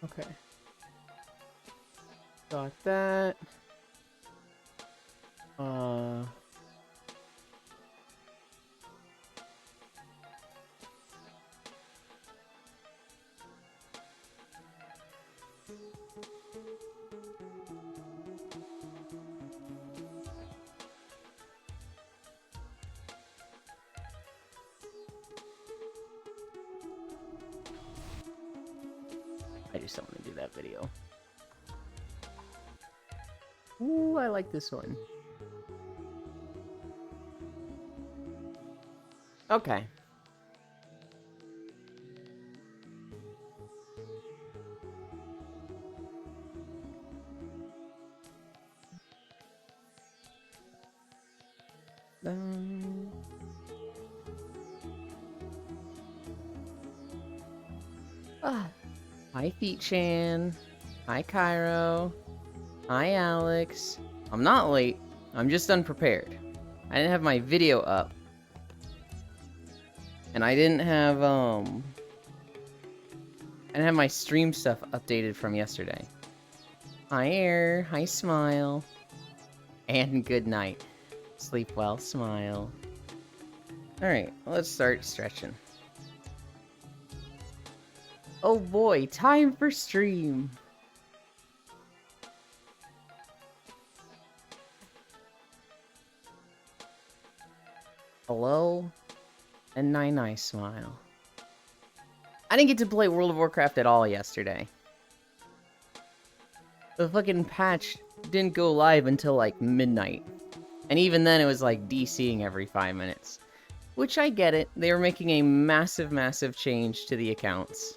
Okay. Got that. I just don't want to do that video. Ooh, I like this one. Okay. Hi, Feet-chan. Hi, Cairo. Hi, Alex. I'm not late. I'm just unprepared. I didn't have my video up. And I didn't have my stream stuff updated from yesterday. Hi, Air. Hi, Smile. And good night. Sleep well, Smile. Alright, let's start stretching. Oh boy, time for stream. Hello, and Nine Smile. I didn't get to play World of Warcraft at all yesterday. The fucking patch didn't go live until like midnight. And even then it was like DCing every 5 minutes. Which I get it, they were making a massive, massive change to the accounts.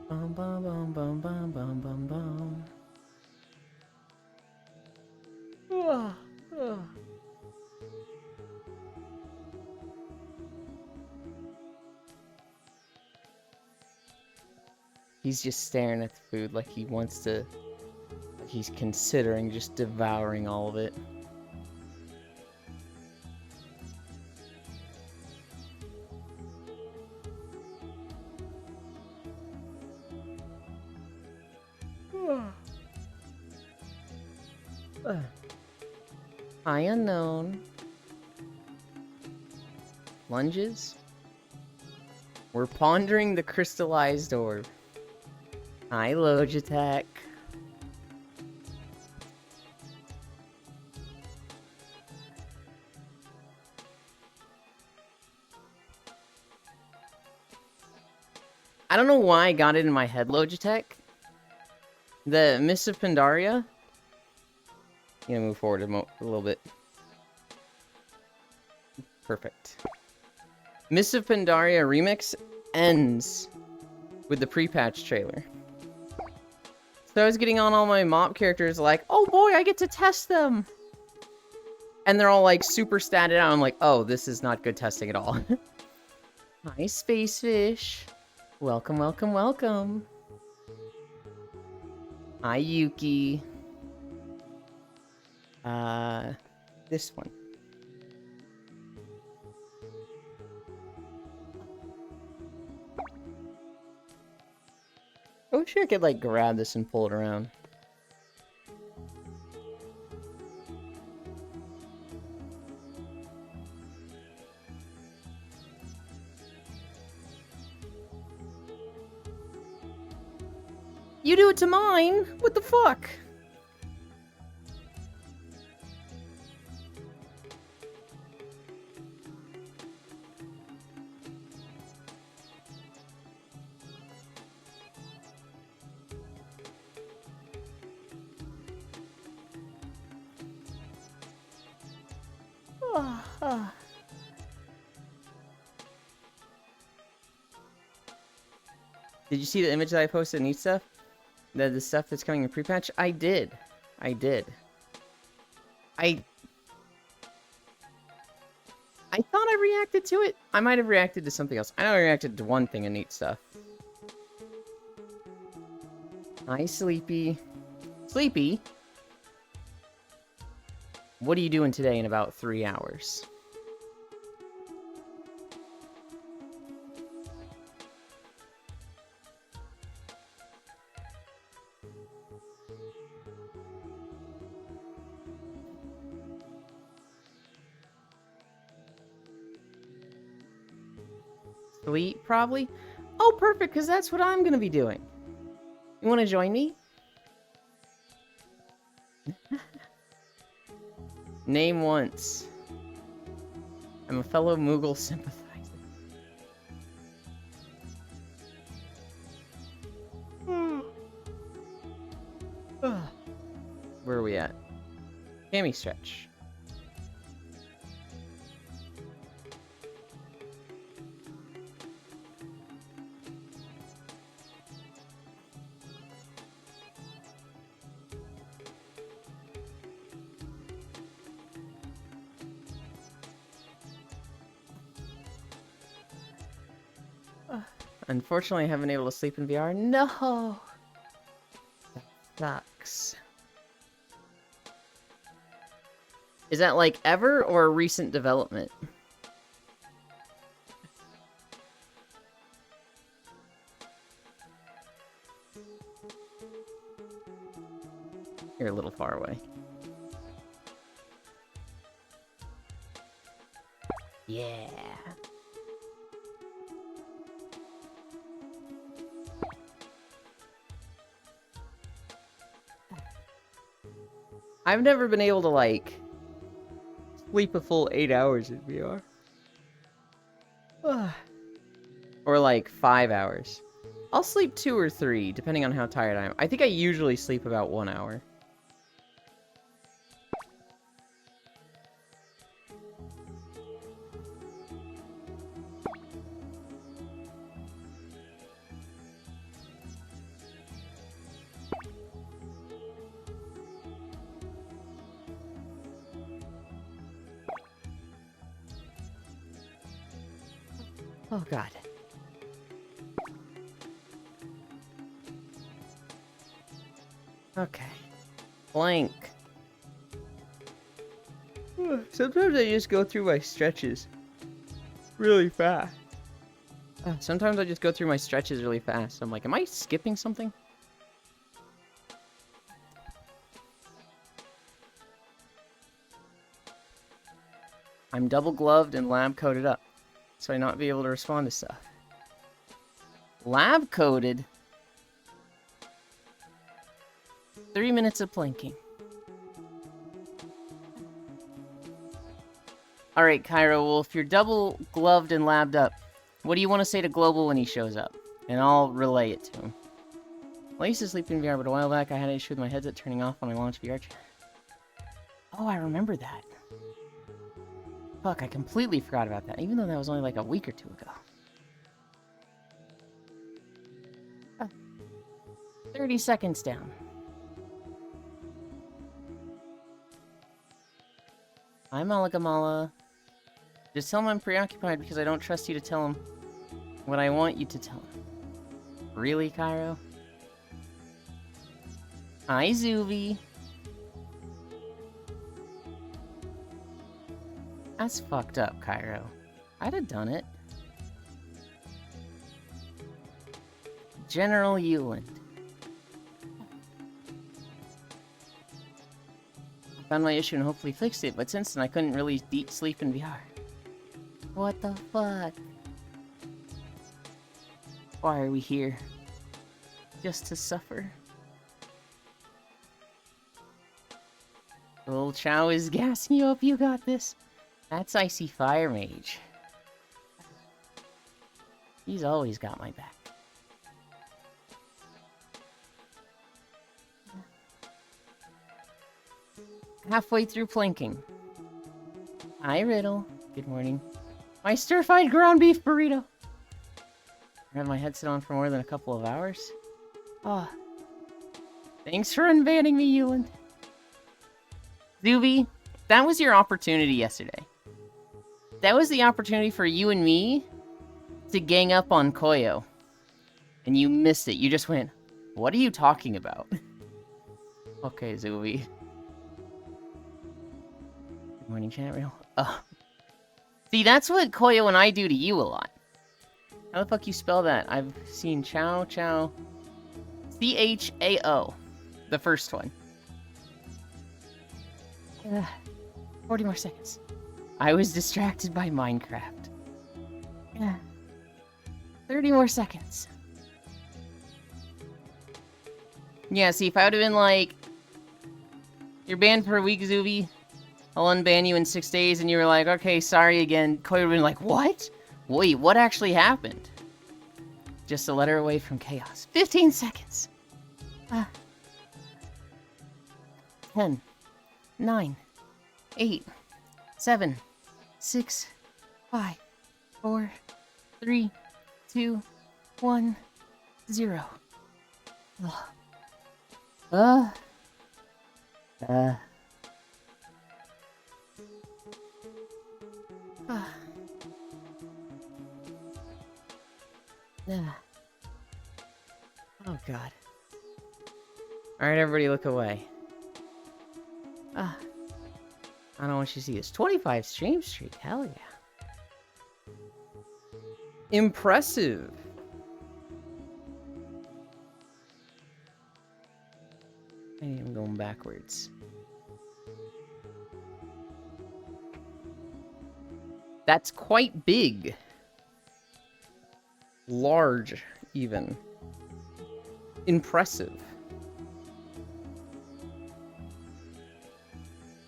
Bum bum bum bum bum bum bum bum. He's just staring at the food like he wants to... Like he's considering just devouring all of it. Hi, Unknown. Lunges? We're pondering the crystallized orb. Hi, Logitech. I don't know why I got it in my head, Logitech. The Mists of Pandaria. I'm gonna move forward a little bit. Perfect. Mists of Pandaria Remix ends with the pre-patch trailer. So I was getting on all my mop characters like, oh boy, I get to test them! And they're all like super statted out. I'm like, oh, this is not good testing at all. Hi, Space Fish. Welcome, welcome, welcome. Hi, Yuki. This one. I wish I could, like, grab this and pull it around. You do it to mine? What the fuck? Did you see the image that I posted in Eat Stuff? The stuff that's coming in pre-patch? I did. I did. I thought I reacted to it. I might have reacted to something else. I know I reacted to one thing in Neat Stuff. Hi, Sleepy. Sleepy? What are you doing today in about 3 hours? Sleep, probably? Oh, perfect, because that's what I'm going to be doing. You want to join me? Name once. I'm a fellow Moogle sympathizer. Where are we at? Cami stretch. Unfortunately, I haven't been able to sleep in VR. No! That sucks. Is that like ever or a recent development? You're a little far away. Yeah. I've never been able to, like, sleep a full 8 hours in VR. Or, like, 5 hours. I'll sleep 2 or 3, depending on how tired I am. I think I usually sleep about 1 hour. Oh, God. Okay. Blank. Sometimes I just go through my stretches really fast. Sometimes I just go through my stretches really fast. I'm like, am I skipping something? I'm double gloved and lab coated up, so I not be able to respond to stuff. Lab coated? 3 minutes of planking. Alright, Cairo, well, if you're double gloved and labbed up, what do you want to say to Global when he shows up? And I'll relay it to him. Well, I used to sleep in VR, but a while back I had an issue with my headset turning off when I launched VR chat. Oh, I remember that. Fuck, I completely forgot about that, even though that was only like a week or 2 ago. 30 seconds down. Hi, Malagamala. Just tell him I'm preoccupied because I don't trust you to tell him what I want you to tell him. Really, Cairo? Hi, Zuvi. That's fucked up, Cairo. I'd have done it. General Euland. I found my issue and hopefully fixed it, but since then I couldn't really deep sleep in VR. What the fuck? Why are we here? Just to suffer? Old Chow is gassing you up, you got this. That's Icy Fire Mage. He's always got my back. Halfway through planking. Hi, Riddle. Good morning. My stir-fried ground beef burrito. I had my headset on for more than a couple of hours. Oh. Thanks for unbanning me, Euland. Zuby, that was your opportunity yesterday. That was the opportunity for you and me to gang up on Koyo. And you missed it. You just went, what are you talking about? Okay, Zuby. Morning chat real. See, that's what Koyo and I do to you a lot. How the fuck you spell that? I've seen Chow. Chao. C-H-A-O. The first one. 40 more seconds. I was distracted by Minecraft. 30 more seconds. Yeah, see, if I would have been like, you're banned for a week, Zuby. I'll unban you in 6 days, and you were like, okay, sorry again. Koyo would have been like, what? Wait, what actually happened? Just a letter away from chaos. 15 seconds. 10, 9, 8, 7, 6, 5, 4, 3, 2, 1, 0. Oh god. Alright, everybody look away. I don't want you to see this. 25 stream streak, hell yeah. Impressive. I am going backwards. That's quite big. Large, even. Impressive.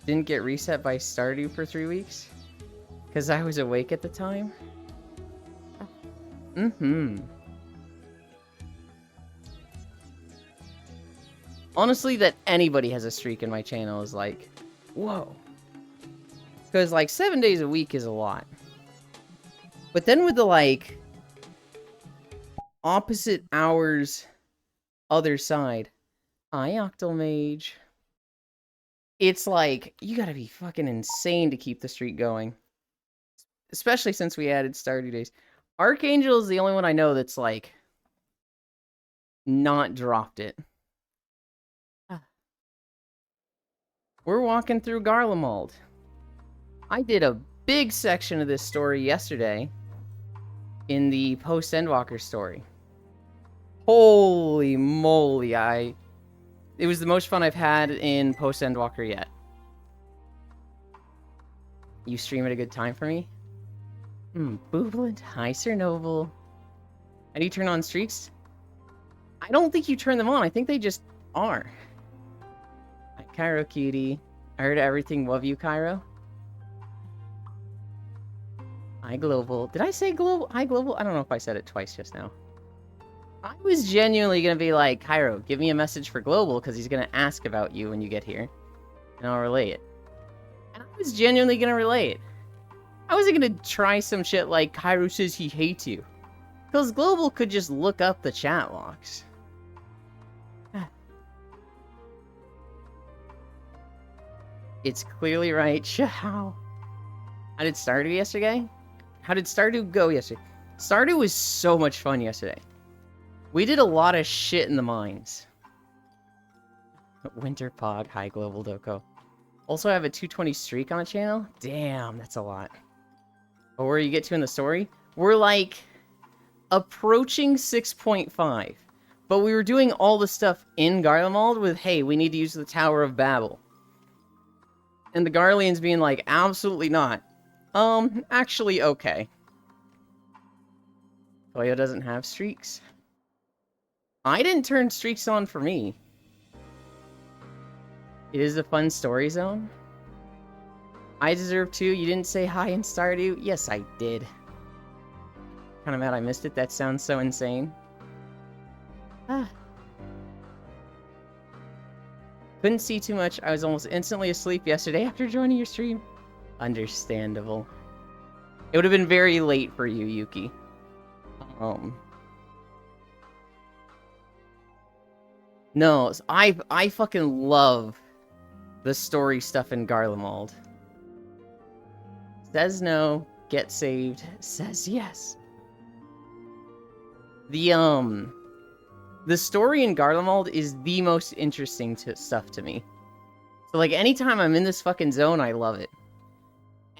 Didn't get reset by Stardew for 3 weeks? Because I was awake at the time? Honestly, that anybody has a streak in my channel is like, whoa. Because, like, 7 days a week is a lot. But then with the, like, opposite hours, other side, Octomage. It's like, you gotta be fucking insane to keep the streak going. Especially since we added Stardew days. Archangel is the only one I know that's, like, not dropped it. We're walking through Garlemald. I did a big section of this story yesterday in the post-Endwalker story. Holy moly, it was the most fun I've had in post-Endwalker yet. You stream at a good time for me? Boobland. Hi, Sir Noble. How do you turn on streaks? I don't think you turn them on. I think they just are. Hi, Cairo Cutie. I heard everything. Love you, Cairo. Hi, Global. Did I say Global? Hi, Global? I don't know if I said it twice just now. I was genuinely going to be like, Cairo, give me a message for Global, because he's going to ask about you when you get here. And I'll relay it. And I was genuinely going to relay it. I wasn't going to try some shit like, Cairo says he hates you. Because Global could just look up the chat logs. It's clearly right. How did Stardew yesterday? How did Stardew go yesterday? Stardew was so much fun yesterday. We did a lot of shit in the mines. Winter Pog, hi Global Doko. Also, I have a 220 streak on the channel. Damn, that's a lot. But where you get to in the story? We're like approaching 6.5. But we were doing all the stuff in Garlemald with, hey, we need to use the Tower of Babel. And the Garleans being like, absolutely not. Actually, okay. Koyo doesn't have streaks. I didn't turn streaks on for me. It is a fun story zone. I deserve to. You didn't say hi in Stardew? Yes, I did. Kinda mad I missed it. That sounds so insane. Couldn't see too much. I was almost instantly asleep yesterday after joining your stream. Understandable. It would have been very late for you, Yuki. No, I fucking love the story stuff in Garlemald. Says no, get saved. Says yes. The story in Garlemald is the most interesting stuff to me. So, like, anytime I'm in this fucking zone, I love it.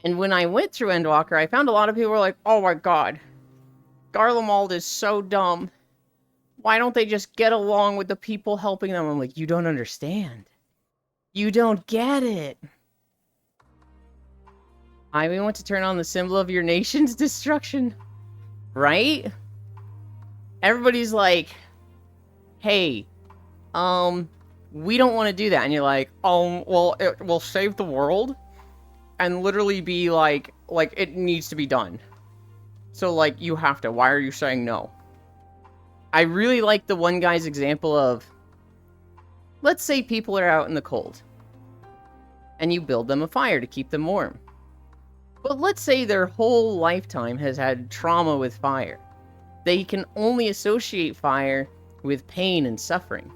And when I went through Endwalker, I found a lot of people were like, oh my god, Garlemald is so dumb. Why don't they just get along with the people helping them? I'm like, you don't understand. You don't get it. We want to turn on the symbol of your nation's destruction. Right? Everybody's like, hey, we don't want to do that. And you're like, well, it will save the world. And literally be like, it needs to be done. So, like, you have to. Why are you saying no? I really like the one guy's example of, let's say people are out in the cold. And you build them a fire to keep them warm. But let's say their whole lifetime has had trauma with fire. They can only associate fire with pain and suffering.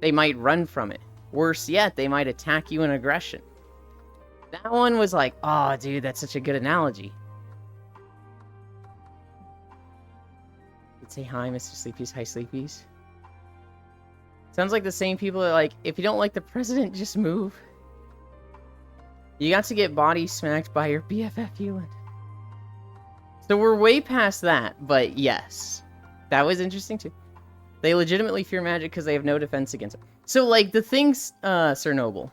They might run from it. Worse yet, they might attack you in aggression. That one was like, oh, dude, that's such a good analogy. Say hi, Mr. Sleepies. Hi, Sleepies. Sounds like the same people that are like, if you don't like the president, just move. You got to get body smacked by your BFF Hewland. So we're way past that, but yes. That was interesting too. They legitimately fear magic because they have no defense against it. So, like, the things, Sir Noble.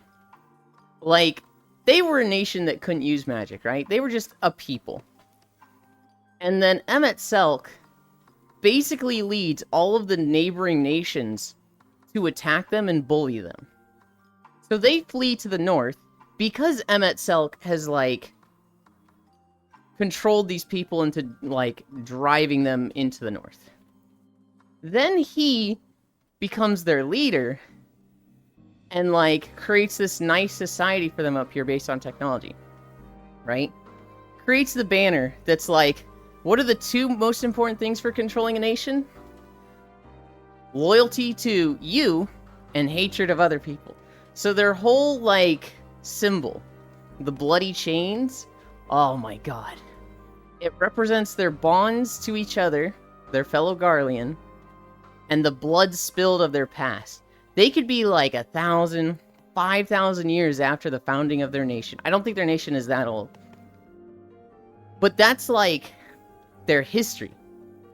Like, they were a nation that couldn't use magic, right? They were just a people. And then Emet-Selch basically leads all of the neighboring nations to attack them and bully them. So they flee to the north because Emet-Selch has, like, controlled these people into, like, driving them into the north. Then he becomes their leader and, like, creates this nice society for them up here based on technology. Right? Creates the banner that's like, what are the two most important things for controlling a nation? Loyalty to you and hatred of other people. So their whole, like, symbol, the bloody chains, oh my god. It represents their bonds to each other, their fellow Garlean, and the blood spilled of their past. They could be like 1,000, 5,000 years after the founding of their nation. I don't think their nation is that old. But that's like their history.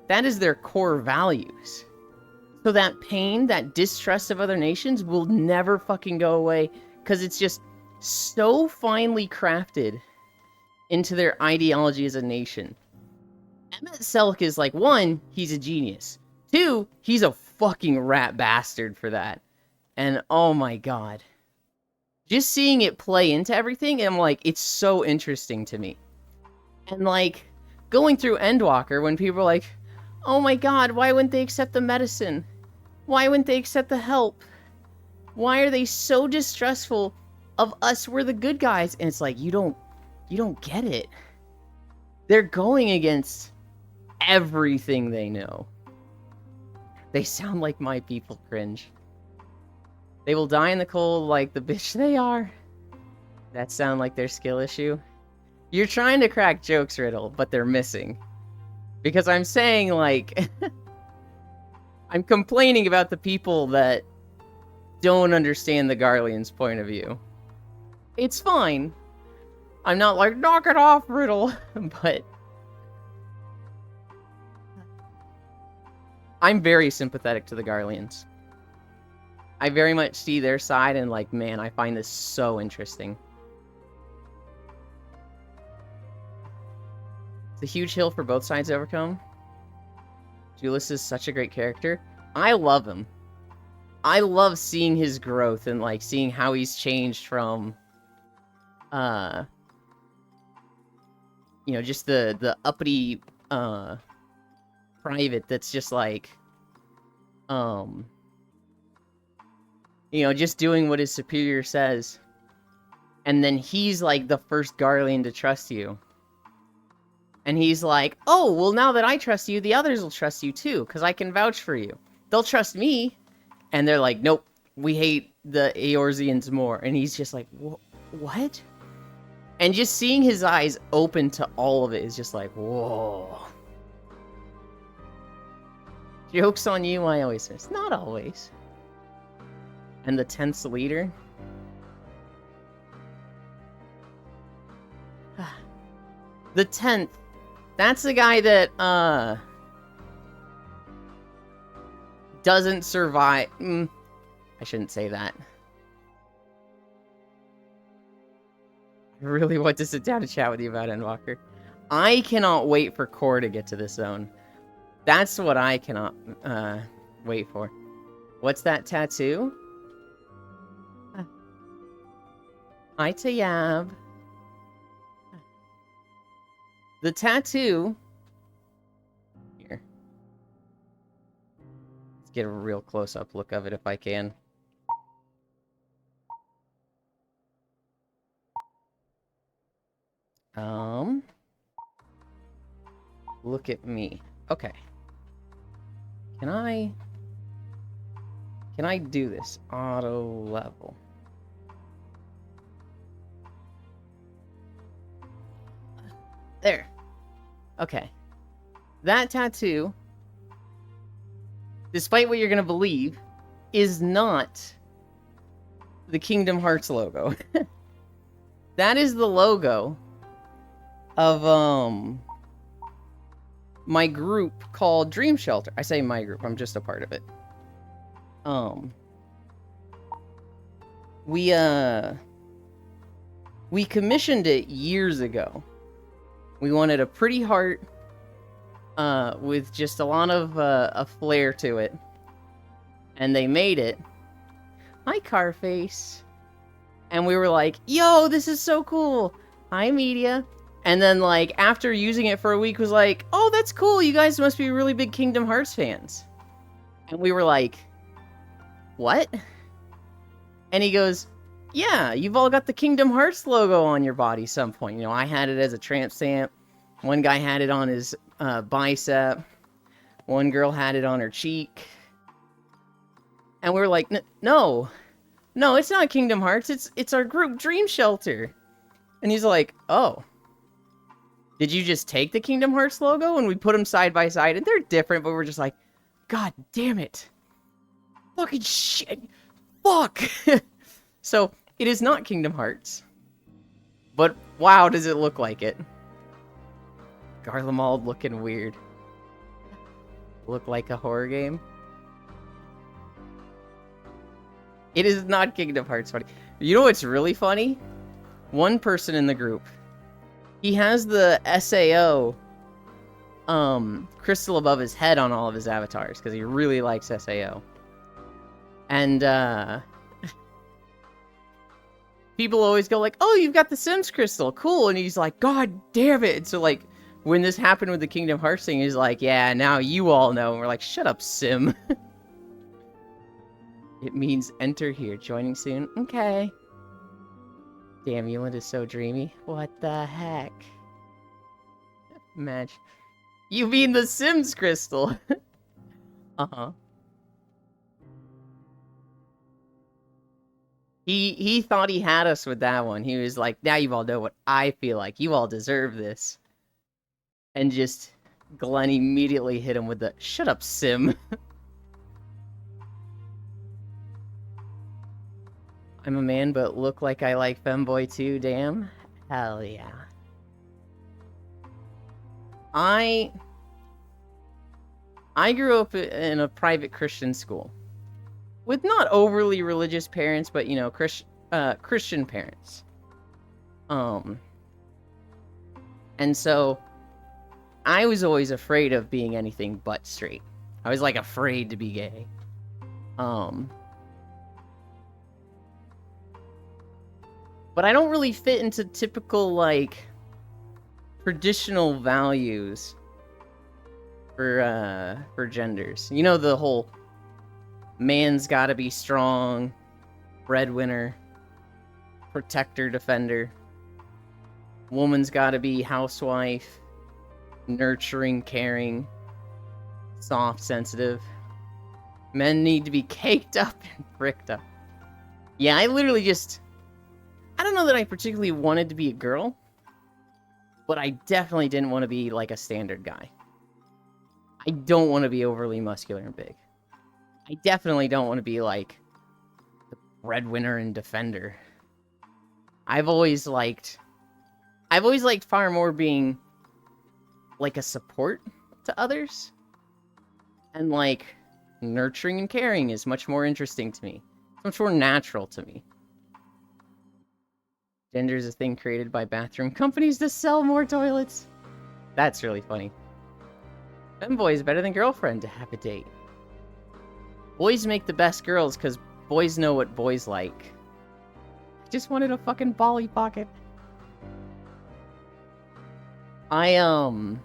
That is their core values. So that pain, that distrust of other nations will never fucking go away because it's just so finely crafted into their ideology as a nation. Emet-Selch is like, one, he's a genius. Two, he's a fucking rat bastard for that. And oh my god. Just seeing it play into everything, I'm like, it's so interesting to me. And like, going through Endwalker, when people are like, oh my god, why wouldn't they accept the medicine? Why wouldn't they accept the help? Why are they so distrustful of us? We're the good guys. And it's like, you don't get it. They're going against everything they know. They sound like my people, cringe. They will die in the cold like the bitch they are. That sound like their skill issue. You're trying to crack jokes, Riddle, but they're missing. Because I'm saying, like... I'm complaining about the people that don't understand the Garlean's point of view. It's fine. I'm not like, knock it off, Riddle, but... I'm very sympathetic to the Garleans. I very much see their side and like, man, I find this so interesting. It's a huge hill for both sides to overcome. Julius is such a great character. I love him. I love seeing his growth and like seeing how he's changed from you know, just the uppity private that's just like you know, just doing what his superior says. And then he's like the first Garlean to trust you. And he's like, oh, well, now that I trust you, the others will trust you too, because I can vouch for you. They'll trust me. And they're like, nope, we hate the Eorzeans more. And he's just like, what? And just seeing his eyes open to all of it is just like, whoa. Joke's on you, I always miss. Not always. And the tense leader. The 10th. That's the guy that, doesn't survive. I shouldn't say that. I really want to sit down and chat with you about Endwalker. I cannot wait for Core to get to this zone. That's what I cannot, wait for. What's that tattoo? Hi, Tayab. The tattoo... Here. Let's get a real close-up look of it if I can. Look at me. Okay. Can I do this? Auto level. There. Okay. That tattoo, despite what you're gonna believe, is not the Kingdom Hearts logo. That is the logo of, my group called Dream Shelter. I say my group, I'm just a part of it. We commissioned it years ago. We wanted a pretty heart, with just a lot of, a flair to it. And they made it. Hi, Carface. And we were like, yo, this is so cool. Hi, Media. And then, like, after using it for a week, was like, oh, that's cool. You guys must be really big Kingdom Hearts fans. And we were like, what? And he goes, yeah, you've all got the Kingdom Hearts logo on your body some point. You know, I had it as a tramp stamp. One guy had it on his bicep. One girl had it on her cheek. And we were like, no, it's not Kingdom Hearts. It's our group, Dream Shelter. And he's like, oh. Did you just take the Kingdom Hearts logo? And we put them side by side, and they're different, but we're just like, God damn it. Fucking shit. Fuck. So, it is not Kingdom Hearts. But, wow, does it look like it. Garlemald looking weird. Look like a horror game. It is not Kingdom Hearts funny. You know what's really funny? One person in the group, he has the SAO crystal above his head on all of his avatars because he really likes SAO. And people always go like, oh, you've got the Sims crystal, cool. And he's like, God damn it. So like when this happened with the Kingdom Hearts thing, he's like, yeah, now you all know. And we're like, shut up, Sim. It means enter here, joining soon. Okay. Damn, Euland is so dreamy. What the heck? Match. You mean the Sims crystal? Uh-huh. He thought he had us with that one. He was like, now you all know what I feel like. You all deserve this. And just Glenn immediately hit him with the, shut up, Sim. I'm a man, but look like I like femboy too, damn. Hell yeah. I grew up in a private Christian school. With not overly religious parents, but, you know, Christian parents. And so, I was always afraid of being anything but straight. I was, like, afraid to be gay. But I don't really fit into typical, like, traditional values for genders. You know, the whole man's gotta be strong, breadwinner, protector, defender. Woman's gotta be housewife, nurturing, caring, soft, sensitive. Men need to be caked up and bricked up. Yeah, I literally just... I don't know that I particularly wanted to be a girl, but I definitely didn't want to be, like, a standard guy. I don't want to be overly muscular and big. I definitely don't want to be, like, the breadwinner and defender. I've always liked far more being like a support to others. And like nurturing and caring is much more interesting to me. It's much more natural to me. Gender is a thing created by bathroom companies to sell more toilets. That's really funny. Femboy is better than girlfriend to have a date. Boys make the best girls because boys know what boys like. I just wanted a fucking Polly Pocket. I don't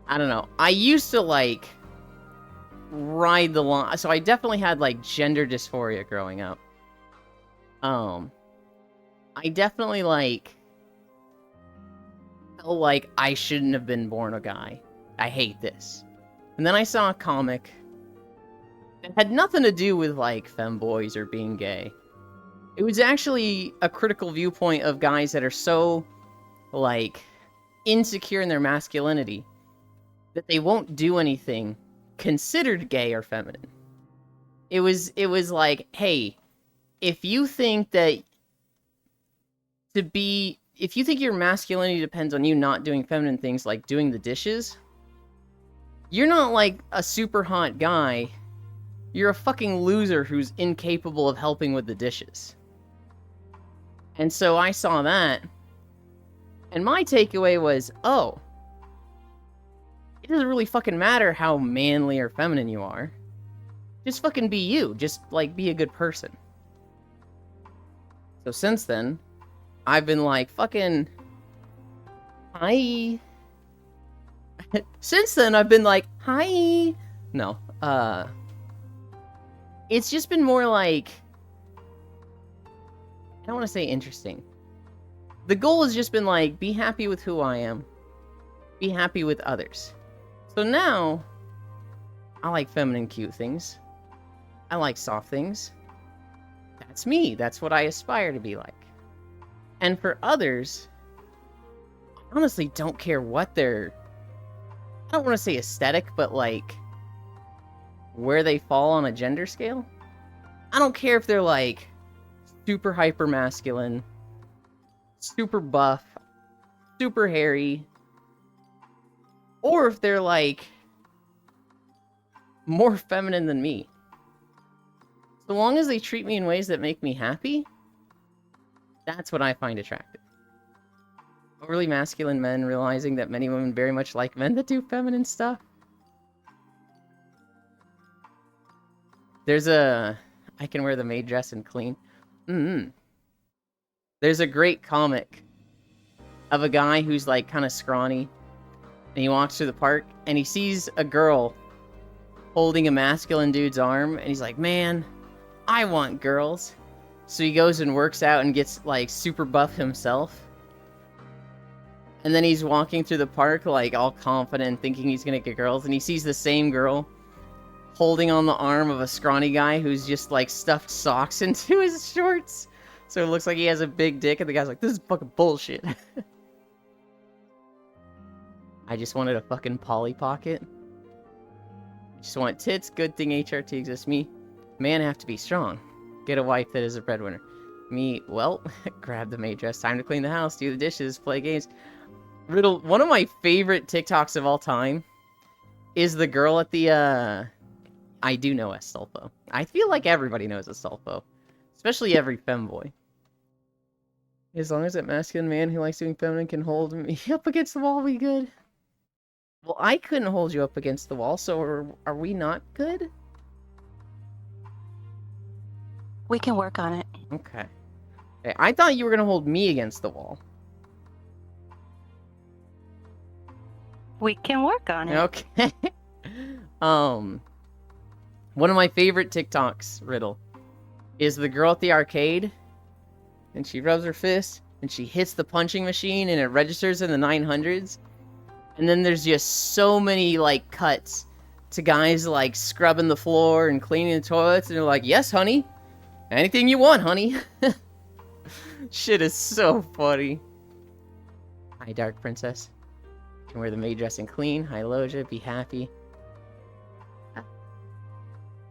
know. I used to, like, ride the line. So I definitely had, like, gender dysphoria growing up. I definitely, like, felt like I shouldn't have been born a guy. I hate this. And then I saw a comic that had nothing to do with, like, femboys or being gay. It was actually a critical viewpoint of guys that are so, like, insecure in their masculinity that they won't do anything considered gay or feminine. It was like, hey, if you think that if you think your masculinity depends on you not doing feminine things like doing the dishes, you're not like a super hot guy. You're a fucking loser who's incapable of helping with the dishes. And so I saw that, and my takeaway was, oh, it doesn't really fucking matter how manly or feminine you are. Just fucking be you. Just, like, be a good person. So since then, I've been like, fucking... Hi. Since then, I've been like, hi. No, it's just been more like... I don't want to say interesting. The goal has just been like, be happy with who I am. Be happy with others. So now, I like feminine cute things. I like soft things. That's me. That's what I aspire to be like. And for others, I honestly don't care what their... I don't want to say aesthetic, but like, where they fall on a gender scale. I don't care if they're like, super hyper masculine, super buff, super hairy, or if they're like more feminine than me. So long as they treat me in ways that make me happy, that's what I find attractive. Overly masculine men realizing that many women very much like men that do feminine stuff. There's I can wear the maid dress and clean. There's a great comic of a guy who's like kind of scrawny, and he walks through the park and he sees a girl holding a masculine dude's arm, and he's like, man, I want girls. So he goes and works out and gets like super buff himself. And then he's walking through the park like all confident, thinking he's gonna get girls, and he sees the same girl holding on the arm of a scrawny guy who's just like stuffed socks into his shorts. So it looks like he has a big dick, and the guy's like, this is fucking bullshit. I just wanted a fucking Polly Pocket. Just want tits, good thing HRT exists. Me, man, have to be strong. Get a wife that is a breadwinner. Me, well, grab the maid dress, time to clean the house, do the dishes, play games. Riddle, one of my favorite TikToks of all time is the girl at the, I do know Astolfo. I feel like everybody knows Astolfo. Especially every femboy. As long as that masculine man who likes doing feminine can hold me up against the wall, we good. Well, I couldn't hold you up against the wall, so are we not good? We can work on it. Okay. Hey, I thought you were gonna hold me against the wall. We can work on it. Okay. One of my favorite TikToks, Riddle, is the girl at the arcade, and she rubs her fist, and she hits the punching machine, and it registers in the 900s. And then there's just so many, like, cuts to guys, like, scrubbing the floor and cleaning the toilets, and they're like, yes, honey. Anything you want, honey. Shit is so funny. Hi, Dark Princess. Can wear the maid dress and clean. Hi, Loja. Be happy.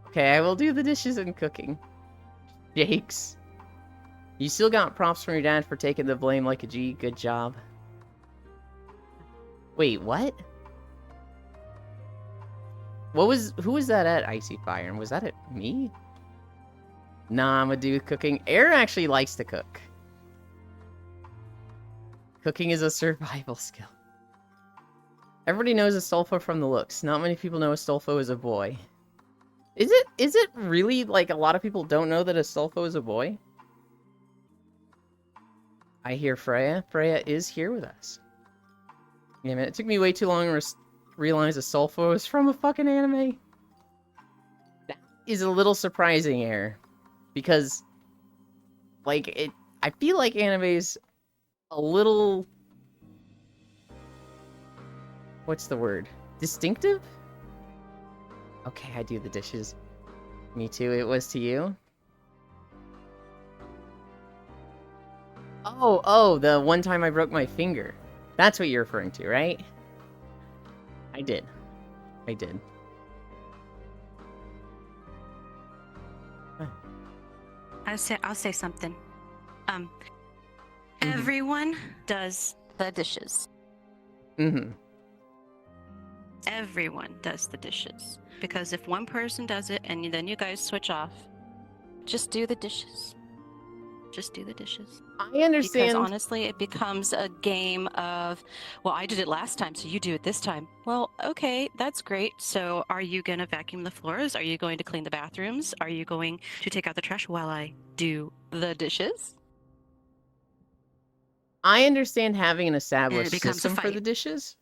Okay, I will do the dishes and cooking. Jakes. You still got props from your dad for taking the blame like a G. Good job. Wait, what? Who was that at, Icy Fire? And was that at me? Nah, I'm a dude cooking. Air actually likes to cook. Cooking is a survival skill. Everybody knows Astolfo from the looks. Not many people know Astolfo is a boy. Is it really, like, a lot of people don't know that Astolfo is a boy? I hear Freya. Freya is here with us. Yeah, man, it took me way too long to realize Astolfo is from a fucking anime. That is a little surprising, Air. Because, like, I feel like anime's a little... What's the word? Distinctive? Okay, I do the dishes. Me too, it was to you? Oh, the one time I broke my finger. That's what you're referring to, right? I did. I'll say something. Everyone does the dishes. Mm-hmm. Everyone does the dishes. Because if one person does it and then you guys switch off, just do the dishes. Just do the dishes. I understand. Because honestly, it becomes a game of, well, I did it last time, so you do it this time. Well, okay, that's great. So are you going to vacuum the floors? Are you going to clean the bathrooms? Are you going to take out the trash while I do the dishes? I understand having an established becomes a system for fight. the dishes.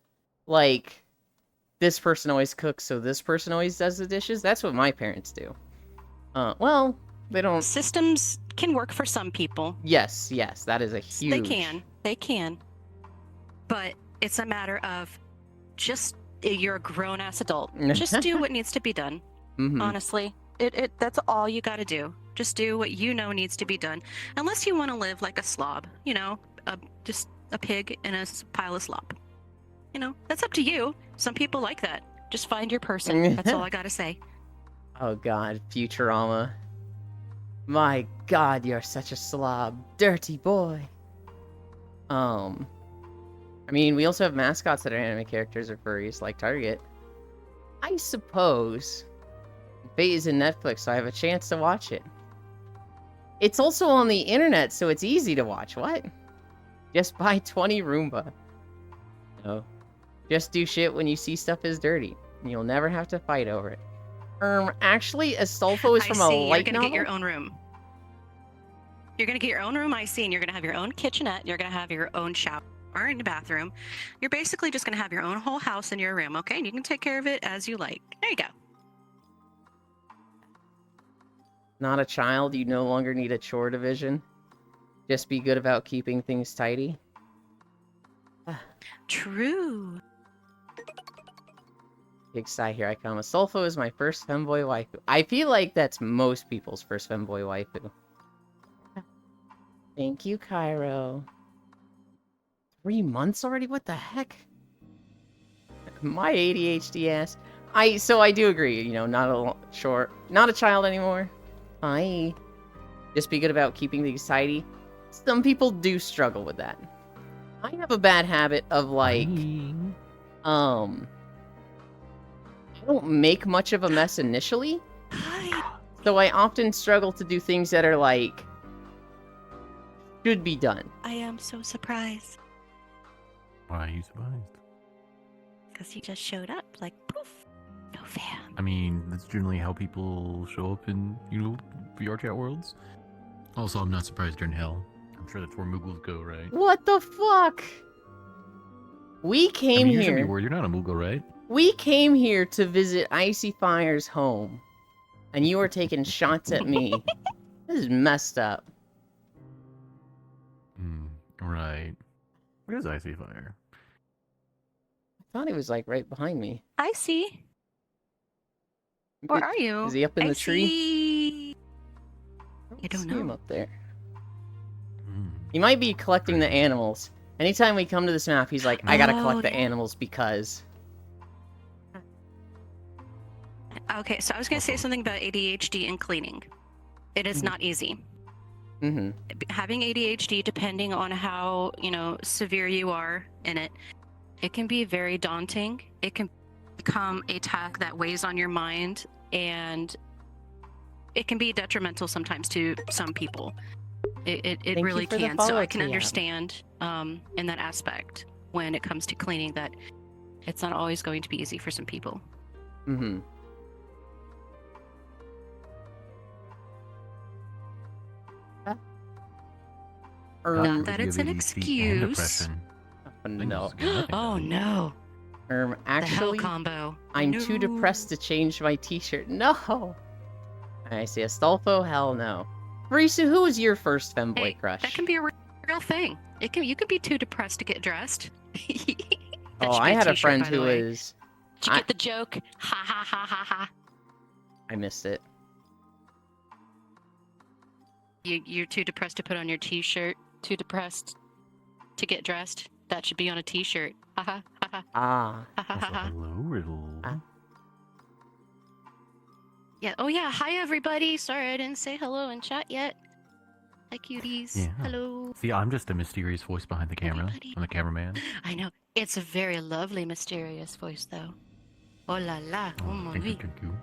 Like, this person always cooks, so this person always does the dishes. That's what my parents do. Well, they don't... Systems can work for some people. Yes, that is a huge... They can. But it's a matter of you're a grown-ass adult. Just do what needs to be done. Mm-hmm. Honestly, that's all you got to do. Just do what you know needs to be done. Unless you want to live like a slob, just a pig in a pile of slop. That's up to you. Some people like that. Just find your person. That's all I got to say. Oh god, Futurama. My god, you're such a slob. Dirty boy. I mean, we also have mascots that are anime characters or furries, like Target. I suppose Fate is in Netflix, so I have a chance to watch it. It's also on the internet, so it's easy to watch. What? Just buy 20 Roomba. No. Just do shit when you see stuff is dirty. And you'll never have to fight over it. Actually, Astolfo is from a light novel? You're gonna get your own room. You're gonna get your own room, I see, and you're gonna have your own kitchenette. You're gonna have your own shower and bathroom. You're basically just gonna have your own whole house in your room, okay? And you can take care of it as you like. There you go. Not a child, you no longer need a chore division. Just be good about keeping things tidy. True. Big sigh, here I come. Astolfo is my first femboy waifu. I feel like that's most people's first femboy waifu. Thank you, Cairo. 3 months already? What the heck? My ADHD ass. So I do agree, not a child anymore. Just be good about keeping things tidy. Some people do struggle with that. I have a bad habit of, like, I don't make much of a mess initially. So I often struggle to do things that are, like, should be done. I am so surprised. Why are you surprised? Because you just showed up, like, poof. No fam. I mean, that's generally how people show up in, VR chat worlds. Also, I'm not surprised you're in hell. I'm sure that's where Moogles go, right? What the fuck? We came you here. You're not a Moogle, right? We came here to visit Icy Fire's home, and you are taking shots at me. This is messed up. Right. Where's Icy Fire? I thought he was, like, right behind me. I see. Where are you? Is he up in the tree? See. I don't see know. him up there. He might be collecting the animals. Anytime we come to this map, he's like, I gotta collect the animals because... Okay, so I was going to say something about ADHD and cleaning. It is not easy. Mm-hmm. Having ADHD, depending on how, severe you are in it, It can be very daunting. It can become a task that weighs on your mind, and it can be detrimental sometimes to some people. It Thank you really for the can. So follow, I can Tia. understand in that aspect when it comes to cleaning that it's not always going to be easy for some people. Mm-hmm. Not that it's an ADHD and excuse. depression. No. Oh no. The hell Actually, combo. I'm too No. depressed to change my t-shirt. No! I see. Astolfo? Hell no. Marisa, who was your first femboy Hey, crush? that can be a real thing. You could be too depressed to get dressed. That Oh, should be I had a t-shirt, friend by the who way. was... Did you I- get the joke? Ha ha ha ha ha. I missed it. You're too depressed to put on your t-shirt. Too depressed to get dressed. That should be on a t-shirt. Ha ha ha ha Ah. ha ha Also, ha. hello, Riddle. Ah. Yeah. Oh yeah. Hi everybody. Sorry I didn't say hello in chat yet. Hi cuties. Yeah. Hello. See, I'm just a mysterious voice behind the camera. Everybody. I'm the cameraman. I know. It's a very lovely, mysterious voice, though. Oh la la. Oh mon thank you, oui. thank you.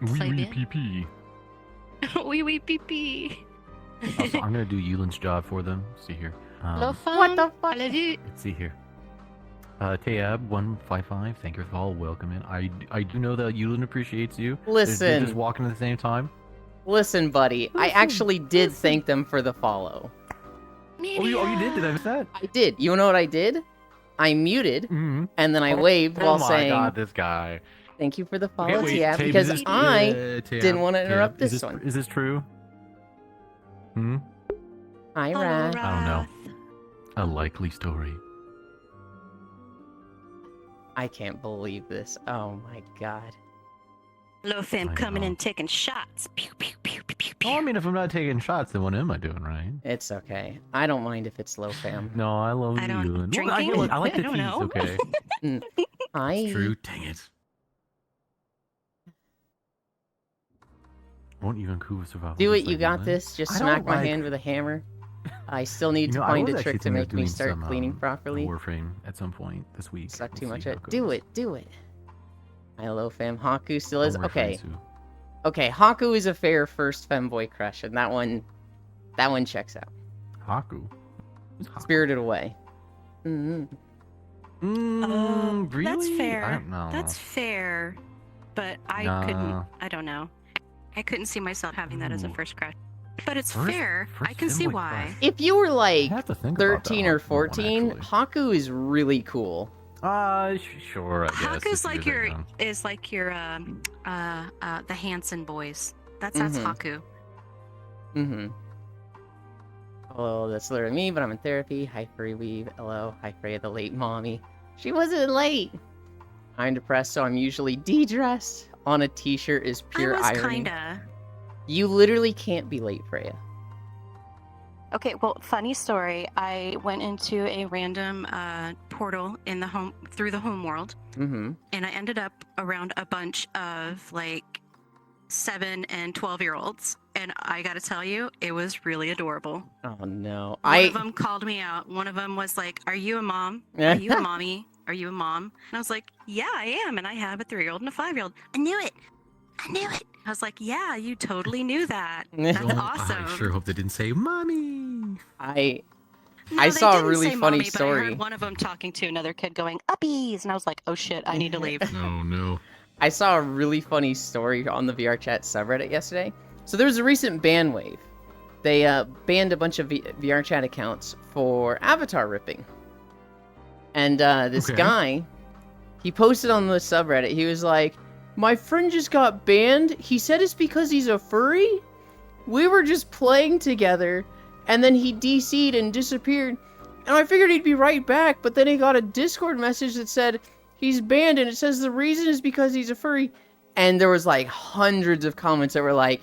Wee Très wee bien. pee pee. Oui oui pee pee. Also, I'm gonna do Yulin's job for them. See here. Hello, fun. What the fuck? À la vue. Let's see here. Tayab155, thank you for the follow. Welcome in. I do know that Yulin appreciates you. They're Listen. just walking at the same time. Listen, buddy. I actually did thank them for the follow. Oh, you did? Did I miss that? I did. You know what I did? I muted, Mm-hmm. and then I waved Oh while my saying, god, this guy. thank you for the Okay, follow, wait, Tia, Tabe, because is this- I Tayab, didn't want to interrupt Tayab, this one. Is this true? Hmm? Hi, Hello, Rat. I don't know. Wrath. A likely story. I can't believe this. Oh my god. Hello, fam, I coming know. in, taking shots. Pew pew pew pew pew pew. Oh, I mean, if I'm not taking shots, then what am I doing, right? It's okay. I don't mind if it's low fam. No, I love I don't- Yulin. Well, I, drinking? get what- I like I the don't tease, know. okay? Hi. It's true. Dang it. Won't even Kuva survive. Do with it. this You lady, got man. this. Just I smack don't my like- hand with a hammer. I still need You to know, I find was a actually trick to thinking of make me doing start some, cleaning properly. Warframe at some point this week. Suck We'll too much see how at. it Do goes. it. Do it. Hello, fam. Haku still is. Don't Okay. reference Okay. Haku is a fair first femboy crush, and that one checks out. who. Haku. Who's Haku? Spirited Away. Mm-hmm. Really? That's fair. I don't know. That's fair, but I couldn't. Nah. I don't know. I couldn't see myself having that as a Ooh. first crush. But it's First- fair. I first can see femboy why. crush. If you were I like have to think about that 13 or one 14, actually. Haku is really cool. Sure, I guess. Haku's if like you're your that young. is like your the Hanson boys. That's Mhm. Haku. Mm-hmm. Hello, that's literally me, but I'm in therapy. Hi, Free Weave. Hello. Hi, Freya, the late mommy. She wasn't late. I'm depressed, so I'm usually de-dressed. On a t-shirt is pure I was irony. kinda. You literally can't be late, Freya. Okay, well, funny story. I went into a random portal in the home through the home world, Mm-hmm. and I ended up around a bunch of like 7 and 12-year-olds, and I got to tell you, it was really adorable. Oh, no. One of them called me out. One of them was like, "Are you a mom? Are you a mommy? Are you a mom?" And I was like, "Yeah, I am, and I have a 3-year-old and a 5-year-old." I knew it. I knew it. I was like, "Yeah, you totally knew that. That's Oh, awesome." I sure hope they didn't say mommy. I No, I they saw a didn't really say funny mommy, But I story. heard one of them talking to another kid going, "Uppies," and I was like, "Oh shit, I need to leave." Oh no. I saw a really funny story on the VR chat subreddit yesterday. So there was a recent ban wave. They banned a bunch of VR chat accounts for avatar ripping. And this Okay. guy, he posted on the subreddit, he was like, "My friend just got banned. He said it's because he's a furry. We were just playing together, and then he DC'd and disappeared. And I figured he'd be right back, but then he got a Discord message that said he's banned, and it says the reason is because he's a furry." And there was like hundreds of comments that were like,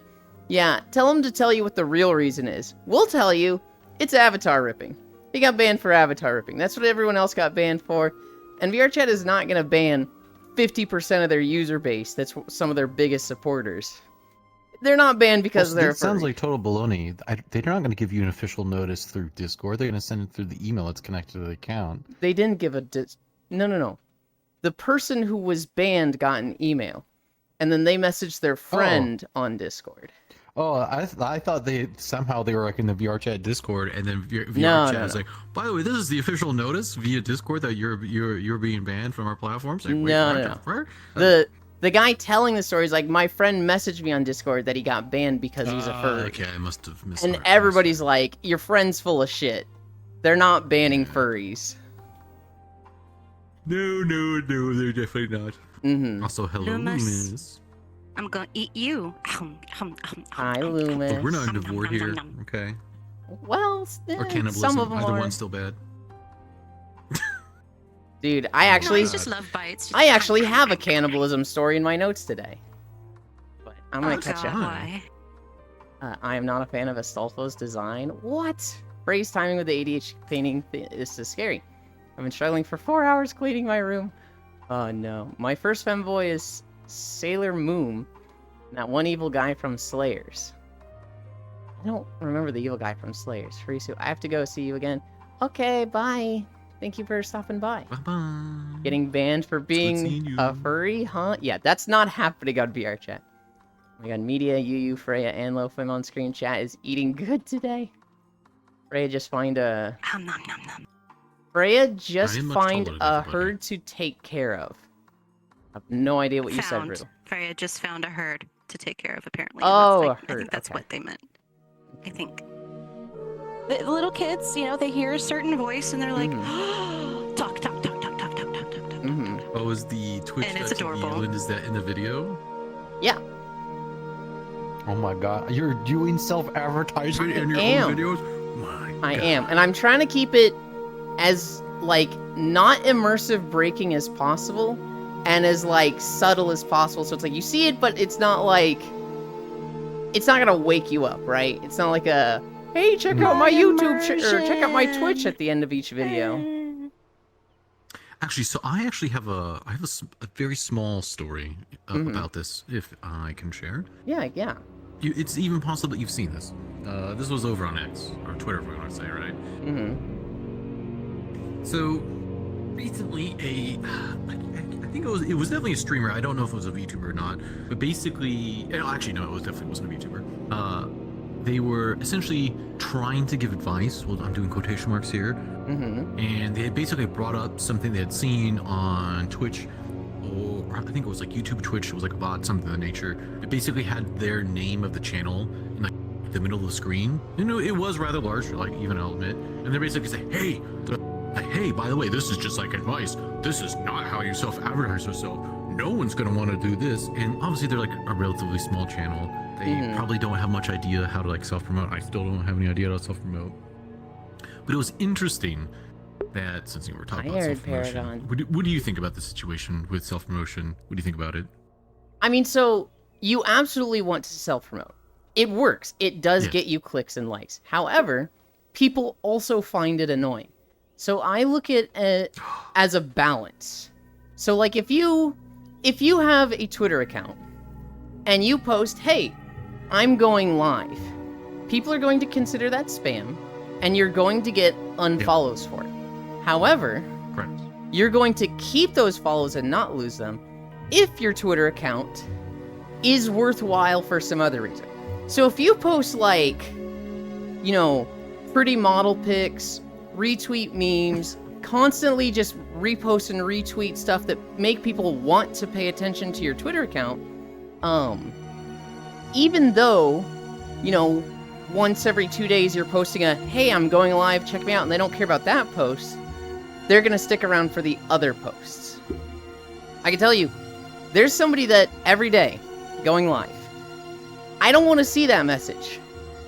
"Yeah, tell him to tell you what the real reason is. We'll tell you. It's avatar ripping. He got banned for avatar ripping. That's what everyone else got banned for. And VRChat is not going to ban 50% of their user base. That's some of their biggest supporters. they're not banned because Also, they're. that sounds furry. like total baloney. They're not going to give you an official notice through Discord. They're going to send it through the email that's connected to the account. They didn't give a no. The person who was banned got an email, and then they messaged their friend on Discord. Oh, I thought they were like in the VR chat Discord, and then VR No, chat no, is no. like, by the way, this is the official notice via Discord that you're being banned from our platforms. Like, wait, No. what? The guy telling the story is like, my friend messaged me on Discord that he got banned because he's a furry. Okay, I must have missed. And everybody's like, your friend's full of shit. They're not banning furries. No, they're definitely not. Mm-hmm. Also, hello, Loomis. Loomis. I'm gonna eat you. Hi, Loomis. But we're not in divorce here, okay? Well, Or cannibalism. some of them Either are. one's still bad. Dude, I No, actually, it's just love bites. Just I actually have a cannibalism story in my notes today. But I'm gonna Oh, catch God, up. why? I am not a fan of Astolfo's design. What? Ray's timing with the ADHD painting is just scary. I've been struggling for 4 hours cleaning my room. Oh no. My first femboy is Sailor Moon, that one evil guy from Slayers. I don't remember the evil guy from Slayers. Furisu, I have to go. See you again. Okay, bye. Thank you for stopping by. Bye-bye. Getting banned for being seeing you. a furry, huh? Yeah, that's not happening on VR chat. Oh my god, Media, Yu, Freya, and Lofim on screen chat is eating good today. Freya just find a... Nom, nom, nom, nom. Freya just I am much find taller than a everybody. herd to take care of. I have no idea what you said, Found. Riddle. Freya just found a herd to take care of, apparently. Oh, That's a like- I herd, think that's okay. what they meant. I think. The little kids, you know, they hear a certain voice and they're like, talk, talk, talk, talk, talk, talk, talk, talk, talk. Mm-hmm. Oh, is the Twitch And it's that's adorable. England, is that in the video? Yeah. Oh my god, you're doing self-advertisement in your am. own videos? My I god. am, and I'm trying to keep it as like not immersive breaking as possible, and as like subtle as possible. So it's like you see it, but it's not like it's not gonna wake you up, right? It's not like a hey, check out my YouTube or check out my Twitch at the end of each video. Actually, so I actually have a a very small story about this, if I can share. Yeah, yeah. It's even possible that you've seen this. This was over on X, or Twitter, if we want to say, right? Mm-hmm. So, recently, I think it was definitely a streamer. I don't know if it was a VTuber or not, but basically, actually, no, it definitely wasn't a VTuber. They were essentially trying to give advice. Well, I'm doing quotation marks here. Mm-hmm. And they had basically brought up something they had seen on Twitch, or I think it was like YouTube Twitch. It was like a bot, something of the nature. It basically had their name of the channel in like the middle of the screen. You know, it was rather large, like even I'll admit. And they basically say, hey, by the way, this is just like advice. This is not how you self-advertise yourself. No one's gonna want to do this. And obviously they're like a relatively small channel. They probably don't have much idea how to like self-promote. I still don't have any idea how to self-promote. But it was interesting that, since you were talking about heard self-promotion, Paragon. what do you think about the situation with self-promotion? What do you think about it? I mean, so you absolutely want to self-promote. It works. It does Yes. get you clicks and likes. However, people also find it annoying. So I look at it as a balance. So like if you have a Twitter account and you post, "Hey, I'm going live," people are going to consider that spam, and you're going to get unfollows for it. However, Correct. you're going to keep those follows and not lose them if your Twitter account is worthwhile for some other reason. So if you post like, you know, pretty model pics, retweet memes, constantly just repost and retweet stuff that make people want to pay attention to your Twitter account, even though, you know, once every 2 days you're posting a, "Hey, I'm going live, check me out," and they don't care about that post, they're gonna stick around for the other posts. I can tell you, there's somebody that every day going live. I don't want to see that message.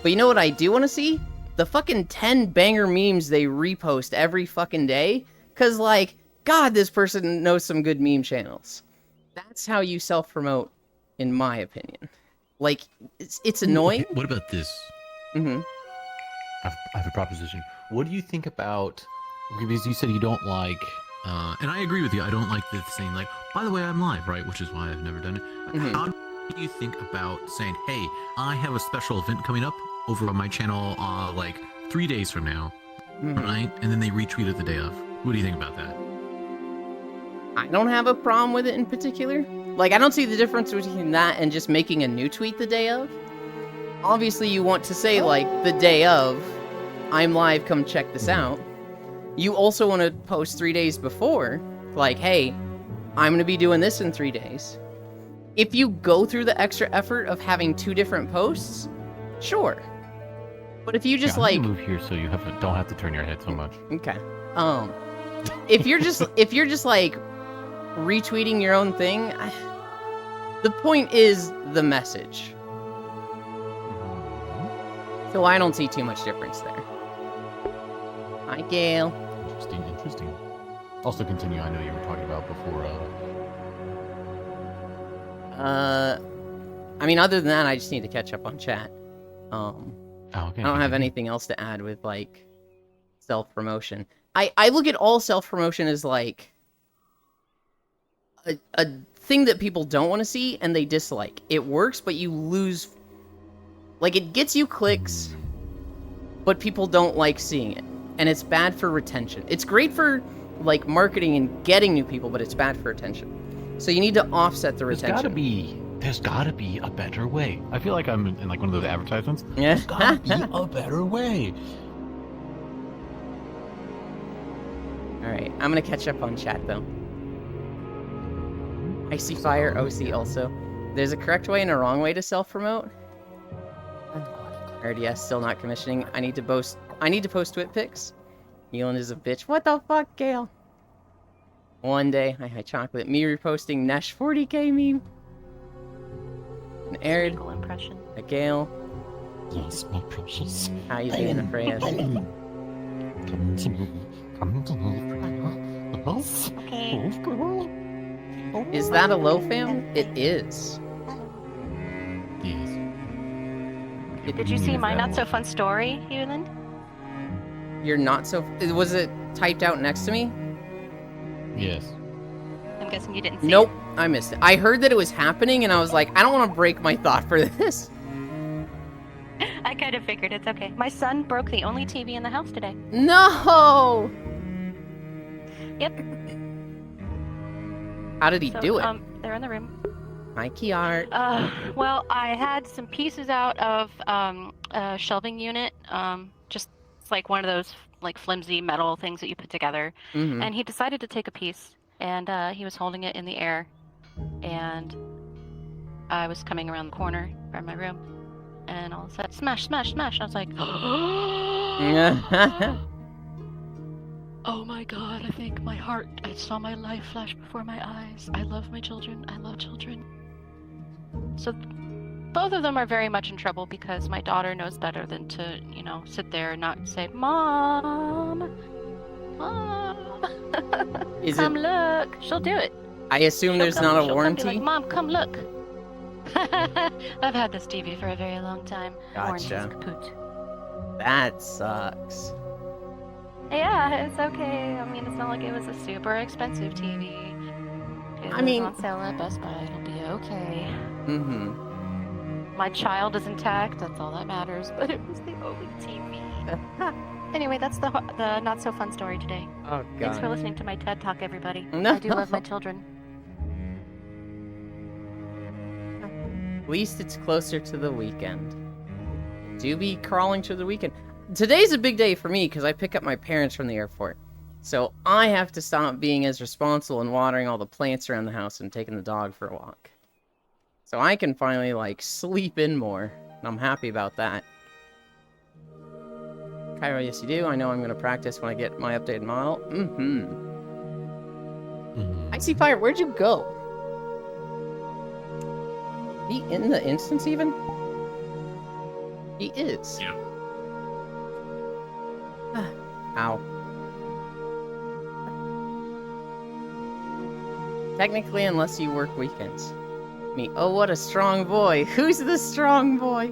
But you know what I do want to see? The fucking 10 banger memes they repost every fucking day. Cause like, God, this person knows some good meme channels. That's how you self-promote, in my opinion. Like, it's annoying. What about this? Mm-hmm. I have a proposition. What do you think about, because you said you don't like, and I agree with you, I don't like the saying like, by the way, I'm live, right? Which is why I've never done it. Mhm. How do you think about saying, hey, I have a special event coming up over on my channel like 3 days from now, Mhm. right? And then they retweet it the day of. What do you think about that? I don't have a problem with it in particular. Like, I don't see the difference between that and just making a new tweet the day of. Obviously, you want to say, like, the day of, I'm live, come check this out. You also want to post 3 days before, like, hey, I'm going to be doing this in 3 days. If you go through the extra effort of having 2 different posts, sure. But if you just, I'm gonna like... move here so you don't have to turn your head so much. Okay. If you're just like retweeting your own thing, the point is the message. So I don't see too much difference there. Hi, Gail. Interesting. Also continue, I know you were talking about before, I mean, other than that, I just need to catch up on chat. oh, okay. I don't have anything else to add with, like, self-promotion. I look at all self-promotion as, like, a thing that people don't want to see and they dislike. It works, but you lose... Like, it gets you clicks, but people don't like seeing it. And it's bad for retention. It's great for, like, marketing and getting new people, but it's bad for retention. So you need to offset the retention. There's gotta be a better way. I feel like I'm in like one of those advertisements. Yeah. There's gotta be a better way. Alright, I'm gonna catch up on chat, though. Icy Fire OC also. There's a correct way and a wrong way to self-promote. RDS still not commissioning. I need to post twit pics. Elon is a bitch. What the fuck, Gale? One day, hi chocolate. Me reposting Nesh 40k meme. An Arid, Single impression. a Gale. Yes, my precious. How you doing, Freya? Come to me. Come to me, Freya. Yes. Okay. Is that a low fam? It is. Yes. Did you see my not so fun story, Hewland? You're not so... Was it typed out next to me? Yes. I'm guessing you didn't see Nope, I missed it. I heard that it was happening, and I was like, I don't want to break my thought for this. it. I kind of figured it's okay. My son broke the only TV in the house today. No! Yep. How did he So, do it? They're in the room. Mikey art. Well, I had some pieces out of a shelving unit. Just it's like one of those like flimsy metal things that you put together. Mhm. And he decided to take a piece, and he was holding it in the air, and I was coming around the corner from my room, and all of a sudden, smash, smash, smash. I was like, oh my god, I think my heart, I saw my life flash before my eyes. I love my children. I love children. So both of them are very much in trouble because my daughter knows better than to, sit there and not say, Mom, Mom, Is come it? look. She'll do it. I assume there's not a She'll come be warranty. like, Mom, come look. I've had this TV for a very long time. Warranty's Gotcha. kaput. That sucks. Yeah, it's okay. I mean, it's not like it was a super expensive TV. It I was mean- on sale at Best Buy. It'll be okay. Mm-hmm. My child is intact. That's all that matters. But it was the only TV. Anyway, that's the not so fun story today. Oh Thanks for god. listening to my TED Talk, everybody. No. I do love my children. At least it's closer to the weekend. Do be crawling to the weekend. Today's a big day for me because I pick up my parents from the airport. So I have to stop being as responsible and watering all the plants around the house and taking the dog for a walk. So I can finally, like, sleep in more. And I'm happy about that. Cairo, yes you do. I know I'm going to practice when I get my updated model. Mm-hmm. Icy Fire, where'd you go? He in the instance even? He is. Yeah. Ow. Technically, unless you work weekends. Me, oh, what a strong boy. Who's the strong boy?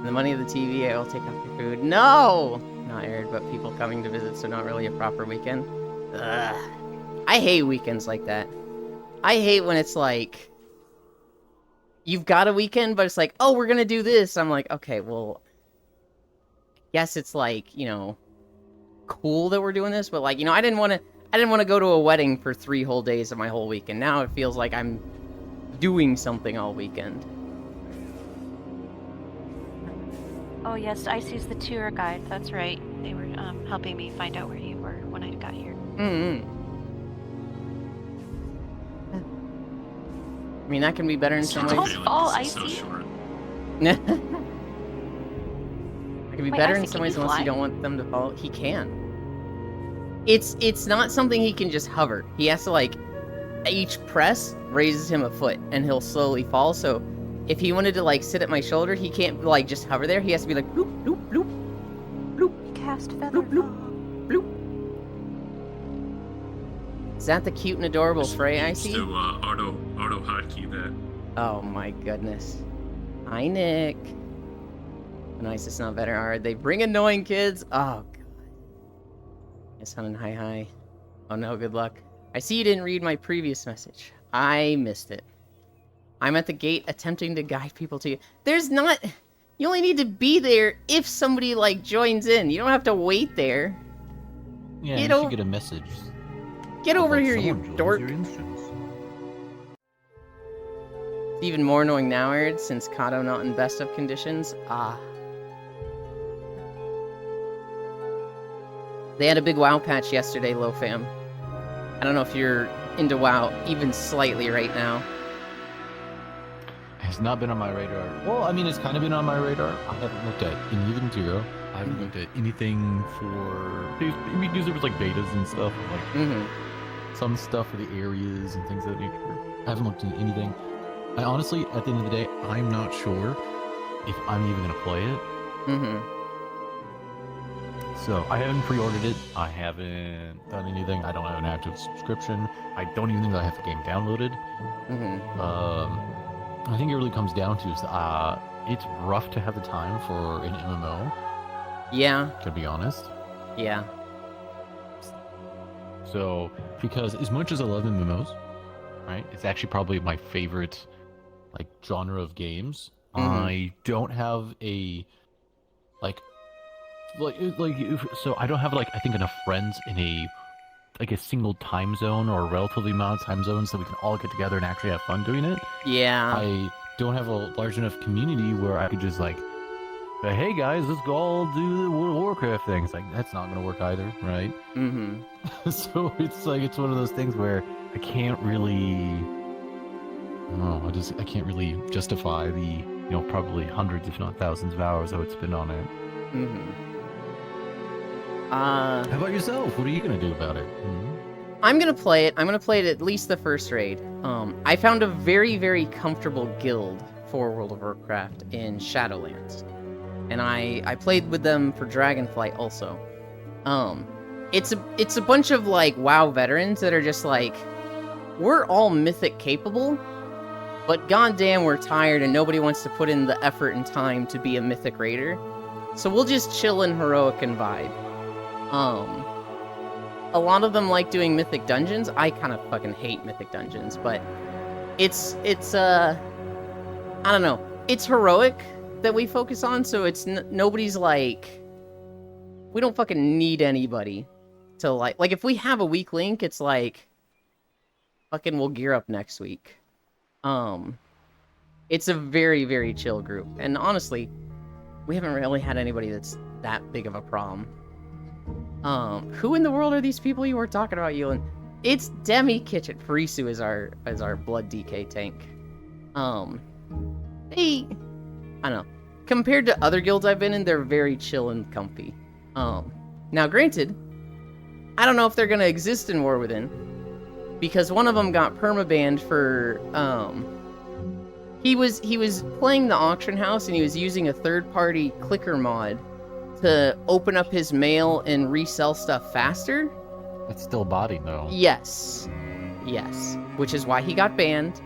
The money of the TV, I'll take off your food. No! Not aired, but people coming to visit, so not really a proper weekend. Ugh. I hate weekends like that. I hate when it's like... you've got a weekend, but it's like, oh, we're gonna do this. I'm like, okay, well, yes, it's like, you know, cool that we're doing this, but like, you know, I didn't want to go to a wedding for 3 whole days of my whole week, and now it feels like I'm doing something all weekend. Oh yes, Icy's the tour guide. That's right. They were helping me find out where you were when I got here. I mean, that can be better in some Don't ways. fall, This is so Icy. short. It can be Wait, better Icy, in some can ways you unless fly? you don't want them to follow. He can. It's not something he can just hover. He has to like each press raises him a foot and he'll slowly fall. So if he wanted to like sit at my shoulder, he can't like just hover there. He has to be like bloop bloop bloop Cast feather. bloop bloop bloop. Is that the cute and adorable Frey I see? So auto hotkey that. Oh my goodness. Hi Nick. Nice, it's not better. Are they bring annoying kids? Oh god. Yes, hon, hi. Oh no, good luck. I see you didn't read my previous message. I missed it. I'm at the gate attempting to guide people to you. There's not... You only need to be there if somebody, like, joins in. You don't have to wait there. Yeah, You you know- should get a message. Get over Like, here, you someone joins dork. your instance. It's even more annoying now, Arid, since Kato not in best of conditions. Ah. They had a big WoW patch yesterday, LoFam. I don't know if you're into WoW even slightly right now. It's not been on my radar. Well, I mean, it's kind of been on my radar. I haven't looked at anything zero. I haven't looked at anything for because there was like betas and stuff, like Mm-hmm. some stuff for the areas and things of that nature. I haven't looked at anything. I honestly, at the end of the day, I'm not sure if I'm even gonna play it. Mm-hmm. So I haven't pre-ordered it. I haven't done anything. I don't have an active subscription. I don't even think I have the game downloaded. Mm-hmm. I think it really comes down to is it's rough to have the time for an MMO, Yeah. to be honest. Yeah. So, because as much as I love MMOs, right, it's actually probably my favorite, like, genre of games. Mhm. I don't have a, so I don't have, like, I think enough friends in a single time zone or a relatively amount of time zones so we can all get together and actually have fun doing it. Yeah. I don't have a large enough community where I could just like, say, hey guys, let's go all do the World of Warcraft thing. It's like, that's not going to work either, right? Mm-hmm. So it's like, it's one of those things where I can't really, I can't really justify the, probably hundreds if not thousands of hours I would spend on it. Mm-hmm. How about yourself? What are you going to do about it? I'm gonna play it. I'm gonna play it at least the first raid. I found a very, very comfortable guild for World of Warcraft in Shadowlands. And I played with them for Dragonflight also. It's a bunch of like WoW veterans that are just like, we're all mythic capable, but goddamn we're tired and nobody wants to put in the effort and time to be a mythic raider. So we'll just chill in heroic and vibe. A lot of them like doing mythic dungeons. I kind of fucking hate mythic dungeons, but it's I don't know. It's heroic that we focus on, so it's nobody's like, we don't fucking need anybody to like if we have a weak link, it's like fucking we'll gear up next week. It's a very, very chill group, and honestly, we haven't really had anybody that's that big of a problem. Who in the world are these people you were talking about, Ewan? It's Demi Kitchen. Farisu is our blood DK tank. They, I don't know. Compared to other guilds I've been in, they're very chill and comfy. Now granted, I don't know if they're gonna exist in War Within, because one of them got permabanned for, he was playing the auction house and he was using a third-party clicker mod to open up his mail and resell stuff faster. It's still body though. Yes, which is why he got banned.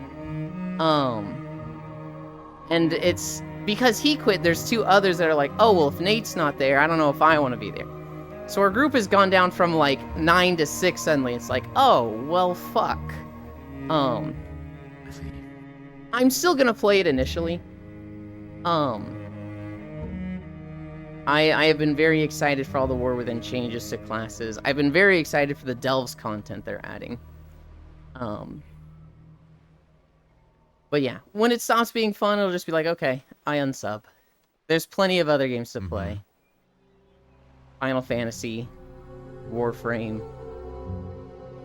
And it's because he quit. There's 2 others that are like, oh well, if Nate's not there, I don't know if I want to be there. So our group has gone down from like 9 to 6 suddenly. It's like, oh well, fuck. I see. I'm still gonna play it initially. I have been very excited for all the War Within changes to classes. I've been very excited for the Delves content they're adding. But yeah, when it stops being fun, it'll just be like, okay, I unsub. There's plenty of other games to play. Final Fantasy, Warframe.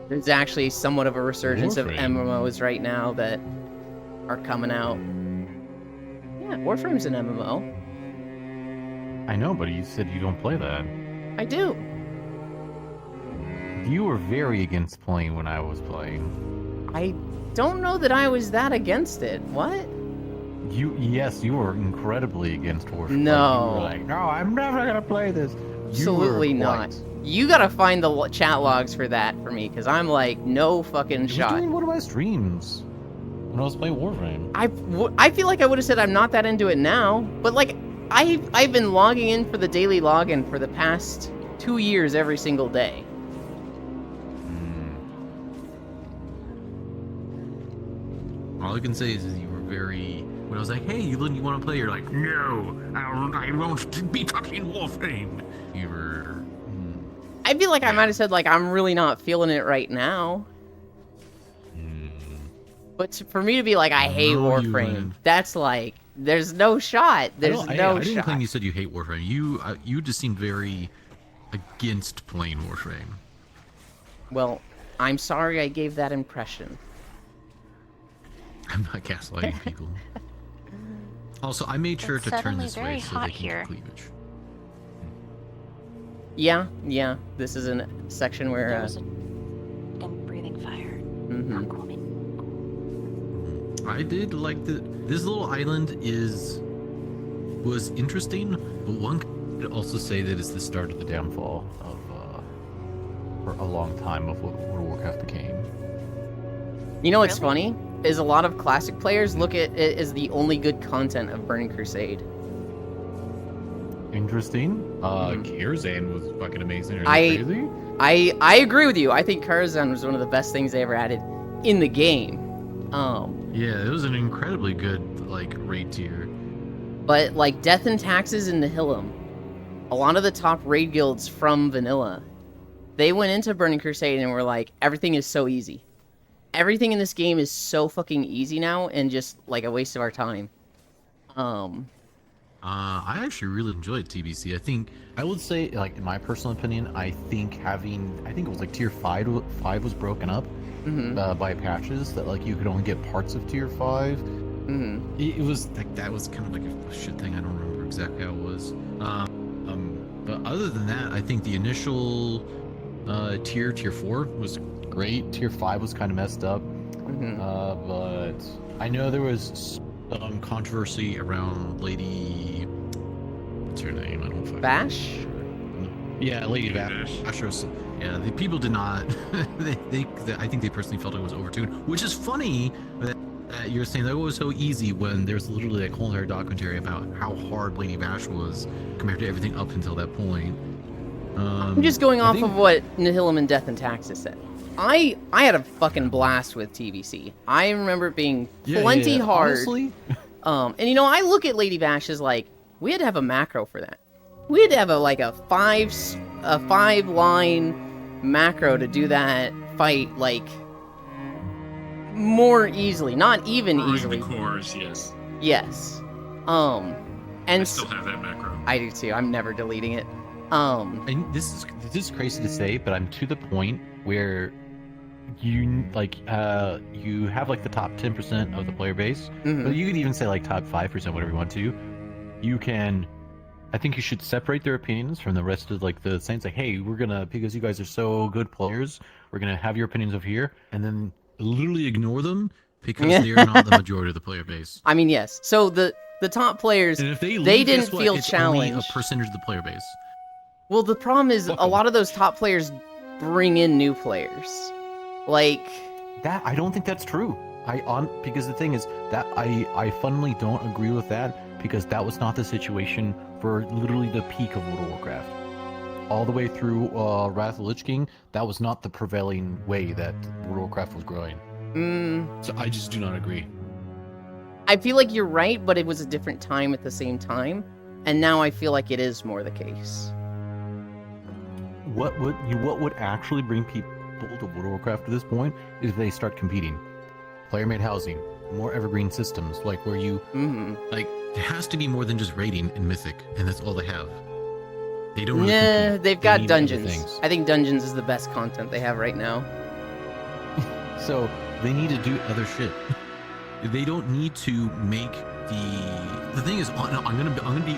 There's actually somewhat of a resurgence of MMOs right now that are coming out. Yeah, Warframe's an MMO. I know, but you said you don't play that. I do. You were very against playing when I was playing. I don't know that I was that against it. What? Yes, you were incredibly against Warframe. No. You were like, no, I'm never gonna play this. Absolutely not. You gotta find the chat logs for that for me, because I'm like, no fucking I was shot. doing one of my streams when I was playing Warframe. I feel like I would have said I'm not that into it now, but like, I've been logging in for the daily login for the past 2 years every single day. All I can say is you were very. When I was like, "Hey, you want to play?" You're like, "No, I won't be touching Warframe." You were. I feel like I might have said like I'm really not feeling it right now. But for me to be like I hate No, you Warframe, wouldn't. that's like there's no shot. There's no I didn't shot. claim you said you hate Warframe. You just seemed very against playing Warframe. Well, I'm sorry I gave that impression. I'm not gaslighting people. Also, I made sure It's to turn suddenly this very way so hot they can here. get cleavage. Yeah. This is a section where. There was I'm breathing fire. Mhm. Not cool. I did like this little island was interesting, but one could also say that it's the start of The downfall of, for a long time of what World of Warcraft became. You know what's Really? funny? Is a lot of classic players look at it as the only good content of Burning Crusade. Interesting. Karazhan was fucking amazing. Are I- you crazy? I agree with you. I think Karazhan was one of the best things they ever added in the game. Yeah, it was an incredibly good raid tier. But like Death and Taxes and Nihilum, a lot of the top raid guilds from vanilla, they went into Burning Crusade and were like, everything is so easy. Everything in this game is so fucking easy now and just like a waste of our time. I actually really enjoyed TBC. I think I would say, like, in my personal opinion, I think it was like tier 5 was broken up by patches that like you could only get parts of tier 5. it was like that was kind of like a shit thing. I don't remember exactly how it was. But other than that, I think the initial tier 4 was Great. Tier 5 was kind of messed up. But I know there was controversy around Lady. What's her name? I don't fucking Bash? Yeah, Lady Bash. Yeah, the people did not. I think they personally felt it was overtuned, which is funny that you're saying that it was so easy when there's literally a whole entire documentary about how hard Lady Bash was compared to everything up until that point. I'm just going off of what Nihilum and Death and Taxes said. I had a fucking blast with TBC. I remember it being plenty hard. Honestly, And you know, I look at Lady Bash as like, we had to have a macro for that. We had to have a five line macro to do that fight like more easily, not even easily. The cores, yes. Yes. I And still have that macro. I do too. I'm never deleting it. and this is crazy to say, but I'm to the point where you you have like the top 10% of the player base, but you could even say like top 5%, whatever you want to. You can, I think you should separate their opinions from the rest of like the Saints. Like, hey, we're gonna, because you guys are so good players, we're gonna have your opinions over here, and then literally ignore them because they are not the majority of the player base. I mean, yes. So the top players, And if they, they leave, didn't guess what? feel It's only challenged. a percentage of the player base. Well, the problem is a lot of those top players bring in new players. Like, that I don't think that's true. Because the thing is that I fundamentally don't agree with that, because that was not the situation for literally the peak of World of Warcraft. All the way through Wrath of the Lich King, that was not the prevailing way that World of Warcraft was growing. So I just do not agree. I feel like you're right, but it was a different time at the same time, and now I feel like it is more the case. What would actually bring people to World of Warcraft at this point is if they start competing. Player-made housing, more evergreen systems, like where you Like, it has to be more than just raiding and Mythic, and that's all they have. They don't really Yeah, compete. they've They got need other dungeons. things. I think dungeons is the best content they have right now. So they need to do Other shit. They don't need to make the thing is, I'm gonna be,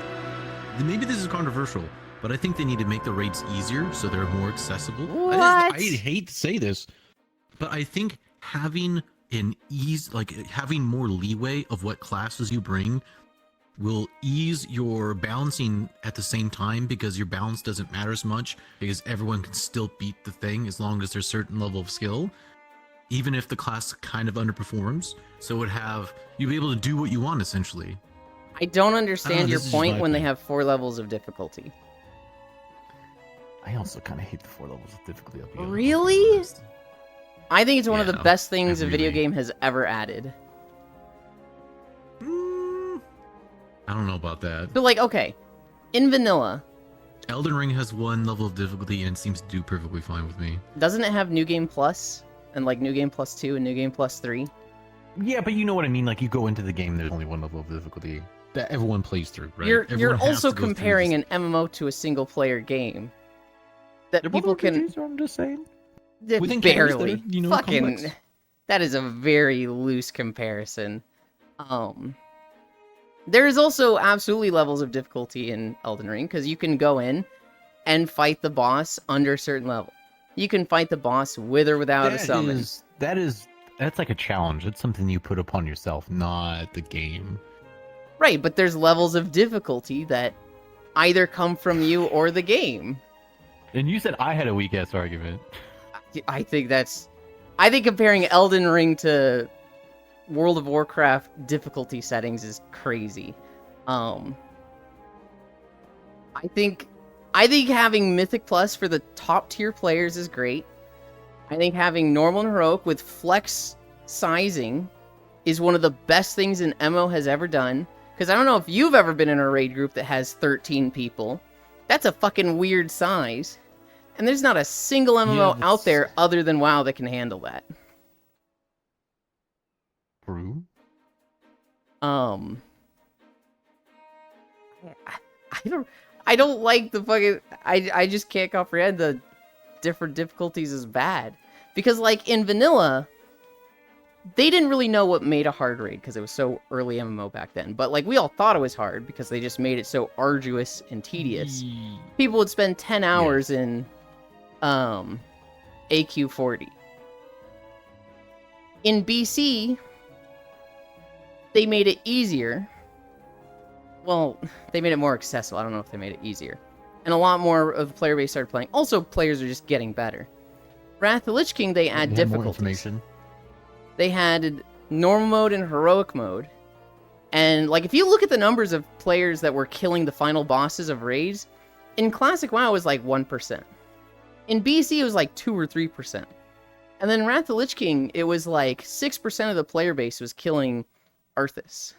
maybe this is controversial, but I think they need to make the raids easier so they're more accessible. What? I hate to say this, but I think having having more leeway of what classes you bring will ease your balancing at the same time, because your balance doesn't matter as much because everyone can still beat the thing as long as there's a certain level of skill, even if the class kind of underperforms. So you'd be able to do what you want essentially. I don't understand your this is point my when they opinion. have 4 levels of difficulty. I also kind of hate the 4 levels of difficulty up here. Really? I think it's one of the Yeah, best things I a video really- game has ever added. I don't know about that. So, like, okay, in vanilla, Elden Ring has 1 level of difficulty and it seems to do perfectly fine with me. doesn't it have New Game Plus? And, like, New Game Plus 2 and New Game Plus 3? Yeah, but you know what I mean. Like you go into the game, there's only 1 level of difficulty that everyone plays through. Right? You're Everyone has also to go through comparing this- an MMO to a single-player game. That They're both people can... RPGs, I'm just saying. Barely. Within categories that are, Fucking... complex. That is a very loose comparison. There is also absolutely levels of difficulty in Elden Ring, because you can go in and fight the boss under a certain level. You can fight the boss with or without a summon. That's like a challenge. It's something you put upon yourself, not the game. Right, but there's levels of difficulty that either come from you or the game. And you said I had a weak ass argument. I think comparing Elden Ring to World of Warcraft difficulty settings is crazy. I think having Mythic Plus for the top tier players is great. I think having normal and heroic with flex sizing is one of the best things an MO has ever done. Because I don't know if you've ever been in a raid group that has 13 people. That's a fucking weird size. And there's not a single MMO Yeah, out there other than WoW that can handle that. True. I don't like the fucking... I just can't comprehend the different difficulties is bad. Because, like, in vanilla, they didn't really know what made a hard raid, because it was so early MMO back then. But, like, we all thought it was hard, because they just made it so arduous and tedious. People would spend 10 hours in, AQ40. In BC, they made it easier. Well, they made it more accessible. I don't know if they made it easier. And a lot more of the player base started playing. Also, players are just getting better. Wrath of the Lich King, they add You have more difficulties. information. They had normal mode and heroic mode. And, like, if you look at the numbers of players that were killing the final bosses of raids, in Classic WoW it was like 1%. In BC it was like 2 or 3%. And then Wrath of the Lich King, it was like 6% of the player base was killing Arthas.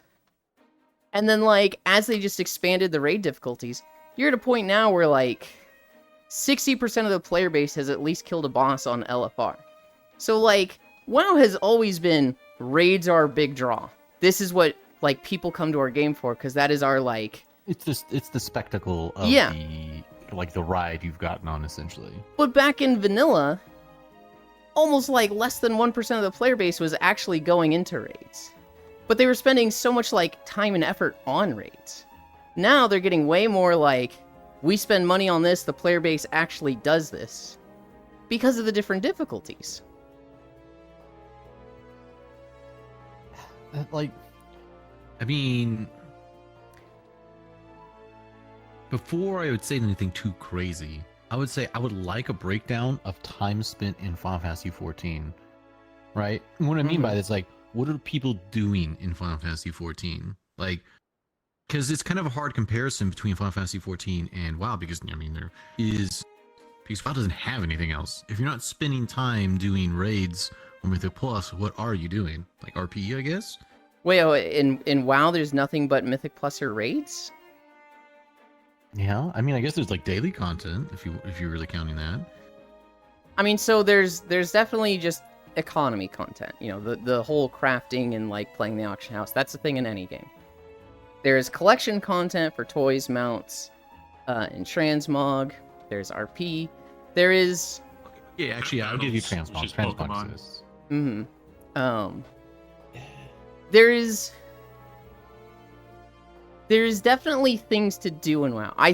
And then, like, as they just expanded the raid difficulties, you're at a point now where, like, 60% of the player base has at least killed a boss on LFR. So, like, WoW has always been, raids are our big draw. This is what, like, people come to our game for, because that is our, like... It's the spectacle of Yeah. the ride you've gotten on, essentially. But back in vanilla, almost, like, less than 1% of the player base was actually going into raids. But they were spending so much, like, time and effort on raids. Now they're getting way more, like, we spend money on this, the player base actually does this. Because of the different difficulties. I mean, before I would say anything too crazy, I would say I would like a breakdown of time spent in Final Fantasy 14. Right? And what I mean Mhm. by this, like, what are people doing in Final Fantasy 14? Like, because it's kind of a hard comparison between Final Fantasy 14 and WoW, because, I mean, because WoW doesn't have anything else. If you're not spending time doing raids or Mythic Plus, what are you doing? Like RP, I guess? Wait, oh, in WoW, there's nothing but Mythic Plus or raids? Yeah, I mean, I guess there's like daily content if you're really counting that. I mean, so there's definitely just economy content. You know, the whole crafting and like playing the auction house. That's a thing in any game. There's collection content for toys, mounts, and transmog. There's RP. There is. Yeah, actually, I'll give you Battles, which transmog. is Transmog Pokemon. exists. There's definitely things to do in WoW. I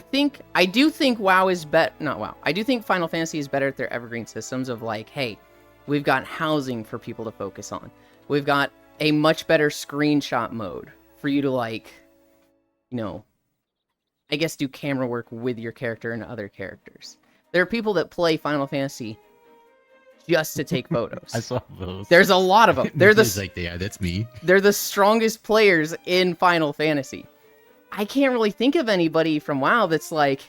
do think WoW is not WoW. I do think Final Fantasy is better at their evergreen systems of like, hey, we've got housing for people to focus on. We've got a much better screenshot mode for you to like, you know, I guess do camera work with your character and other characters. There are people that play Final Fantasy just to take photos. I saw those. There's a lot of them. It's like, yeah, that's me. They're the strongest players in Final Fantasy. I can't really think of anybody from WoW that's like,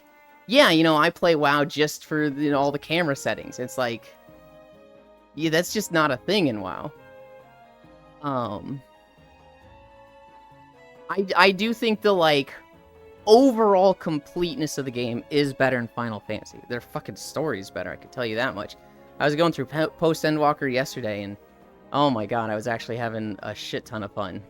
yeah, you know, I play WoW just for, you know, all the camera settings. It's like, yeah, that's just not a thing in WoW. I do think the like overall completeness of the game is better in Final Fantasy. Their fucking story is better, I can tell you that much. I was going through Post Endwalker yesterday, and oh my god, I was actually having a shit ton of fun.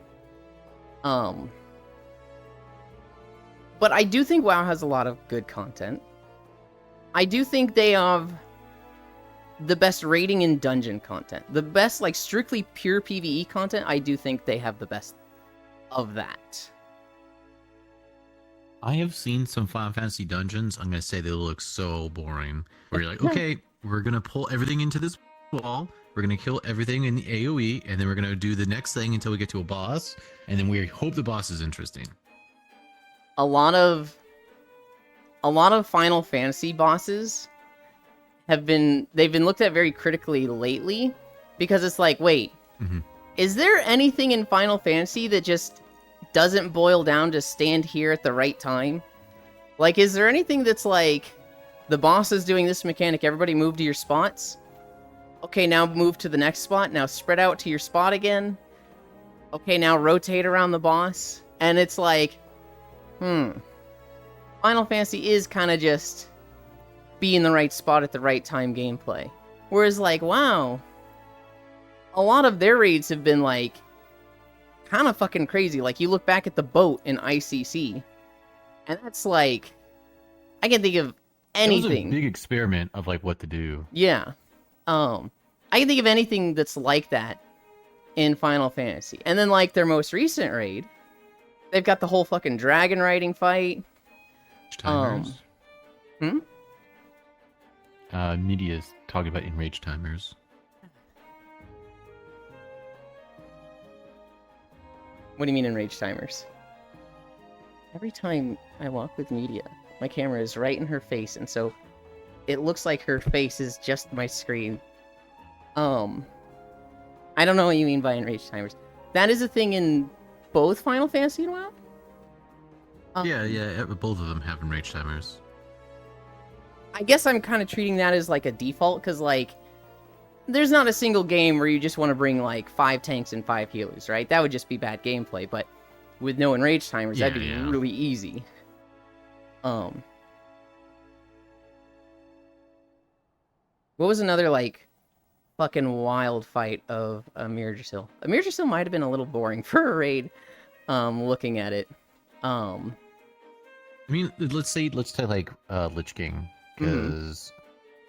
But I do think WoW has a lot of good content. I do think they have the best raiding and dungeon content. The best, like, strictly pure PvE content, I do think they have the best of that. I have seen some Final Fantasy dungeons. I'm gonna say they look so boring. Where you're like, okay, we're gonna pull everything into this wall. We're gonna kill everything in the AOE, and then we're gonna do the next thing until we get to a boss, and then we hope the boss is interesting. A lot of Final Fantasy bosses they've been looked at very critically lately, because it's like, wait, is there anything in Final Fantasy that just doesn't boil down to stand here at the right time? Like, is there anything that's like, the boss is doing this mechanic, everybody move to your spots? Okay, now move to the next spot, now spread out to your spot again. Okay, now rotate around the boss. And it's like, Final Fantasy is kind of just be in the right spot at the right time gameplay. Whereas, like, wow, a lot of their raids have been, like, kind of fucking crazy. Like, you look back at the boat in ICC, and that's, like, I can think of anything. It was a big experiment of, like, what to do. Yeah. I can think of anything that's like that in Final Fantasy. And then, like, their most recent raid, they've got the whole fucking dragon riding fight. Timers. Media's talking about enraged timers. What do you mean enraged timers? Every time I walk with Media, my camera is right in her face, and so it looks like her face is just my screen. I don't know what you mean by enraged timers. That is a thing in both Final Fantasy and WoW? Yeah, both of them have enraged timers. I guess I'm kind of treating that as like a default, because like, there's not a single game where you just want to bring like 5 tanks and 5 healers, right? That would just be bad gameplay, but with no enraged timers, that'd be really easy. What was another like fucking wild fight of Mirjasil? Mirjasil might have been a little boring for a raid, looking at it. I mean, let's say like Lich King, because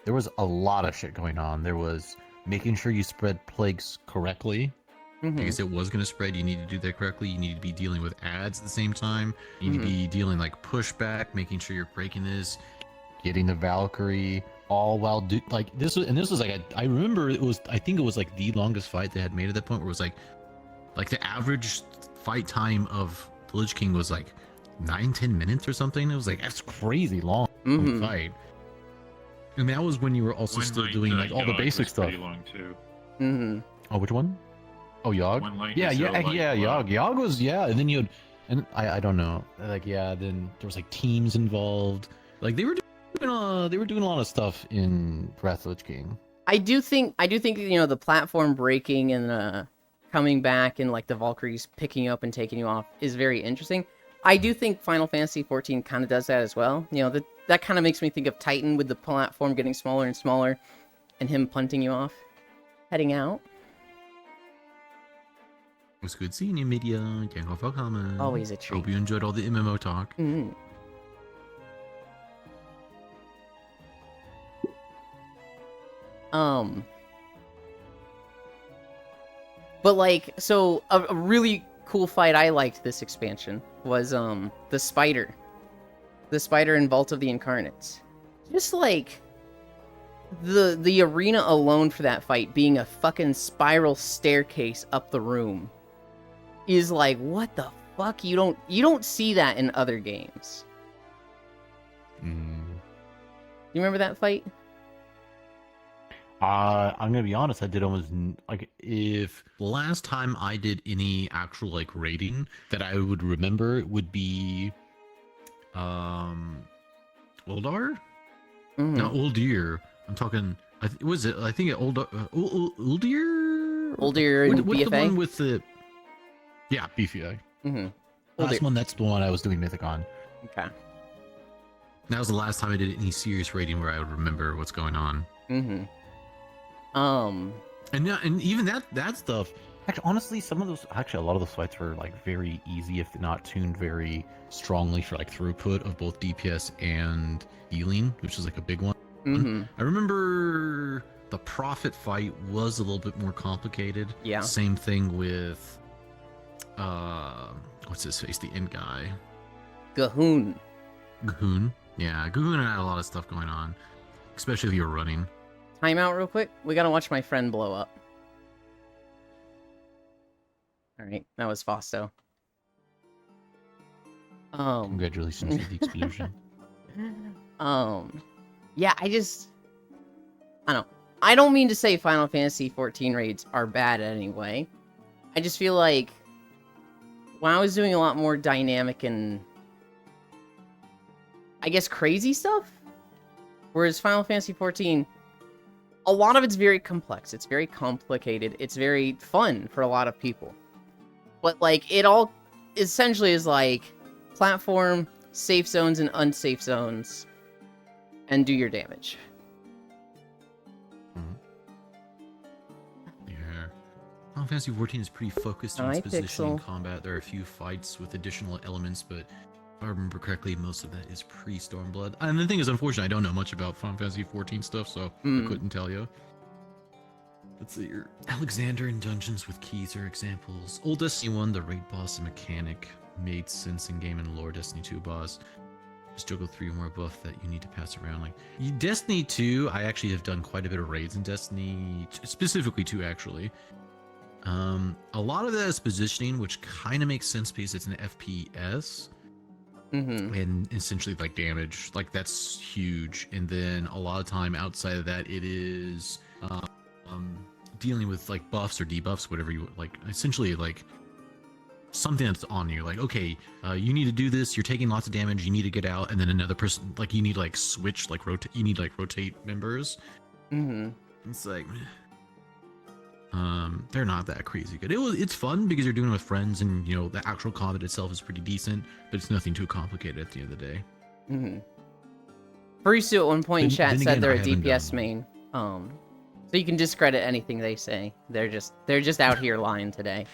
there was a lot of shit going on. There was making sure you spread plagues correctly. because it was going to spread. You need to do that correctly. You need to be dealing with ads at the same time. You need to be dealing like pushback, making sure you're breaking this, getting the Valkyrie, all while like this was, and this was like I remember I think it was like the longest fight they had made at that point, where it was like the average fight time of the Lich King was like 9-10 minutes or something. It was like, that's crazy long fight. And that was when you were also still doing like all the basic stuff. Pretty long too. Oh, which one? Oh, Yogg. Yogg was and then and I don't know, like then there was like teams involved. Like they were doing a lot of stuff in Wrath of the Lich King. I do think the platform breaking and coming back and like the Valkyries picking you up and taking you off is very interesting. I do think Final Fantasy XIV kind of does that as well. You know, that kind of makes me think of Titan with the platform getting smaller and smaller and him punting you off, heading out. It was good seeing you, Media. Can't go for comment. Always a treat. Hope you enjoyed all the MMO talk. Mm. But like, so a really cool fight I liked this expansion was the spider in Vault of the Incarnates. Just like the arena alone for that fight being a fucking spiral staircase up the room is like, what the fuck? You don't see that in other games. You remember that fight? I'm gonna be honest. I did almost like If last time I did any actual like rating that I would remember would be Uldar? No, Uldir. I'm talking. Was it? I think it Uldar. Uldir. Uldir and What's the BFA? one with the? Yeah, BFA. Mm-hmm. last one. That's the one I was doing Mythic on. Okay. That was the last time I did any serious rating where I would remember what's going on. Mm-hmm. And even that stuff. Actually, honestly, a lot of those fights were like very easy if not tuned very strongly for like throughput of both DPS and healing, which is like a big one. Mm-hmm. I remember the Prophet fight was a little bit more complicated. Yeah. Same thing with what's his face, the end guy. Gahoon. Gahoon. Yeah, Gahoon had a lot of stuff going on. Especially if you were running. Time out real quick. We gotta watch my friend blow up. Alright, that was Fausto. Congratulations to the explosion. Yeah, I don't know. I don't mean to say Final Fantasy XIV raids are bad anyway. I just feel like when I was doing a lot more dynamic and I guess crazy stuff, whereas Final Fantasy XIV, a lot of it's very complex, it's very complicated, it's very fun for a lot of people. But like, it all essentially is like platform, safe zones and unsafe zones, and do your damage. Yeah. Final Fantasy XIV is pretty focused on its Hi, positioning Pixel. combat. There are a few fights with additional elements, but if I remember correctly, most of that is pre-Stormblood. And the thing is, unfortunately, I don't know much about Final Fantasy XIV stuff, so I couldn't tell you. Let's see here. Alexander in Dungeons with Keys are examples. Old Destiny 1, the raid boss and mechanic made sense in game and lore. Destiny 2 boss. Just juggle 3 more buff that you need to pass around. Like Destiny 2, I actually have done quite a bit of raids in Destiny, specifically 2 actually. A lot of that is positioning, which kind of makes sense because it's an FPS. Mm-hmm. And essentially like damage, like that's huge. And then a lot of time outside of that, it is dealing with like buffs or debuffs, whatever you like. Essentially like something that's on you, like okay, you need to do this. You're taking lots of damage. You need to get out, and then another person, like you need to like switch, like rotate. You need to like rotate members. Mm-hmm. It's like. They're not that crazy good. It's fun because you're doing it with friends, and you know the actual combat itself is pretty decent, but it's nothing too complicated at the end of the day. Mm-hmm. Furisu at one point in chat Then said again, they're I a haven't DPS done- main. So you can discredit anything they say. They're just out here lying today.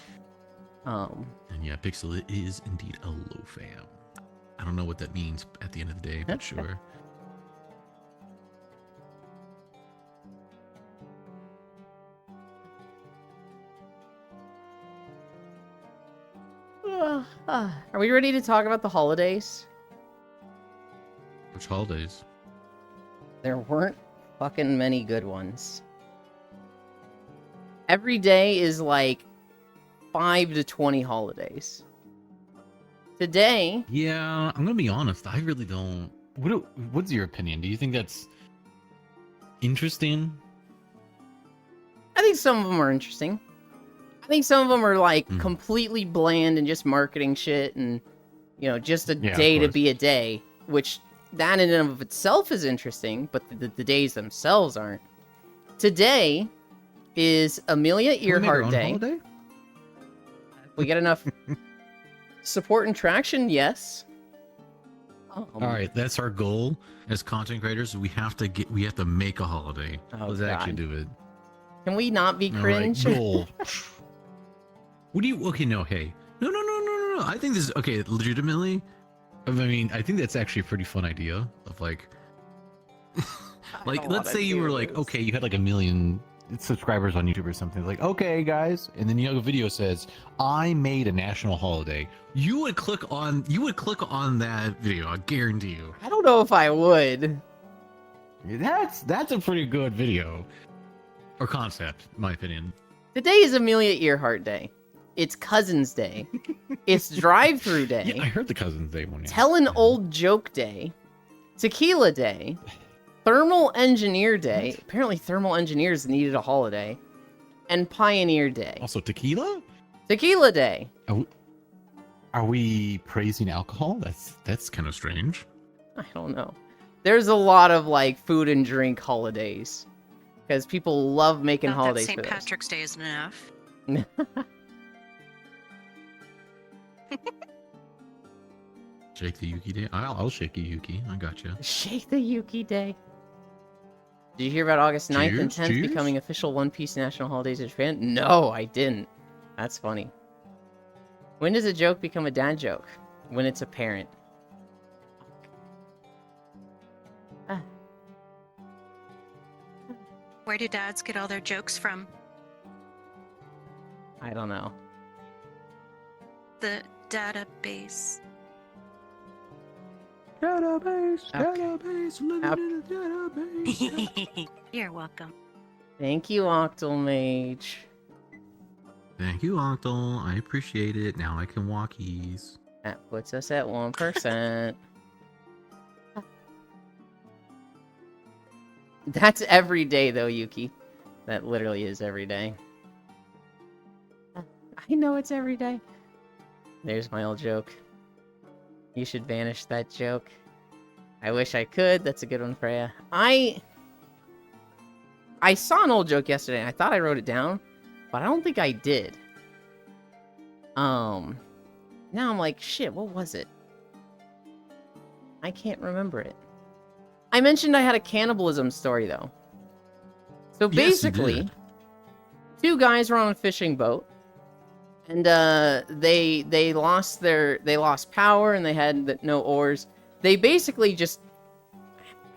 And yeah, Pixel is indeed a low fam. I don't know what that means at the end of the day, but sure. Are we ready to talk about the holidays? Which holidays? There weren't fucking many good ones. Every day is like 5 to 20 holidays. Today, Yeah, I'm gonna be honest. I really don't. What's your opinion? Do you think that's Interesting. I think some of them are interesting. I think some of them are like Mhm. completely bland and just marketing shit and, you know, just a Yeah, of day to course. be a day, which that in and of itself is interesting, but the days themselves aren't. Today is Amelia Can we make our Earhart own Day. holiday? We get enough support and traction, yes. All right, that's our goal as content creators. We have to make a holiday. Oh, Let's actually God. do it. Can we not be All right, cringe? goal. What do you? Okay, no, hey, no. I think this is okay. Legitimately, I mean, I think that's actually a pretty fun idea of like, like, don't let's wanna say you do were like, this. okay, You had like 1 million subscribers on YouTube or something. Like, okay, guys, and then a video says, "I made a national holiday." you would click on that video. I guarantee you. I don't know if I would. That's a pretty good video or concept, in my opinion. Today is Amelia Earhart Day. It's Cousins Day. It's Drive-Through Day. Yeah, I heard the Cousins Day one. Yeah. Tell an Yeah. Old Joke Day. Tequila Day. Thermal Engineer Day. Apparently thermal engineers needed a holiday. And Pioneer Day. Also tequila. Tequila Day. Are we praising alcohol? That's kind of strange. I don't know. There's a lot of like food and drink holidays. Because people love making Not that holidays St. for those. Patrick's Day isn't enough. Shake the Yuki Day. I'll shake the Yuki. I got you. Shake the Yuki Day. Did you hear about August 9th and Cheers, 10th cheers. becoming official One Piece national holidays in Japan? No, I didn't. That's funny. When does a joke become a dad joke? When it's apparent. Where do dads get all their jokes from? I don't know. The database. Database, Okay. database, living in a database. You're welcome. Thank you, Octomage. Thank you, Octal. I appreciate it. Now I can walkies. That puts us at 1%. That's every day, though, Yuki. That literally is every day. I know it's every day. There's my old joke. You should banish that joke. I wish I could. That's a good one, Freya. I saw an old joke yesterday, and I thought I wrote it down, but I don't think I did. Now I'm like, shit, what was it? I can't remember it. I mentioned I had a cannibalism story, though. So Yes, you basically, did. two guys were on a fishing boat, and they lost power, and they had no oars. They basically just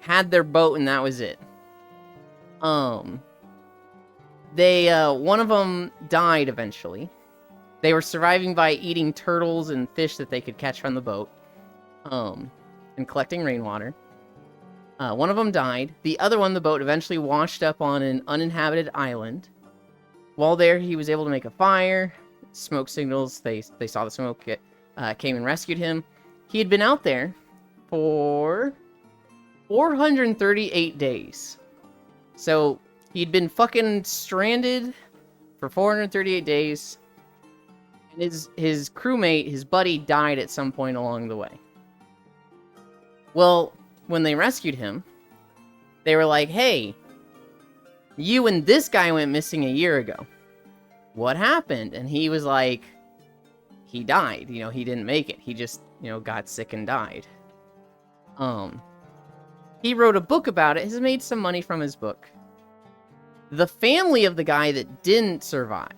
had their boat, and that was it. They one of them died eventually. They were surviving by eating turtles and fish that they could catch from the boat, and collecting rainwater. One of them died. The other one, the boat, eventually washed up on an uninhabited island. While there, he was able to make a fire. Smoke signals, they saw the smoke, came and rescued him. He had been out there for 438 days. So, he'd been fucking stranded for 438 days. And his crewmate, his buddy, died at some point along the way. Well, when they rescued him, they were like, hey, you and this guy went missing a year ago. What happened? And he was like, he died. He didn't make it. He just, got sick and died. He wrote a book about it. Has made some money from his book. The family of the guy that didn't survive,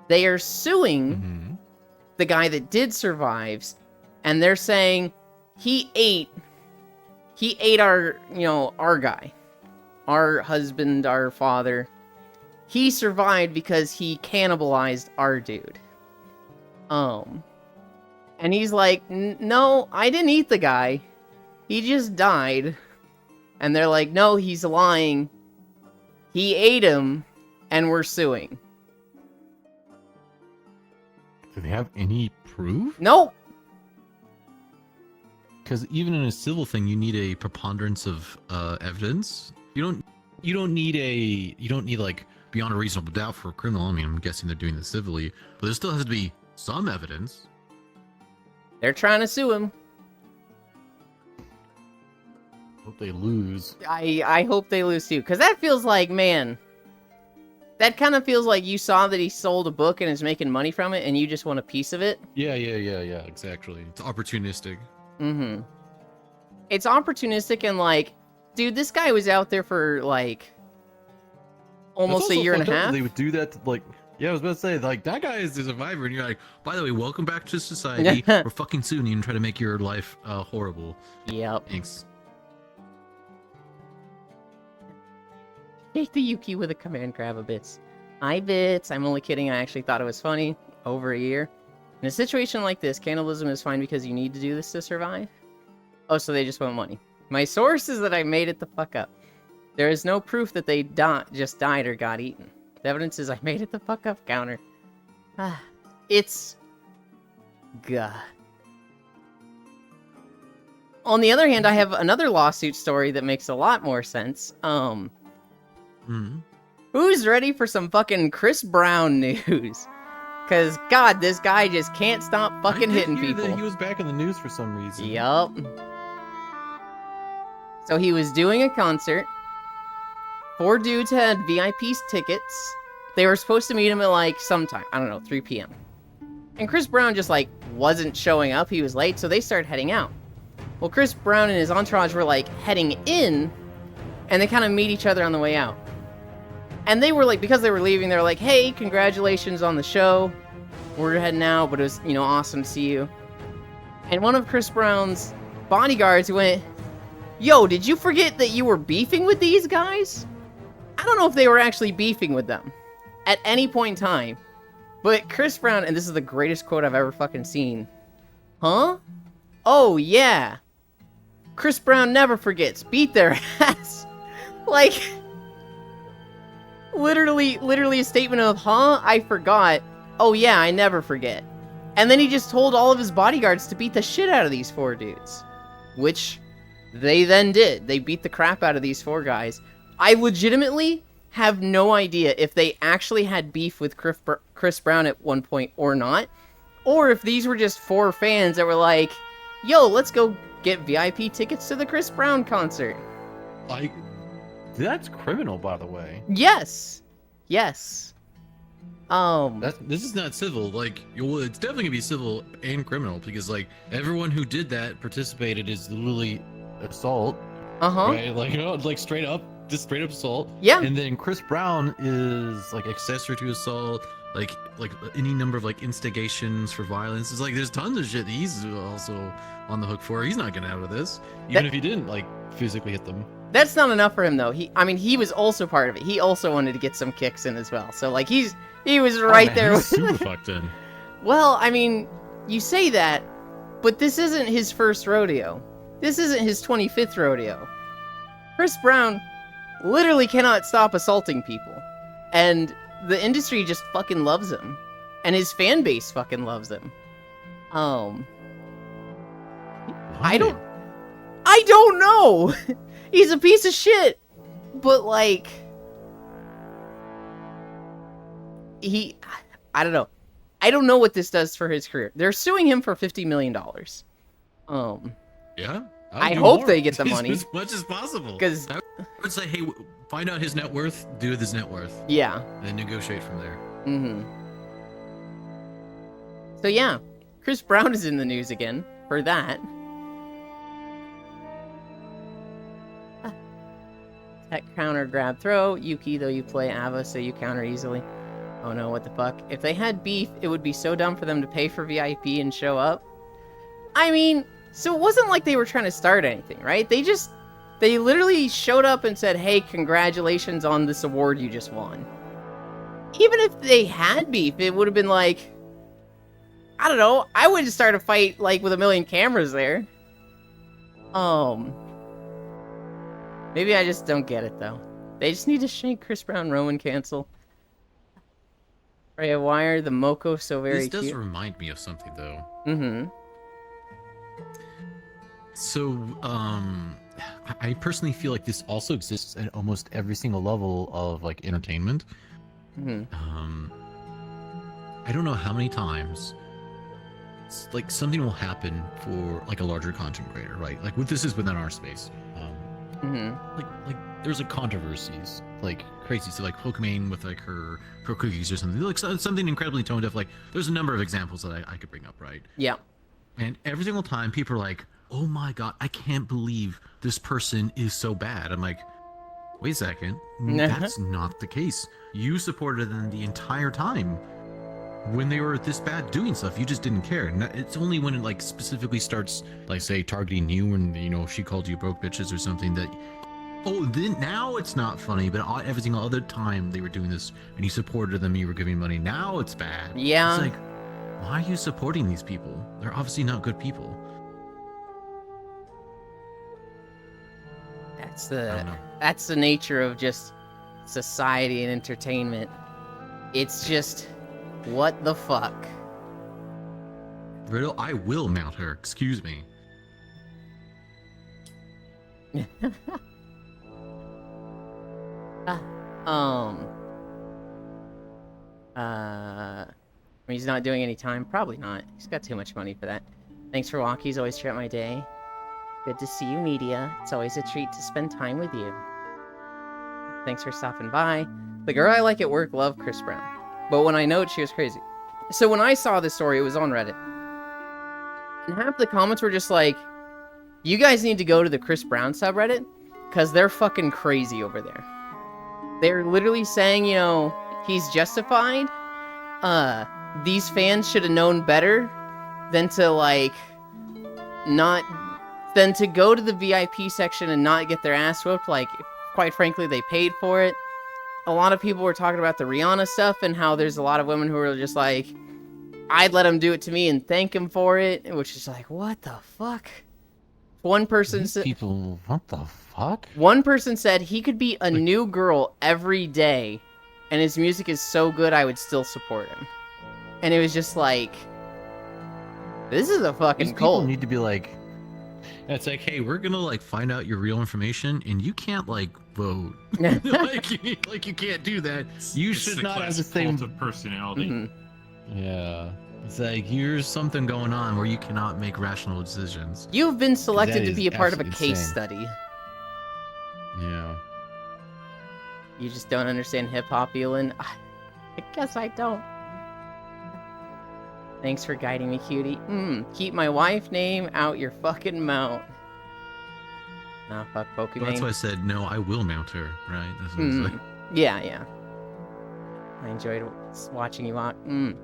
they are suing the guy that did survive, and they're saying he ate our, our guy, our husband, our father. He survived because he cannibalized our dude. And he's like, no, I didn't eat the guy. He just died. And they're like, no, he's lying. He ate him, and we're suing. Do they have any proof? Nope. Because even in a civil thing, you need a preponderance of evidence. You don't need like beyond a reasonable doubt for a criminal. I mean, I'm guessing they're doing this civilly, but there still has to be some evidence. They're trying to sue him. Hope they lose. I hope they lose too, because that feels like, man, That kind of feels like you saw that he sold a book and is making money from it, and you just want a piece of it. Yeah. Exactly. It's opportunistic. Mm-hmm. It's opportunistic and like, dude, this guy was out there for like almost a year and a half. They would do that to, like, yeah, I was about to say, like, That guy is the survivor, and you're like, by the way, welcome back to society. We're fucking suing you and try to make your life horrible. Yep. Thanks. Take the Yuki with a command grab a bits. Hi, Bits. I'm only kidding. I actually thought it was funny. Over a year. In a situation like this, cannibalism is fine because you need to do this to survive. Oh, so they just want money. My source is that I made it the fuck up. There is no proof that they just died or got eaten. The evidence is I made it the fuck up counter. It's... God. On the other hand, I have another lawsuit story that makes a lot more sense. Who's ready for some fucking Chris Brown news? Cause God, this guy just can't stop fucking hitting people. He was back in the news for some reason. Yup. So he was doing a concert. 4 dudes had VIP tickets. They were supposed to meet him at like sometime, I don't know, 3 p.m. And Chris Brown just like wasn't showing up. He was late, so they started heading out. Well, Chris Brown and his entourage were like heading in, and they kind of meet each other on the way out. And they were like, because they were leaving, they were like, hey, congratulations on the show. We're heading out, but it was, awesome to see you. And one of Chris Brown's bodyguards went, yo, did you forget that you were beefing with these guys? I don't know if they were actually beefing with them at any point in time. But Chris Brown, and this is the greatest quote I've ever fucking seen. Huh? Oh, yeah. Chris Brown never forgets. Beat their ass. Like... Literally a statement of, huh? I forgot. Oh yeah, I never forget. And then he just told all of his bodyguards to beat the shit out of these 4 dudes. Which they then did. They beat the crap out of these 4 guys. I legitimately have no idea if they actually had beef with Chris Brown at one point or not. Or if these were just 4 fans that were like, yo, let's go get VIP tickets to the Chris Brown concert. That's criminal, by the way. Yes. Yes. This is not civil. Like, it's definitely gonna be civil and criminal because, like, everyone who did that participated is Literally assault. right. Like straight up assault. Yeah. And then Chris Brown is like Accessory to assault, like any number of like instigations for violence. It's like there's tons of shit that he's also on the hook for. He's not getting out of this, even if he didn't like physically hit them. That's not enough for him though. He was also part of it. He also wanted to get some kicks in as well. So like he was right there. He's super fucked in. Well, I mean, you say that, but this isn't his first rodeo. This isn't his 25th rodeo. Chris Brown literally cannot stop assaulting people. And the industry just fucking loves him. And his fan base fucking loves him. I don't know. He's a piece of shit. But like I don't know. I don't know what this does for his career. They're suing him for $50 million. Yeah. I hope they get the money as much as possible. Because I would say, hey, find out his net worth, do with his net worth. Yeah. And then negotiate from there. So yeah, Chris Brown is in the news again for that. Tech counter grab throw. Yuki, though you play Ava, so you counter easily. Oh no, what the fuck? If they had beef, it would be so dumb for them to pay for VIP and show up. I mean, so it wasn't like they were trying to start anything, right? They literally showed up and said, hey, congratulations on this award you just won. Even if they had beef, it would have been like, I don't know, I wouldn't start a fight like with a million cameras there. Maybe I just don't get it though. They just need to shank Chris Brown, Roman cancel. Rhea, why are the Moko so very This cute? does remind me of something though. So, I personally feel like this also exists at almost every single level of like entertainment. I don't know how many times like something will happen for like a larger content creator, right? Like this is within our space. like there's like controversies, like crazy. So like Pokimane with like her cookies or something, like something incredibly tone deaf. Like there's a number of examples that I could bring up, right? Yeah. And every single time people are like, oh my god, I can't believe this person is so bad. I'm like, wait a second, that's not the case. You supported them the entire time when they were this bad doing stuff. You just didn't care. And it's only when it like specifically starts, like say targeting you, and you know she called you broke bitches or something, that then now it's not funny. But every single other time they were doing this and you supported them, you were giving money, now it's bad. Yeah. It's like, why are you supporting these people? They're obviously not good people. That's I don't know. that's the nature of just society and entertainment. It's just, what the fuck? Riddle, I will mount her. Excuse me. He's not doing any time. Probably not. He's got too much money for that. Thanks for walkies. Always throughout my day. Good to see you, media. It's always a treat to spend time with you. Thanks for stopping by. The girl I like at work loved Chris Brown, but when I know she was crazy. So when I saw this story, it was on Reddit, and half the comments were just like, "You guys need to go to the Chris Brown subreddit, because they're fucking crazy over there." They're literally saying, you know, he's justified. These fans should have known better than to than to go to the VIP section and not get their ass whooped. Like, quite frankly, they paid for it. A lot of people were talking about the Rihanna stuff and how there's a lot of women who are just like, I'd let him do it to me and thank him for it, which is like, what the fuck? One person said, People, what the fuck? one person said he could be a new girl every day, and his music is so good I would still support him. And it was just like, this is a fucking These people cult. need to be like, It's like, hey, we're gonna like find out your real information, and you can't like vote. like you can't do that. You It's should the not have classic the same. cult of personality. Mhm. yeah. It's like here's something going on where you cannot make rational decisions. You've been selected That to is be a part of a absolutely case insane. study. Yeah. You just don't understand hip-hop, Elin. I guess I don't. Thanks for guiding me, cutie. Keep my wife name out your fucking mouth. Nah, fuck Pokimane. Well, that's why I said no. I will mount her. Right. That's what it's like. Yeah, yeah. I enjoyed watching you walk. I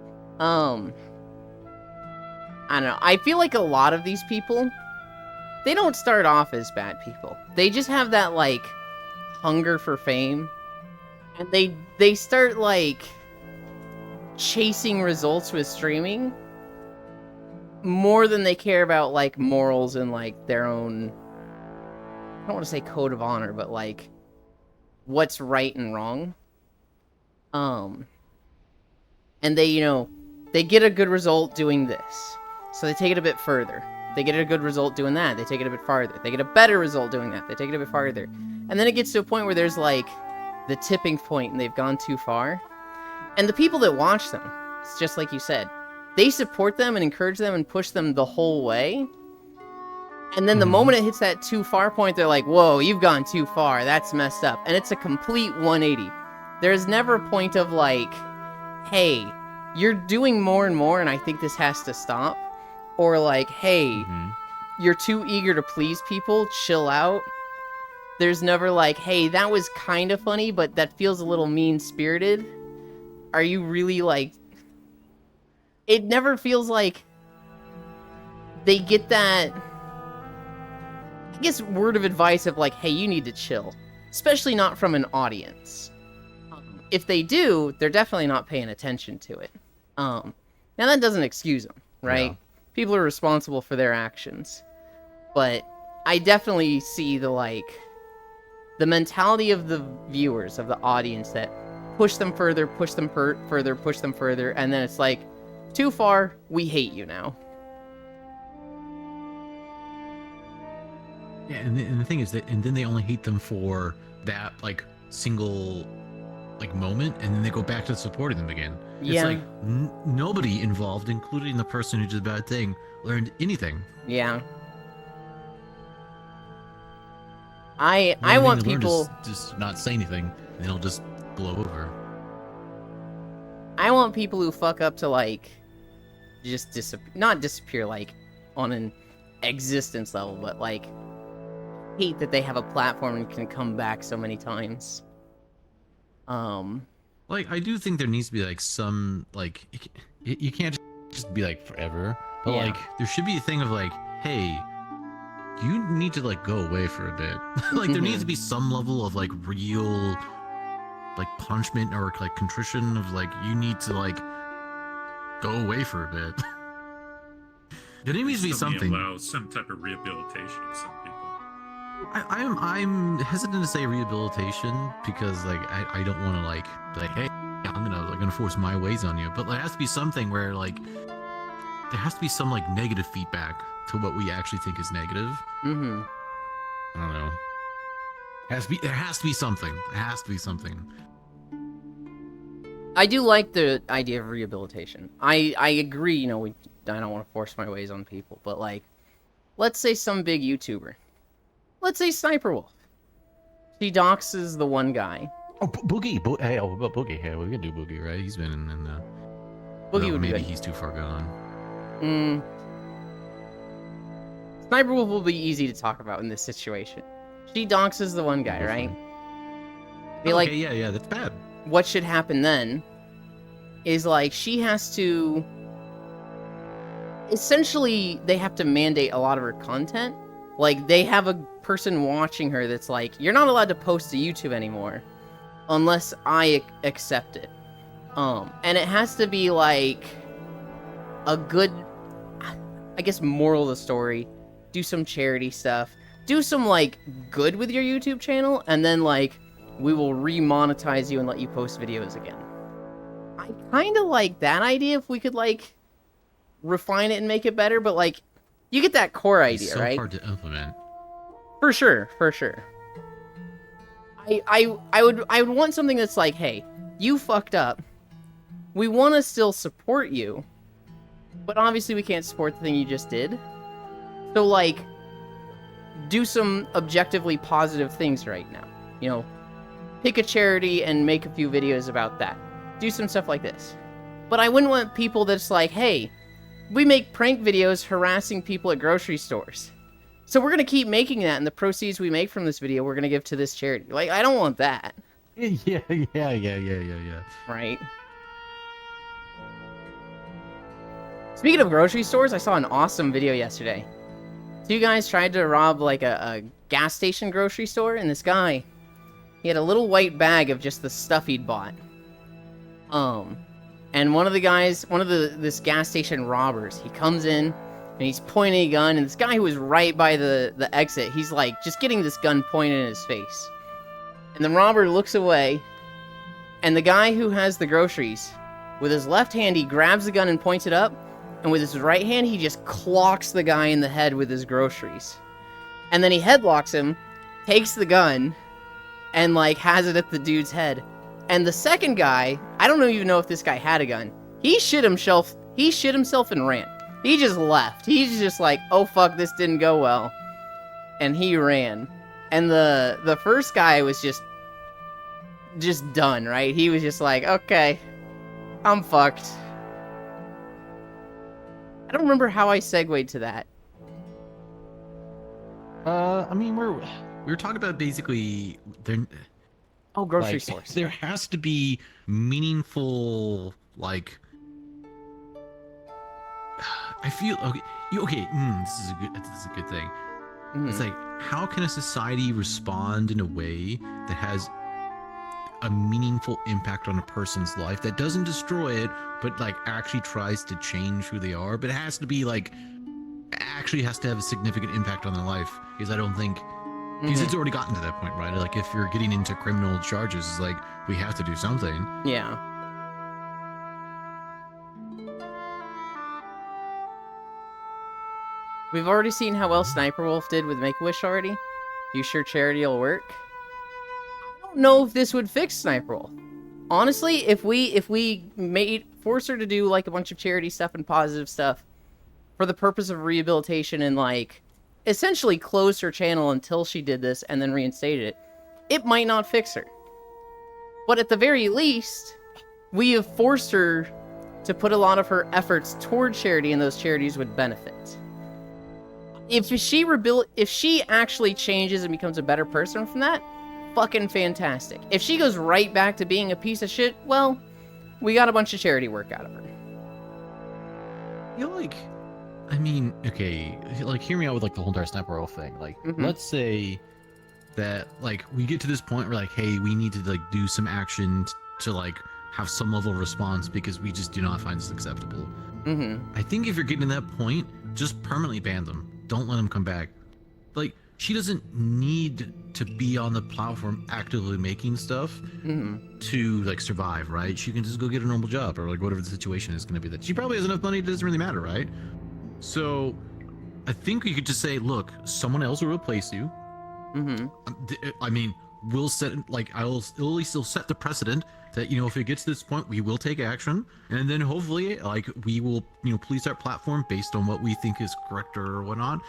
don't know. I feel like a lot of these people, they don't start off as bad people. They just have that, like, hunger for fame. And they start, like, chasing results with streaming more than they care about, like, morals and, like, their own, I don't want to say code of honor, but, like, what's right and wrong. And they, you know, they get a good result doing this, so they take it a bit further. They get a good result doing that, they take it a bit farther. They get a better result doing that, they take it a bit farther. And then it gets to a point where there's, like, the tipping point and they've gone too far. And the people that watch them, it's just like you said, they support them and encourage them and push them the whole way. And then the moment it hits that too far point, they're like, whoa, you've gone too far, that's messed up. And it's a complete 180. There's never a point of like, hey, you're doing more and more and I think this has to stop. Or like, hey, you're too eager to please people, chill out. There's never like, hey, that was kind of funny, but that feels a little mean-spirited. Are you really like... It never feels like they get that, I guess, word of advice of like, hey, you need to chill. Especially not from an audience. If they do, they're definitely not paying attention to it. Now that doesn't excuse them, right? Yeah. People are responsible for their actions. But I definitely see the, like, the mentality of the viewers, of the audience, that push them further, push them further, push them further, and then it's like, too far, we hate you now. Yeah, and the thing is that, and then they only hate them for that like single like moment, and then they go back to supporting them again. Yeah. It's like nobody involved, including the person who did a bad thing, learned anything. Yeah. I One thing want to learn people. is just not say anything, and it'll just blow over. I want people who fuck up to like just not disappear like on an existence level, but like hate that they have a platform and can come back so many times. Like, I do think there needs to be like some like you can't just be like forever, but Yeah. like there should be a thing of like, hey, you need to like go away for a bit. Like there needs to be some level of like real like punishment or like contrition of like you need to like go away for a bit. There needs to be Somebody something. allow some type of rehabilitation to some people. I'm hesitant to say rehabilitation because like I don't want to like be like, hey, I'm gonna force my ways on you, but there has to be something where like there has to be some like negative feedback to what we actually think is negative. Mm-hmm. I don't know. There has to be something. There has to be something. I do like the idea of rehabilitation. I agree, you know, I don't want to force my ways on people, but like, let's say some big YouTuber. Let's say Sniper Wolf. She doxes the one guy. Oh, Boogie. Hey, oh, about Boogie. Hey, we can do Boogie, right? He's been in the. Boogie would be maybe good. he's too far gone. Sniper Wolf will be easy to talk about in this situation. She doxes the one guy, right? I feel like Okay, yeah, that's bad. what should happen then is like she has to essentially they have to mandate a lot of her content. Like they have a person watching her that's like, you're not allowed to post to YouTube anymore unless I accept it. And it has to be like a good, I guess, moral of the story. Do some charity stuff. Do some like good with your YouTube channel, and then like we will remonetize you and let you post videos again. I kind of like that idea if we could like refine it and make it better, but like you get that core idea, It's so right? hard to implement. For sure, for sure. I would want something that's like, hey, you fucked up. We want to still support you, but obviously we can't support the thing you just did. So like, do some objectively positive things right now. You know, pick a charity and make a few videos about that. Do some stuff like this. But I wouldn't want people that's like, hey, we make prank videos harassing people at grocery stores. So we're going to keep making that, and the proceeds we make from this video, we're going to give to this charity. Like, I don't want that, Yeah. right? Speaking of grocery stores, I saw an awesome video yesterday. Two guys tried to rob, like, a gas station grocery store, and this guy, he had a little white bag of just the stuff he'd bought. And one of this gas station robbers, he comes in, and he's pointing a gun, and this guy who was right by the exit, he's like just getting this gun pointed in his face. And the robber looks away, and the guy who has the groceries, with his left hand, he grabs the gun and points it up, and with his right hand, he just clocks the guy in the head with his groceries. And then he headlocks him, takes the gun, and like has it at the dude's head. And the second guy, I don't even know if this guy had a gun. He shit himself and ran. He just left. He's just like, oh fuck, this didn't go well. And he ran. And the first guy was just done, right? He was just like, okay, I'm fucked. I don't remember how I segued to that. I mean, We were talking about basically there. Oh, grocery Like, stores. there has to be meaningful, like. I feel okay. This is a good thing. Mhm. It's like, how can a society respond in a way that has a meaningful impact on a person's life that doesn't destroy it, but like actually tries to change who they are? But it has to be like, actually has to have a significant impact on their life. Because I don't think, because Mhm. it's already gotten to that point, right? Like if you're getting into criminal charges, it's like we have to do something. Yeah. We've already seen how well Sniper Wolf did with Make-A-Wish already. You sure charity will work? I don't know if this would fix Sniper Wolf. Honestly, if we force her to do like a bunch of charity stuff and positive stuff for the purpose of rehabilitation and like essentially closed her channel until she did this and then reinstated it, it might not fix her. But at the very least, we have forced her to put a lot of her efforts toward charity, and those charities would benefit. If she actually changes and becomes a better person from that, fucking fantastic. If she goes right back to being a piece of shit, well, we got a bunch of charity work out of her. You know, like, I mean, okay, like, hear me out with like the whole entire Sniper Wolf thing. Like, let's say that like we get to this point where like, hey, we need to like do some action to like have some level of response because we just do not find this acceptable. I think if you're getting to that point, just permanently ban them. Don't let them come back. Like, she doesn't need to be on the platform actively making stuff to like survive, right? She can just go get a normal job or like whatever the situation is going to be. That she probably has enough money, it doesn't really matter, right? So I think we could just say, look, someone else will replace you. I mean, we'll set, like, I'll at least still set the precedent that, you know, if it gets to this point, we will take action, and then hopefully, like, we will, you know, police our platform based on what we think is correct or whatnot,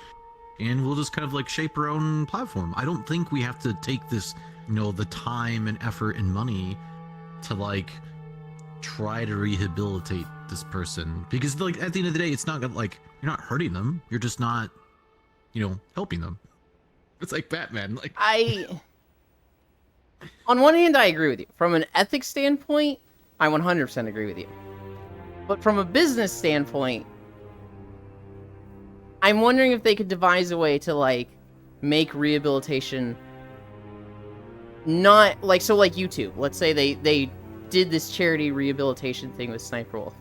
and we'll just kind of like shape our own platform. I don't think we have to take this, you know, the time and effort and money to like try to rehabilitate this person, because like at the end of the day, it's not gonna, like, you're not hurting them, you're just not, you know, helping them. It's like Batman. Like, on one hand, I agree with you. From an ethics standpoint, I 100% agree with you. But from a business standpoint, I'm wondering if they could devise a way to like make rehabilitation not like, so like YouTube. Let's say they did this charity rehabilitation thing with Sniper Wolf.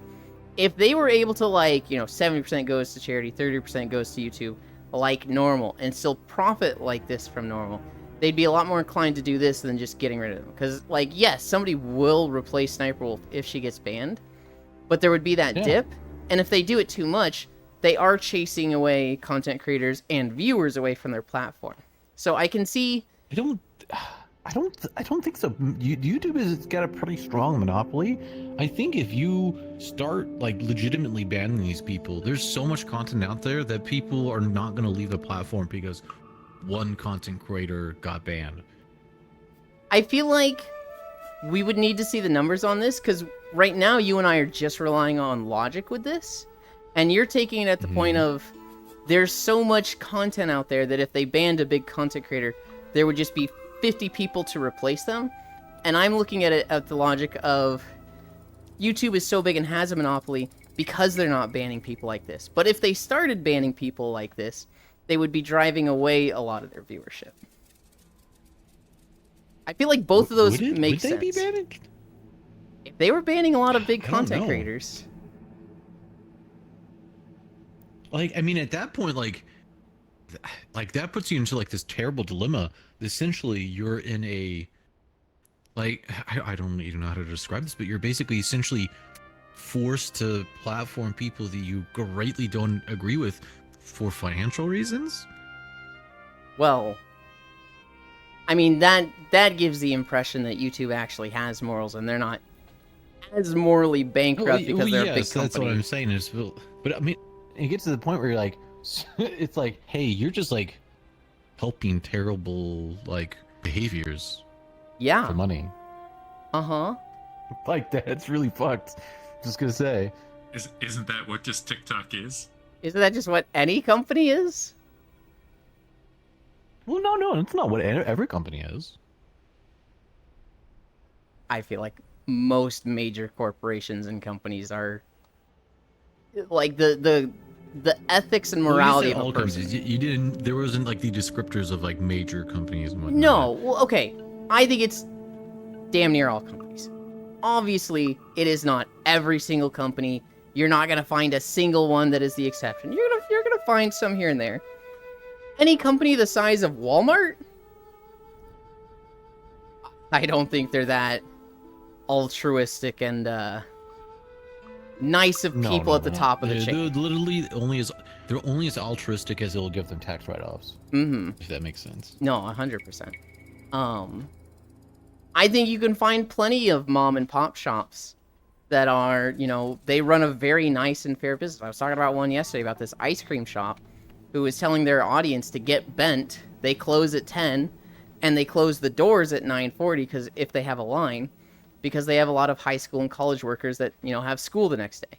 If they were able to, like, you know, 70% goes to charity, 30% goes to YouTube, like normal, and still profit like this from normal, they'd be a lot more inclined to do this than just getting rid of them. Because, like, yes, somebody will replace Sniper Wolf if she gets banned, but there would be that dip, and if they do it too much, they are chasing away content creators and viewers away from their platform. So I can see... I don't think so. YouTube has got a pretty strong monopoly. I think if you start like legitimately banning these people, there's so much content out there that people are not going to leave the platform because one content creator got banned. I feel like we would need to see the numbers on this, because right now you and I are just relying on logic with this, and you're taking it at the point of there's so much content out there that if they banned a big content creator, there would just be 50 people to replace them. And I'm looking at it at the logic of YouTube is so big and has a monopoly because they're not banning people like this. But if they started banning people like this, they would be driving away a lot of their viewership. I feel like both of those make sense. Would they be banning? If they were banning a lot of big content creators. Like, I mean, at that point, like that puts you into like this terrible dilemma. Essentially, you're in a, like, I don't even know how to describe this, but you're basically essentially forced to platform people that you greatly don't agree with for financial reasons. Well, I mean, that gives the impression that YouTube actually has morals, and they're not as morally bankrupt because they're a big company. That's what I'm saying. Is, but I mean, it gets to the point where you're like, it's like, hey, you're just like helping terrible like behaviors for money. Like, that's really fucked. Just gonna say, Isn't that what just TikTok is? Isn't that just what any company is? well, no, it's not what every company is. I feel like most major corporations and companies are like the ethics and morality of a person. You didn't. There wasn't like the descriptors of like major companies and whatnot. No, well, okay. I think it's damn near all companies. Obviously, it is not every single company. You're not gonna find a single one that is the exception. You're gonna find some here and there. Any company the size of Walmart, I don't think they're that altruistic and nice of people at the top of the chain. They're literally only as altruistic as it'll give them tax write-offs. If that makes sense. No, 100%. I think you can find plenty of mom and pop shops that are, you know, they run a very nice and fair business. I was talking about one yesterday about this ice cream shop who was telling their audience to get bent. They close at 10, and they close the doors at 9:40 because if they have a line, because they have a lot of high school and college workers that have school the next day.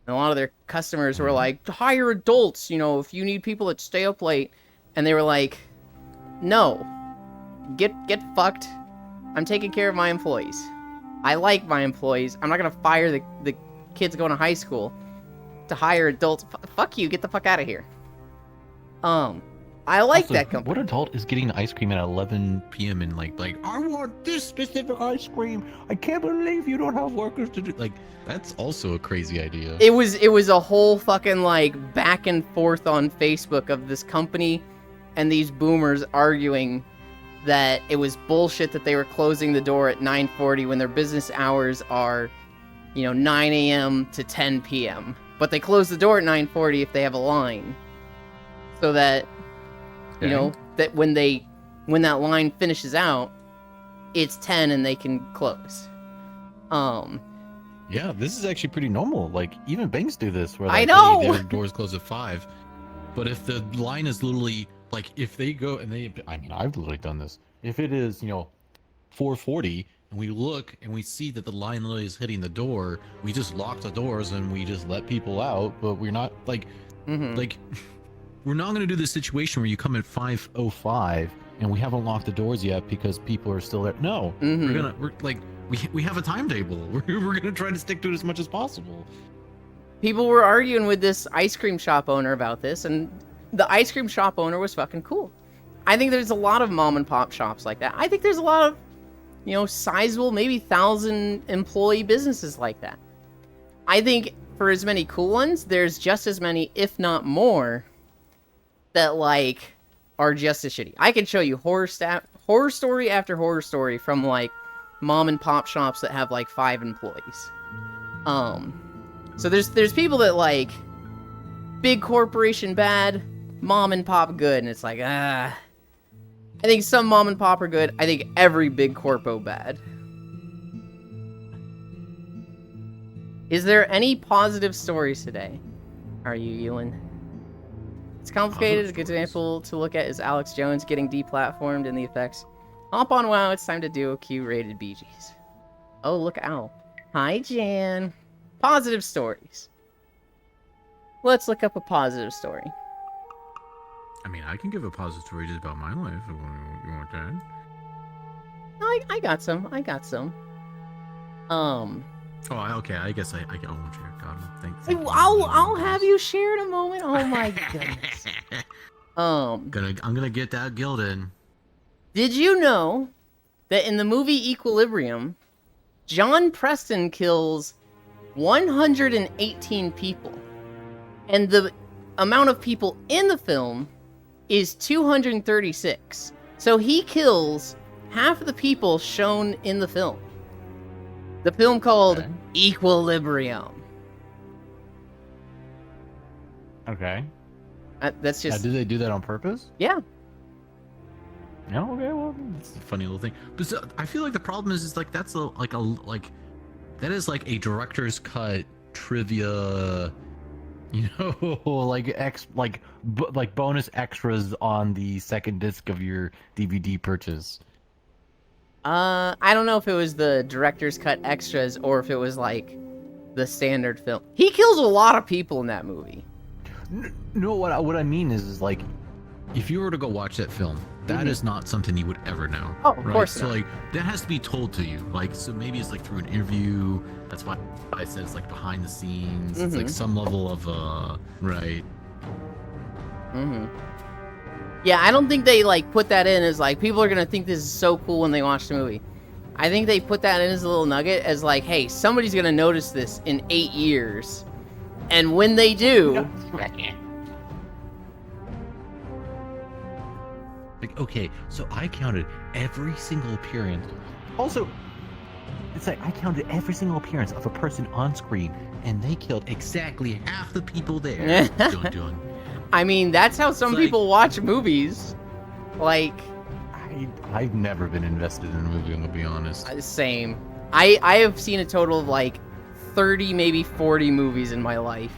And a lot of their customers were like, hire adults, if you need people that stay up late. And they were like, no, get fucked. I'm taking care of my employees. I like my employees. I'm not going to fire the kids going to high school to hire adults. Fuck you, get the fuck out of here. I like Also, that company. What adult is getting ice cream at 11 PM and like I want this specific ice cream. I can't believe you don't have workers to do. Like, that's also a crazy idea. It was a whole fucking like back and forth on Facebook of this company and these boomers arguing that it was bullshit that they were closing the door at 9:40 when their business hours are, 9 a.m. to 10 p.m. But they close the door at 9:40 if they have a line, so that that when that line finishes out, it's 10 and they can close. yeah, this is actually pretty normal. Like, even banks do this. Where I like, know! Their doors close at 5. But if the line is literally like, if they go and I've literally done this. If it is 4:40 and we look and we see that the line literally is hitting the door, we just lock the doors and we just let people out. But we're not like we're not going to do this situation where you come at 5:05 and we haven't locked the doors yet because people are still there. No, we have a timetable. We're gonna try to stick to it as much as possible. People were arguing with this ice cream shop owner about this, and the ice cream shop owner was fucking cool. I think there's a lot of mom and pop shops like that. I think there's a lot of, sizable, maybe 1,000 employee businesses like that. I think for as many cool ones, there's just as many, if not more, that like are just as shitty. I can show you horror story after horror story from like mom and pop shops that have like 5 employees. So there's people that like big corporation bad, mom and pop good, and it's like I think some mom and pop are good. I think every big corpo bad. Is there any positive stories today? Are you, Elin? It's complicated. A good example to look at is Alex Jones getting deplatformed and the effects. Hop on WoW, it's time to do a Q-rated BGs. Oh, look out. Hi, Jan. Positive stories. Let's look up a positive story. I mean, I can give a positive story just about my life if you want that. I got some. Okay. I guess I won't share. God, thanks. I'll have you share in a moment. Oh my goodness. I'm gonna get that guild in. Did you know that in the movie Equilibrium, John Preston kills 118 people, and the amount of people in the film is 236. So he kills half of the people shown in the film. The film called Equilibrium. Okay. That's just... Did they do that on purpose? Yeah. No. Okay. Well, It's a funny little thing. But so, I feel like the problem is like that's that is like a director's cut trivia. like bonus extras on the second disc of your DVD purchase. I don't know if it was the director's cut extras or if it was like the standard film. He kills a lot of people in that movie. No, what I mean is like, if you were to go watch that film, that is not something you would ever know. Oh, of course So not. like that has to be told to you. Like, so maybe it's like through an interview. That's why I said it's like behind the scenes. It's like some level of right. Yeah, I don't think they like put that in as like people are gonna think this is so cool when they watch the movie. I think they put that in as a little nugget as like, hey, somebody's gonna notice this in 8 years, and when they do, Like, okay, so I counted every single appearance. also, it's like I counted every single appearance of a person on screen, and they killed Exactly half the people there. Dun. I mean, that's how some It's like- people watch movies. Like, I've never been invested in a movie. I'm gonna be honest. same. I have seen a total of like 30, maybe 40 movies in my life.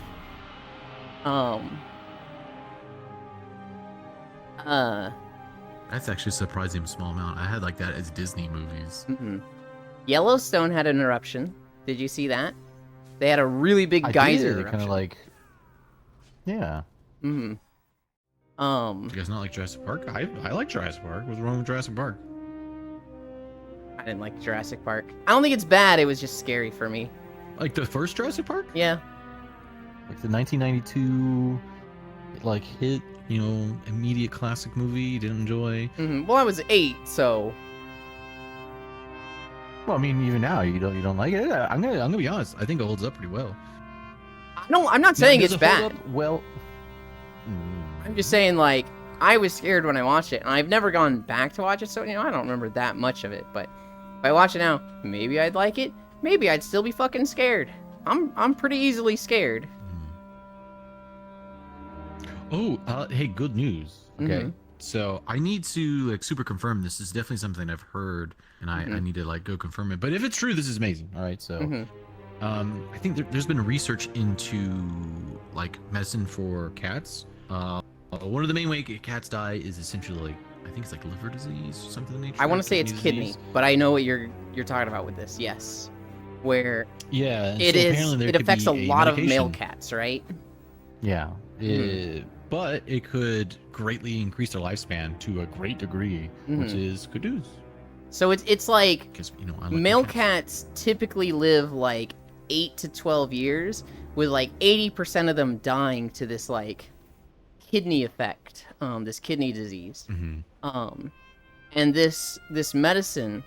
That's actually a surprising small amount. I had like that as Disney movies. Yellowstone had an eruption. Did you see that? They had a really big I geyser did, eruption. kind of like, yeah. You guys not like Jurassic Park? I like Jurassic Park. What's wrong with Jurassic Park? I didn't like Jurassic Park. I don't think it's bad. It was just scary for me. Like the first Jurassic Park? Yeah. Like the 1992, like hit. You know, immediate classic movie you didn't enjoy. Well, I was 8, so. Well, I mean, even now you don't like it. I'm gonna be honest. I think it holds up pretty well. I'm not saying Does it's it hold bad. up? Well, I'm just saying, like, I was scared when I watched it, and I've never gone back to watch it, so, I don't remember that much of it. But if I watch it now, maybe I'd like it. Maybe I'd still be fucking scared. I'm pretty easily scared. Oh, hey, good news. Okay. Mhm. So I need to like super confirm this. This is definitely something I've heard, and I need to like go confirm it. But if it's true, this is amazing. all right. So I think there's been research into like medicine for cats. One of the main way cats die is essentially like I think it's like liver disease or something of the nature. I want to say it's kidney kidney, disease. but I know what you're talking about with this. Yes, where Yeah, and it so is. apparently there It could affects a be lot of male medication. cats, right? yeah, But it could greatly increase their lifespan to a great degree, which is good news. So it's like Because I like male cats. cats typically live like 8 to 12 years, with like 80% of them dying to this like kidney effect, this kidney disease. And this medicine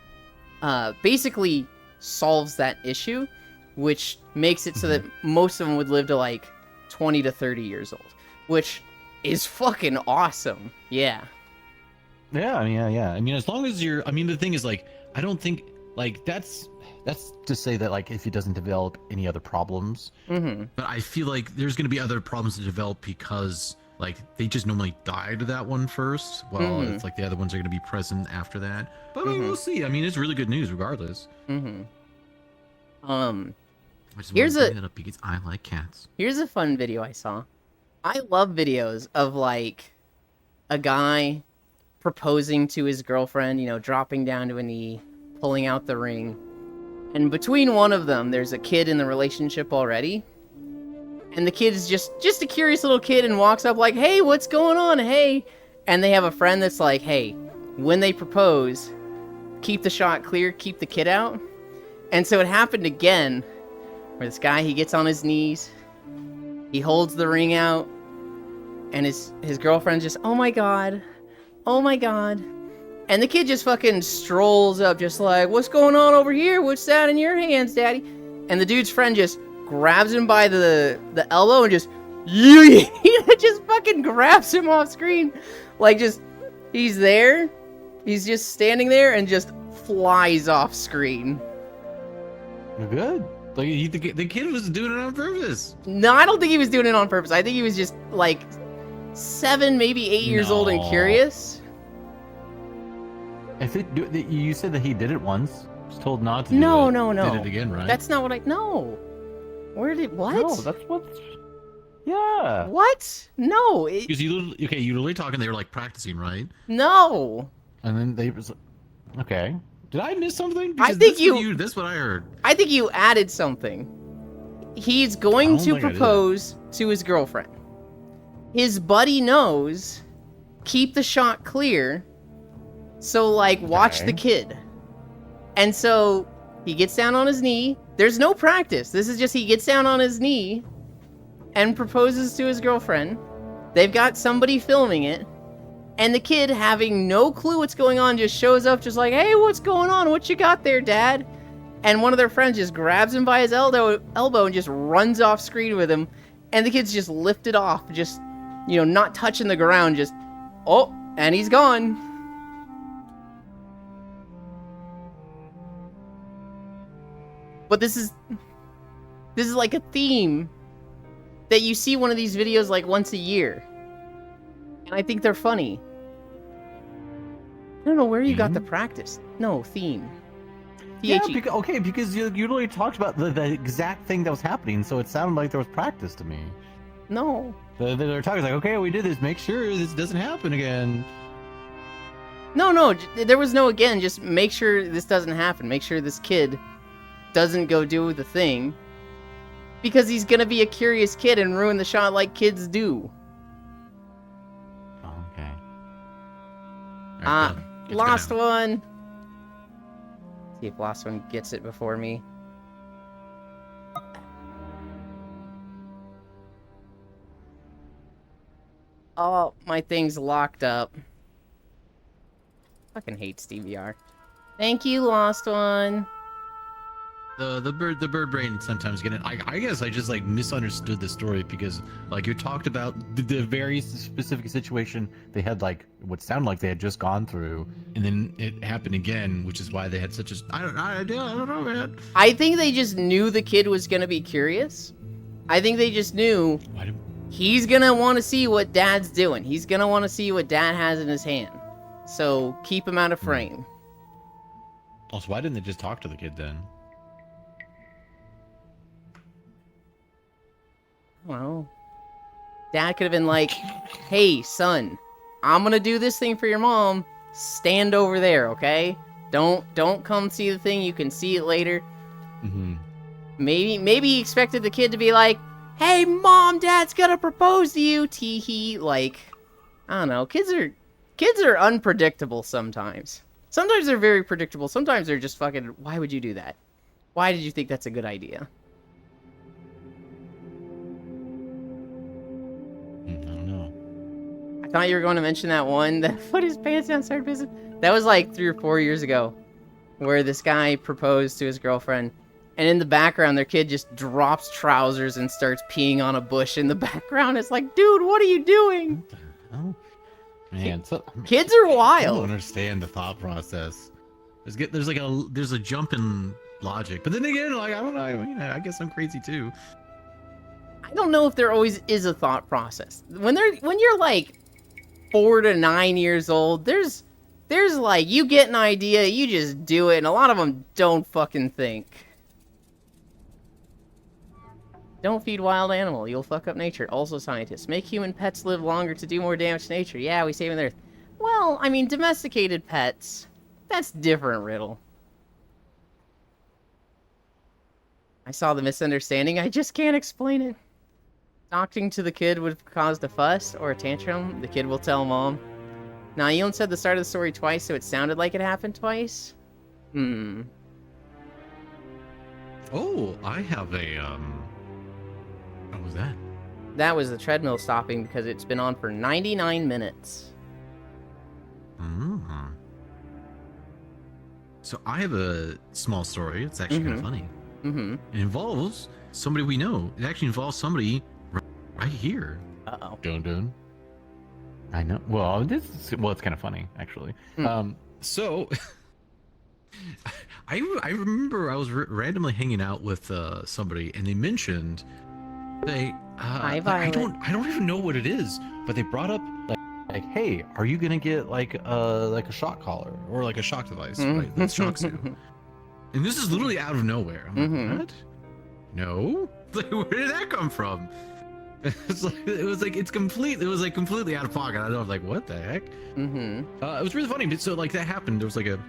basically solves that issue, which makes it so that most of them would live to like 20 to 30 years old, which is fucking awesome. Yeah. yeah. I mean, yeah. I mean, as long as you're, I mean, the thing is, like, I don't think, like, That's to say that like if he doesn't develop any other problems. but I feel like there's going to be other problems to develop because, like, they just normally die to that one first, while it's like the other ones are going to be present after that. But I mean, we'll see. I mean, it's really good news regardless. I just Here's wanted to a- bring that up because I like cats. Here's a fun video I saw. I love videos of like a guy proposing to his girlfriend, you know, dropping down to a knee, pulling out the ring. And between one of them, there's a kid in the relationship already. And the kid is just a curious little kid and walks up like, "Hey, what's going on? Hey." And they have a friend that's like, "Hey, when they propose, keep the shot clear, keep the kid out." And so it happened again, where this guy, he gets on his knees, he holds the ring out, and his girlfriend's just, "Oh my god, oh my god." And the kid just fucking strolls up just like, "What's going on over here? What's that in your hands, daddy?" And the dude's friend just grabs him by the elbow and just, just fucking grabs him off screen. Like, just, he's there, he's just standing there and just flies off screen. You're good. Like, the kid was doing it on purpose. No, I don't think he was doing it on purpose. I think he was just like 7, maybe 8 years old and No. curious. If you said that he did it once, was told not to. Do No, it. no, no. Did it again, right? That's not what I. No. Where did what? No, that's what. Yeah. What? No. Because you literally talking. They were like practicing, right? No. And then they was okay. Did I miss something? I Because think That's what I heard. I think you added something. He's going I don't to think I did. propose to his girlfriend. His buddy knows. Keep the shot clear. So, like, watch Okay. the kid. And so he gets down on his knee. There's no practice. This is just he gets down on his knee and proposes to his girlfriend. They've got somebody filming it. And the kid, having no clue what's going on, just shows up just like, "Hey, what's going on? What you got there, Dad?" And one of their friends just grabs him by his elbow and just runs off screen with him. And the kid's just lifted off, just, you know, not touching the ground, just, oh, and he's gone. But this is like a theme that you see one of these videos like once a year. And I think they're funny. I don't know where you got the practice. No, theme. Yeah, T-H-E. because you literally talked about the exact thing that was happening, so it sounded like there was practice to me. No. They're talking like, okay, we did this. Make sure this doesn't happen again. No, there was no again. Just make sure this doesn't happen. Make sure this kid doesn't go do the thing. Because he's gonna be a curious kid and ruin the shot like kids do. Oh, okay. Alright, done. It's Lost good one. See if Lost one gets it before me. Oh, my thing's locked up. Fucking hate SteveVR. Thank you, Lost one. The bird brain sometimes get it. I guess I just like misunderstood the story because like you talked about The very specific situation they had, like what sounded like they had just gone through. and then it happened again, which is why they had such a I don't know, man. I think they just knew the kid was gonna be curious. I think they just knew Why do, he's gonna want to see what Dad's doing. He's gonna want to see what Dad has in his hand. So keep him out of frame. also, why didn't they just talk to the kid then? Well, Dad could have been like, "Hey, son, I'm gonna do this thing for your mom. Stand over there, okay? Don't come see the thing. You can see it later." Mm-hmm. Maybe he expected the kid to be like, "Hey, Mom, Dad's gonna propose to you." Tee-hee. Like, I don't know. Kids are unpredictable sometimes. Sometimes they're very predictable. Sometimes they're just fucking. Why would you do that? Why did you think that's a good idea? I don't know. I thought you were going to mention that one that put his pants down, started business. That was like 3 or 4 years ago, where this guy proposed to his girlfriend, and in the background, their kid just drops trousers and starts peeing on a bush in the background. It's like, dude, what are you doing? Oh, Man, so Kids are I don't wild. understand the thought process. There's a jump in logic, but then again, like I don't know. I guess I'm crazy too. I don't know if there always is a thought process. When you're like 4 to 9 years old, there's like, you get an idea, you just do it, and a lot of them don't fucking think. Don't feed wild animal, you'll fuck up nature. Also scientists, make human pets live longer to do more damage to nature. Yeah, we save the earth. Well, I mean, domesticated pets, that's different, Riddle. I saw the misunderstanding, I just can't explain it. Talking to the kid would have caused a fuss or a tantrum. The kid will tell Mom. Now, Elon said the start of the story twice, so it sounded like it happened twice. Oh, I have a What was that? That was the treadmill stopping because it's been on for 99 minutes. Mm-hmm. So I have a small story. It's actually kind of funny. Mm-hmm. It involves somebody we know. It actually involves somebody right here. Uh-oh. Dun. I know. Well, it's kind of funny actually. So I remember I was randomly hanging out with somebody, and they mentioned Hi, I Violet. don't even know what it is, but they brought up like, hey, are you gonna get like a shock collar? or like a shock device, right? That shocks you. And this is literally out of nowhere. I'm Mhm. like, what? No? Like, where did that come from? It was completely out of pocket. I was like, what the heck? Mm-hmm. It was really funny. So like that happened. There was like a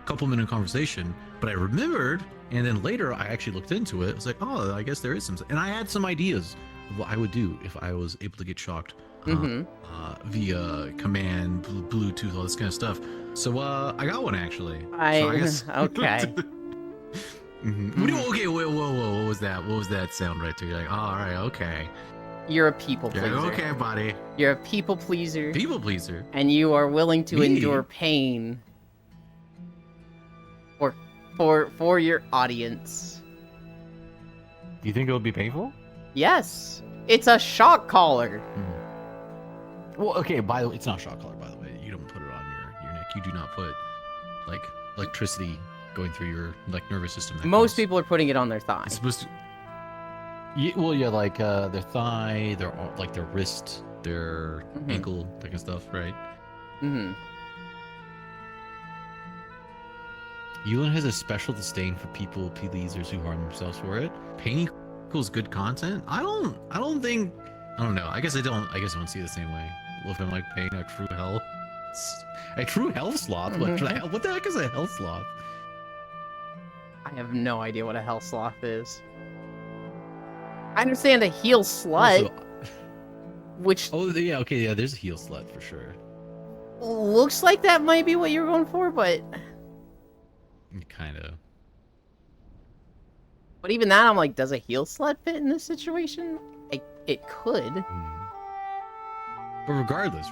couple minute conversation, but I remembered, and then later I actually looked into it. I was like, oh, I guess there is some, and I had some ideas of what I would do if I was able to get shocked via command, Bluetooth, all this kind of stuff. So I got one actually. So I guess Okay. Okay, whoa, what was that? What was that sound right there? You're like, oh, all right, okay. You're a people Yeah, pleaser. okay, buddy. You're a people pleaser. People pleaser. And you are willing to Me? endure pain for your audience. Do you think it would be painful? Yes. It's a shock collar. Well, okay. By the way, It's not shock collar, by the way. You don't put it on your neck. You do not put like electricity going through your like nervous system. that Most goes- people are putting it on their thigh. It's supposed to. yeah, like their thigh, Like their wrist, their Mhm. ankle, that kind of stuff, right? Mm-hmm. Yulin has a special disdain for people pleasers who harm themselves for it. Pain equals good content. I don't think I don't know. I guess I don't see it the same way. Looking like paying a true hell. A true hell sloth? What the heck is a hell sloth? I have no idea what a hell sloth is. I understand a heel slut, Also, which oh yeah, okay, yeah. There's a heel slut for sure. looks like that might be what you're going for, but Kind of. even that, I'm like, does a heel slut fit in this situation? It could. But regardless,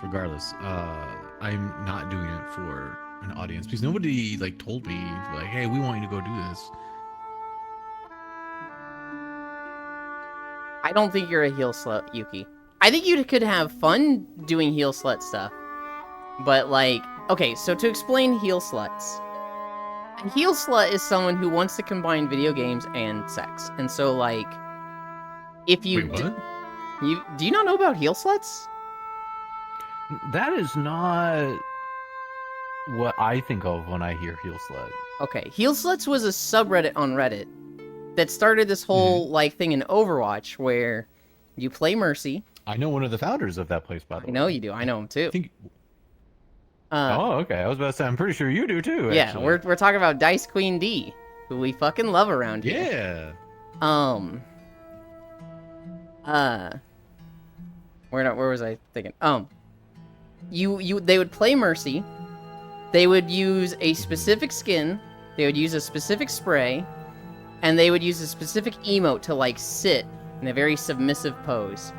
I'm not doing it for an audience because nobody like told me like, hey, we want you to go do this. I don't think you're a heel slut, Yuki. I think you could have fun doing heel slut stuff. But, like, okay, so to explain heel sluts. A heel slut is someone who wants to combine video games and sex. And so, like, if you... Wait, what? Do you not know about heel sluts? That is not what I think of when I hear heel slut. Okay, heel sluts was a subreddit on Reddit that started this whole, like, thing in Overwatch where you play Mercy. I know one of the founders of that place, by the way. I know you do. I know him, too. I think Oh, okay. I was about to say, I'm pretty sure you do too. Yeah, actually. we're talking about Dice Queen D, who we fucking love around here. yeah. Where was I thinking? They would play Mercy. They would use a specific skin. They would use a specific spray, and they would use a specific emote to like sit in a very submissive pose.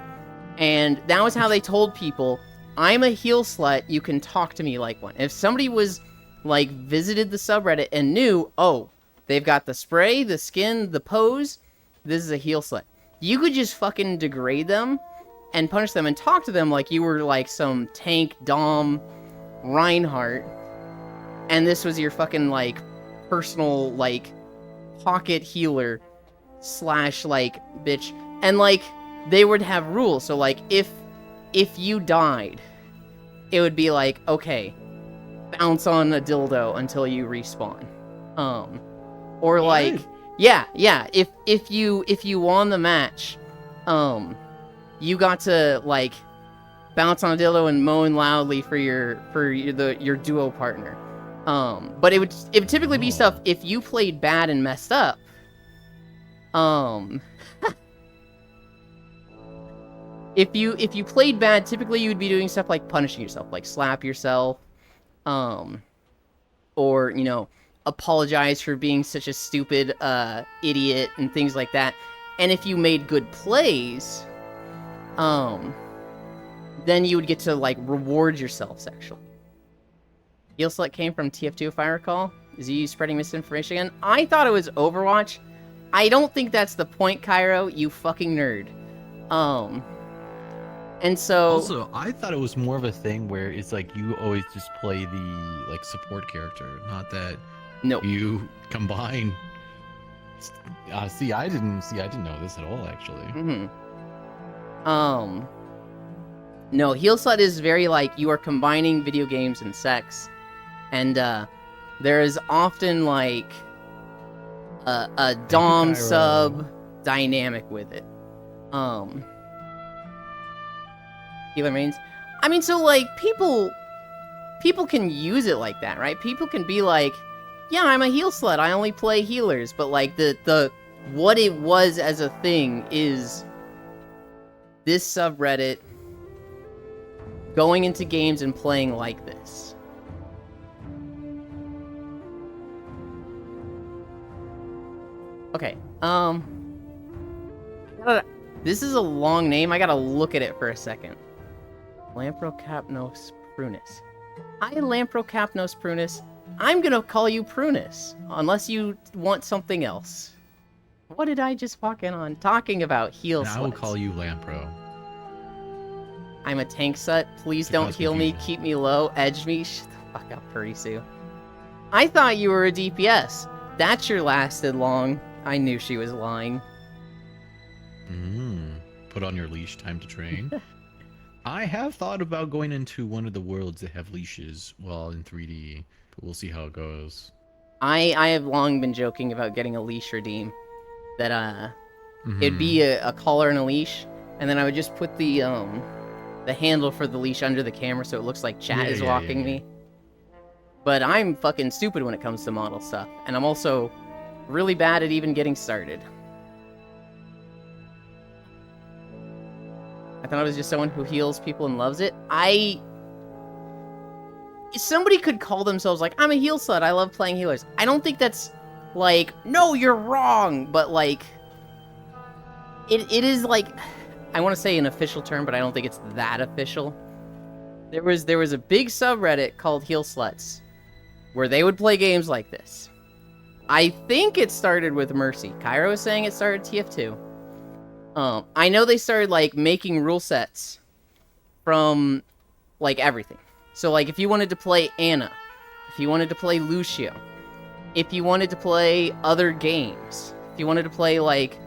And that was how they told people, I'm a heel slut, you can talk to me like one. If somebody was, like, visited the subreddit and knew, oh, they've got the spray, the skin, the pose, this is a heel slut. You could just fucking degrade them and punish them and talk to them like you were, like, some tank, Dom, Reinhardt, and this was your fucking, like, personal, like, pocket healer / like, bitch. And, like, they would have rules, so, like, if you died, it would be like, okay, bounce on a dildo until you respawn. Or like, yeah, if you won the match, you got to like bounce on a dildo and moan loudly for your duo partner. But it would typically be stuff if you played bad and messed up. If you played bad, typically you would be doing stuff like punishing yourself, like slap yourself, or, you know, apologize for being such a stupid idiot and things like that. And if you made good plays, then you would get to, like, reward yourself sexually. Heel slut came from TF2, if I recall. Is you spreading misinformation again? I thought it was Overwatch. I don't think that's the point, Cairo, you fucking nerd. And so... Also, I thought it was more of a thing where it's like you always just play the like support character, not that you combine. I didn't know this at all, actually. No, heel slut is very like you are combining video games and sex, and there is often like a dom sub dynamic with it. Healer mains. I mean, so like people can use it like that, right? People can be like, yeah, I'm a heel slut, I only play healers, but like the what it was as a thing is this subreddit going into games and playing like this. Okay, this is a long name, I gotta look at it for a second. Lamprocapnos prunus. Hi, Lamprocapnos prunus. I'm gonna call you Prunus, unless you want something else. What did I just walk in on? Talking about heel sluts. I will call you Lampro. I'm a tank slut. Please don't heal me. Keep me low. Edge me. Shut the fuck up, Purdy Sue. I thought you were a DPS. That sure lasted long. I knew she was lying. Put on your leash. Time to train. I have thought about going into one of the worlds that have leashes while in 3D, but we'll see how it goes. I have long been joking about getting a leash redeem. That it'd be a collar and a leash, and then I would just put the handle for the leash under the camera so it looks like chat is walking me. But I'm fucking stupid when it comes to model stuff, and I'm also really bad at even getting started. I thought I was just someone who heals people and loves it. Somebody could call themselves like, I'm a heal slut, I love playing healers. I don't think that's like, no, you're wrong, but like, it is like, I want to say an official term, but I don't think it's that official. There was a big subreddit called Heal Sluts, where they would play games like this. I think it started with Mercy. Cairo was saying it started TF2. I know they started, like, making rule sets from, like, everything. So, like, if you wanted to play Anna, if you wanted to play Lucio, if you wanted to play other games, if you wanted to play, like,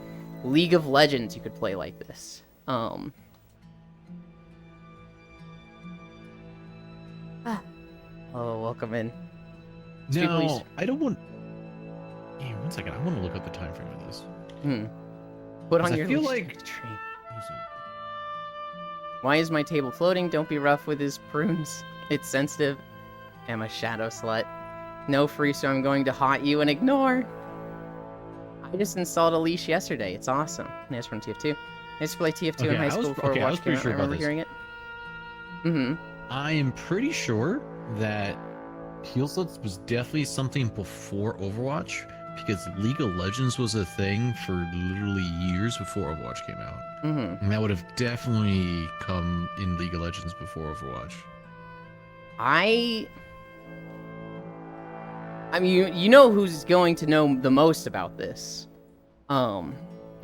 League of Legends, you could play like this. Oh, welcome in. No, I don't want... Hey, 1 second, I want to look at the time frame of this. Put on I your feel leash like- train. Why is my table floating? Don't be rough with his prunes. It's sensitive. Am a shadow slut. No free, so I'm going to haunt you and ignore. I just installed a leash yesterday. It's awesome. Nice from TF2. I used to play TF2 in high school before I was Overwatch came pretty out. sure I about remember this. hearing it. Mm-hmm. I am pretty sure that Heal Sluts was definitely something before Overwatch, because League of Legends was a thing for literally years before Overwatch came out. Mm-hmm. And that would have definitely come in League of Legends before Overwatch. I mean, you know who's going to know the most about this. I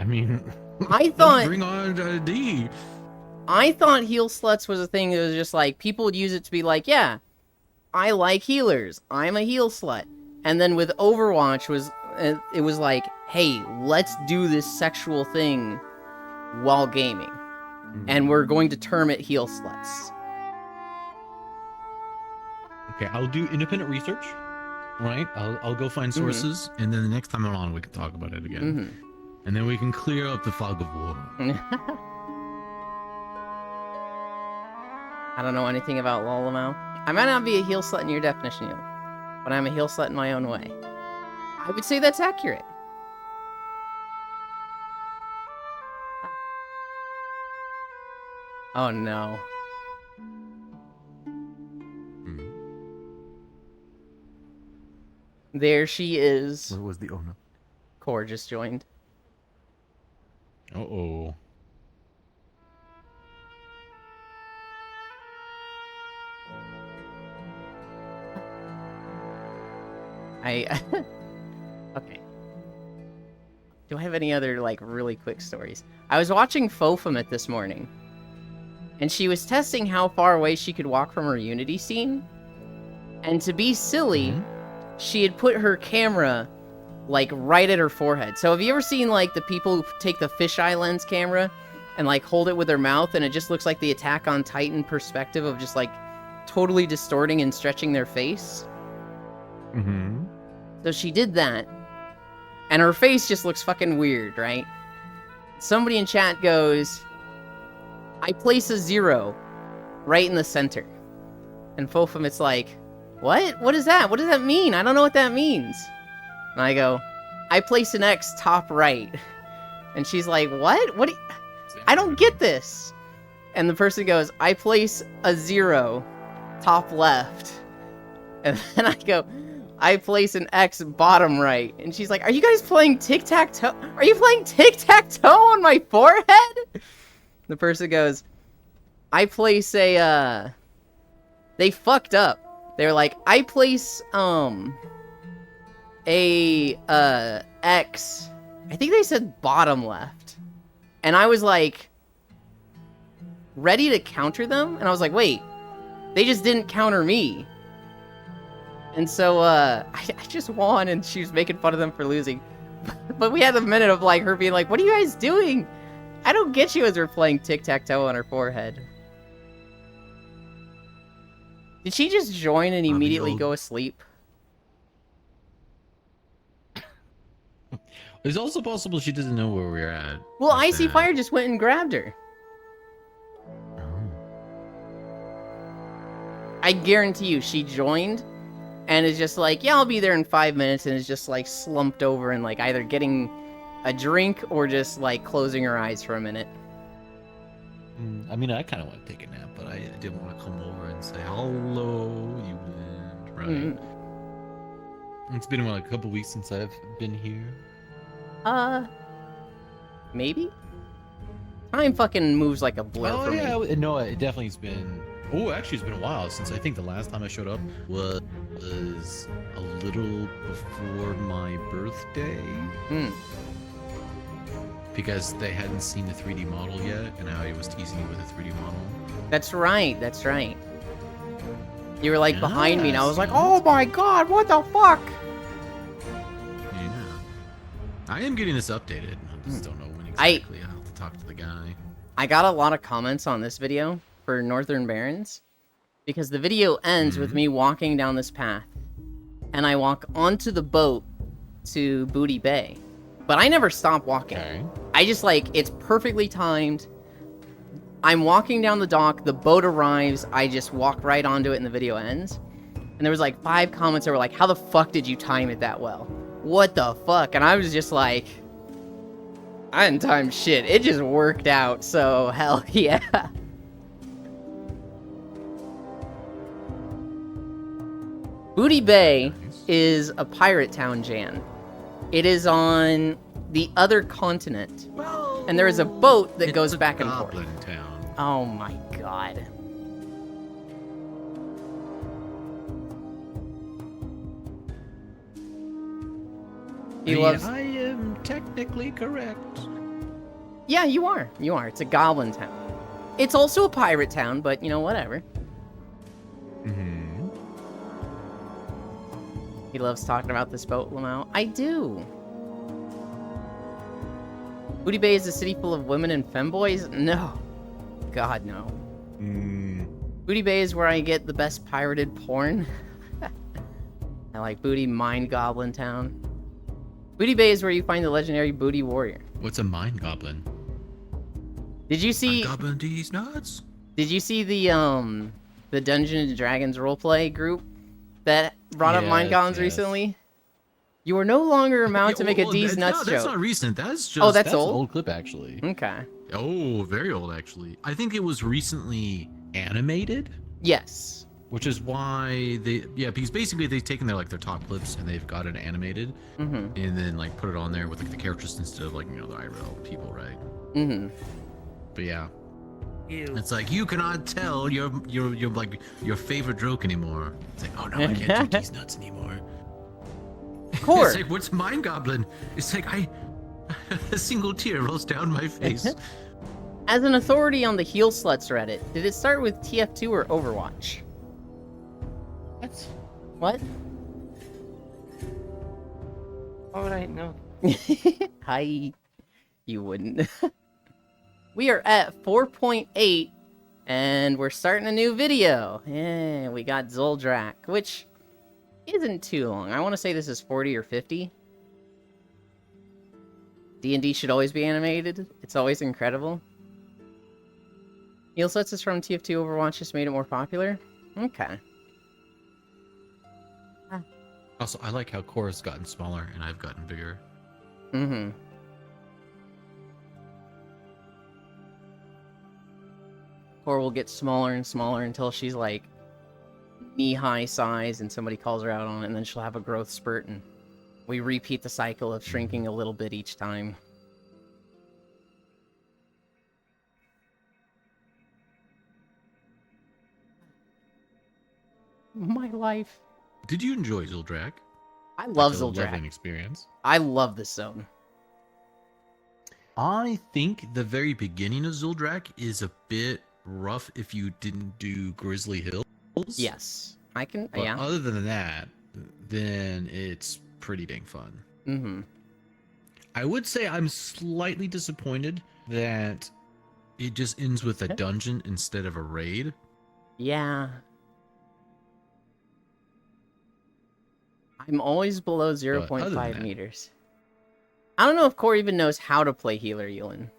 mean, I thought Bring on D. I thought heal sluts was a thing that was just like, people would use it to be like, yeah, I like healers, I'm a heal slut. And then with Overwatch it was like, hey, let's do this sexual thing while gaming. And we're going to term it heal sluts. okay, I'll do independent research. Right? I'll go find sources. And then the next time I'm on, we can talk about it again. And then we can clear up the fog of war. I don't know anything about Lolamau. I might not be a heal slut in your definition, but I'm a heal slut in my own way. I would say that's accurate. Oh no. There she is. Where was the owner? Core just joined. Uh-oh. Okay. Do I have any other, like, really quick stories? I was watching Fofamit this morning, and she was testing how far away she could walk from her Unity scene. And to be silly, she had put her camera, like, right at her forehead. So have you ever seen, like, the people who take the fisheye lens camera and, like, hold it with their mouth, and it just looks like the Attack on Titan perspective of just, like, totally distorting and stretching their face? So she did that, and her face just looks fucking weird, right? Somebody in chat goes, I place a 0 right in the center. And Fofamit's like, what? What is that? What does that mean? I don't know what that means. And I go, I place an X top right. And she's like, what? What? I don't get this. And the person goes, I place a 0 top left. And then I go, I place an X bottom right. And she's like, are you guys playing tic-tac-toe? Are you playing tic-tac-toe on my forehead? The person goes, I place a, they fucked up. They were like, I place, X, I think they said bottom left. And I was like, ready to counter them? And I was like, wait, they just didn't counter me. And so, I just won, and she was making fun of them for losing. But we had a minute of, like, her being like, what are you guys doing? I don't get you as we're playing tic-tac-toe on her forehead. Did she just join and immediately go asleep? It's also possible she doesn't know where we're at. Well, Icy Fire just went and grabbed her. I guarantee you, she joined and is just like, yeah, I'll be there in 5 minutes, and is just like slumped over and like either getting a drink or just like closing her eyes for a minute. I mean, I kind of want to take a nap, but I didn't want to come over and say hello, you did, right? It's been like a couple weeks since I've been here. Maybe? Time fucking moves like a blur for me. No, it definitely has been. Oh, actually, it's been a while since I think the last time I showed up was a little before my birthday. Because they hadn't seen the 3D model yet, and I was teasing you with a 3D model. That's right, that's right. You were like behind me, and I was like, Yes. oh my god, what the fuck? Yeah. I am getting this updated. I just don't know when exactly. I'll have to talk to the guy. I got a lot of comments on this video for Northern Barrens, because the video ends with me walking down this path, and I walk onto the boat to Booty Bay. But I never stop walking. Okay. I just like, it's perfectly timed. I'm walking down the dock, the boat arrives, I just walk right onto it and the video ends. And there was like 5 comments that were like, how the fuck did you time it that well? What the fuck? And I was just like, I didn't time shit. It just worked out, so hell yeah. Booty Bay is a pirate town, Jan. It is on the other continent. And there is a boat that goes back and forth. Goblin Town. Oh my god. He loves... I am technically correct. Yeah, you are. You are. It's a goblin town. It's also a pirate town, but, you know, whatever. He loves talking about this boat, Lamau. I do. Booty Bay is a city full of women and femboys? No. God, no. Booty Bay is where I get the best pirated porn. I like Booty Mind Goblin Town. Booty Bay is where you find the legendary Booty Warrior. What's a mind goblin? Did you see... Goblin these nuts? Did you see the Dungeons and Dragons roleplay group that brought up Mind Goblins recently? You are no longer allowed to make a D's nuts joke. That's not recent. That's just... that's That's old? an old clip, actually. Okay. Oh, very old, actually. I think it was recently animated, Yes. which is why they... Yeah, because basically they've taken their top clips and they've got it animated, and then, put it on there with, the characters instead of, the IRL people, right? But yeah. It's like, you cannot tell your favorite joke anymore. It's like, oh no, I can't do these nuts anymore. Core. It's like, what's Mind Goblin? It's like, a single tear rolls down my face. As an authority on the Heel Sluts Reddit, did it start with TF2 or Overwatch? What? What? How would I know? Hi. You wouldn't. We are at 4.8, and we're starting a new video. Yeah, we got Zoldrak, which isn't too long. I want to say this is 40 or 50. D&D should always be animated. It's always incredible. Heel Sluts is from TF2 Overwatch, just made it more popular. Okay. Also, I like how Cora's gotten smaller and I've gotten bigger. Cora will get smaller and smaller until she's like knee-high size and somebody calls her out on it, and then she'll have a growth spurt, and we repeat the cycle of shrinking a little bit each time. My life. Did you enjoy Zoldrak? I love Like a loving Zoldrak. experience. I love this zone. I think the very beginning of Zoldrak is a bit rough if you didn't do Grizzly Hills. Yes. I can, But yeah. other than that, then it's pretty dang fun. I would say I'm slightly disappointed that it just ends with a dungeon instead of a raid. Yeah. I'm always below other than 0.5 that- meters. I don't know if Corey even knows how to play Healer Yulin.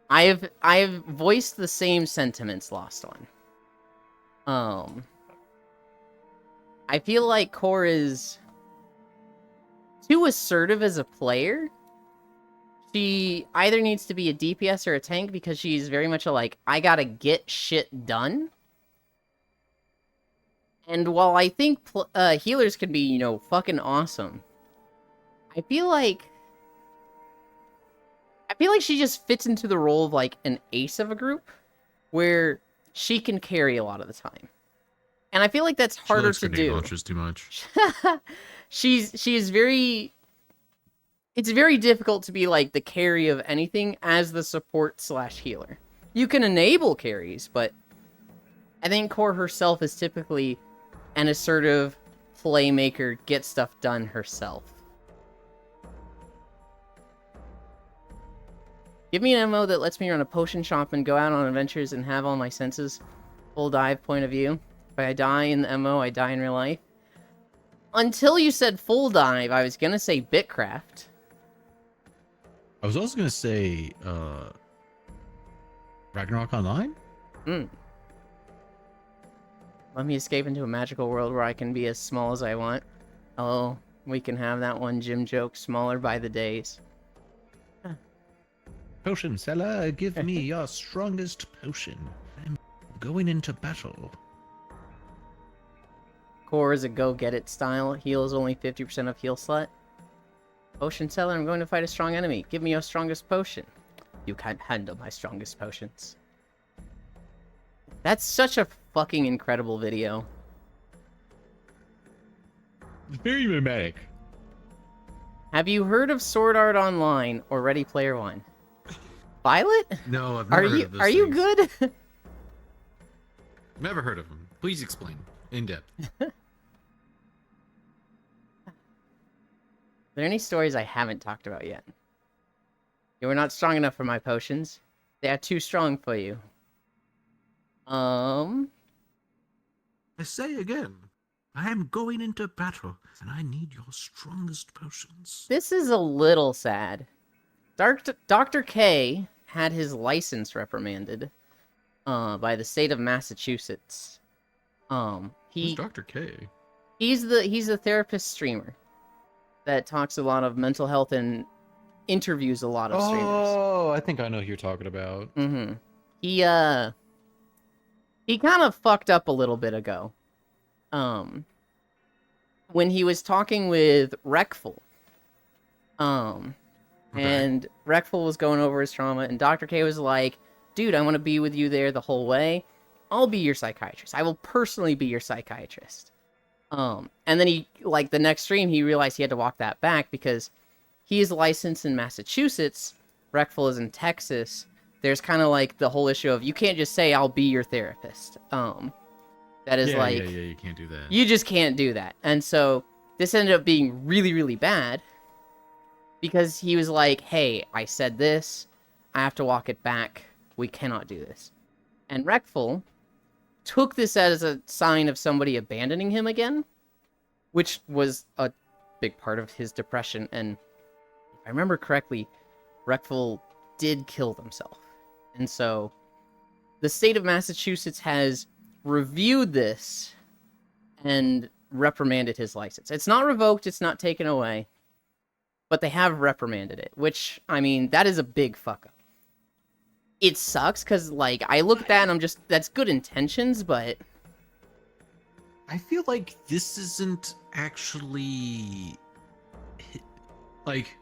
I have voiced the same sentiments, Lost One. I feel like Core is too assertive as a player. She either needs to be a DPS or a tank because she's very much a like, I gotta get shit done. And while I think healers can be, you know, fucking awesome, I feel like she just fits into the role of like an ace of a group where she can carry a lot of the time. And I feel like that's harder She likes to grenade do. launchers too much. She's very... It's very difficult to be, like, the carry of anything as the support/healer. You can enable carries, but I think Core herself is typically an assertive playmaker, get stuff done herself. Give me an MMO that lets me run a potion shop and go out on adventures and have all my senses. Full dive point of view. If I die in the MMO, I die in real life. Until you said full dive, I was gonna say Bitcraft. I was also gonna say Ragnarok Online. Let me escape into a magical world where I can be as small as I want. Oh, we can have that one gym joke smaller by the days. Potion seller, give me your strongest potion. I'm going into battle. Core is a go-get-it style. Heal is only 50% of heal slot. Potion seller, I'm going to fight a strong enemy. Give me your strongest potion. You can't handle my strongest potions. That's such a fucking incredible video. Very mimetic. Have you heard of Sword Art Online or Ready Player One? Violet? No, I've never heard of those Are you things. good? Never heard of them. Please explain in depth. Are there any stories I haven't talked about yet? You were not strong enough for my potions. They are too strong for you. I say again, I am going into battle, and I need your strongest potions. This is a little sad. Dr. K had his license reprimanded by the state of Massachusetts. Who's Dr. K? He's the therapist streamer that talks a lot of mental health and interviews a lot of streamers. Oh, I think I know who you're talking about. Mm-hmm. He kind of fucked up a little bit ago. When he was talking with Rekful. And Rekful was going over his trauma, and Dr. K was like, dude, I want to be with you there the whole way. I'll be your psychiatrist. I will personally be your psychiatrist. And then he, like, the next stream, he realized he had to walk that back because he is licensed in Massachusetts. Rekful is in Texas. There's kind of like the whole issue of you can't just say I'll be your therapist. That is yeah, like you can't do that. you just can't do that. And so this ended up being really, really bad because he was like, "Hey, I said this. I have to walk it back. We cannot do this." And Rekful took this as a sign of somebody abandoning him again, which was a big part of his depression. And if I remember correctly, Rekful did kill himself. And so the state of Massachusetts has reviewed this and reprimanded his license. It's not revoked, it's not taken away, but they have reprimanded it, which, I mean, that is a big fuck up. It sucks because, like, I look at that and I'm just, that's good intentions, but I feel like this isn't actually like,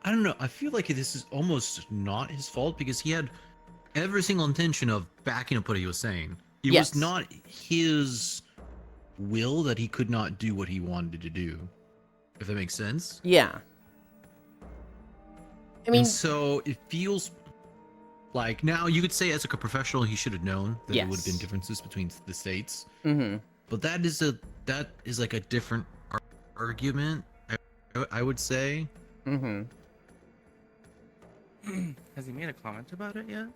I don't know. I feel like this is almost not his fault because he had every single intention of backing up what he was saying. It Yes. was not his will that he could not do what he wanted to do. If that makes sense. yeah. I mean, And so it feels like now you could say as like a professional he should have known that there would have been Yes. differences between the states. mm-hmm. But that is like a different argument. I would say. Mm-hmm. Has he made a comment about it yet?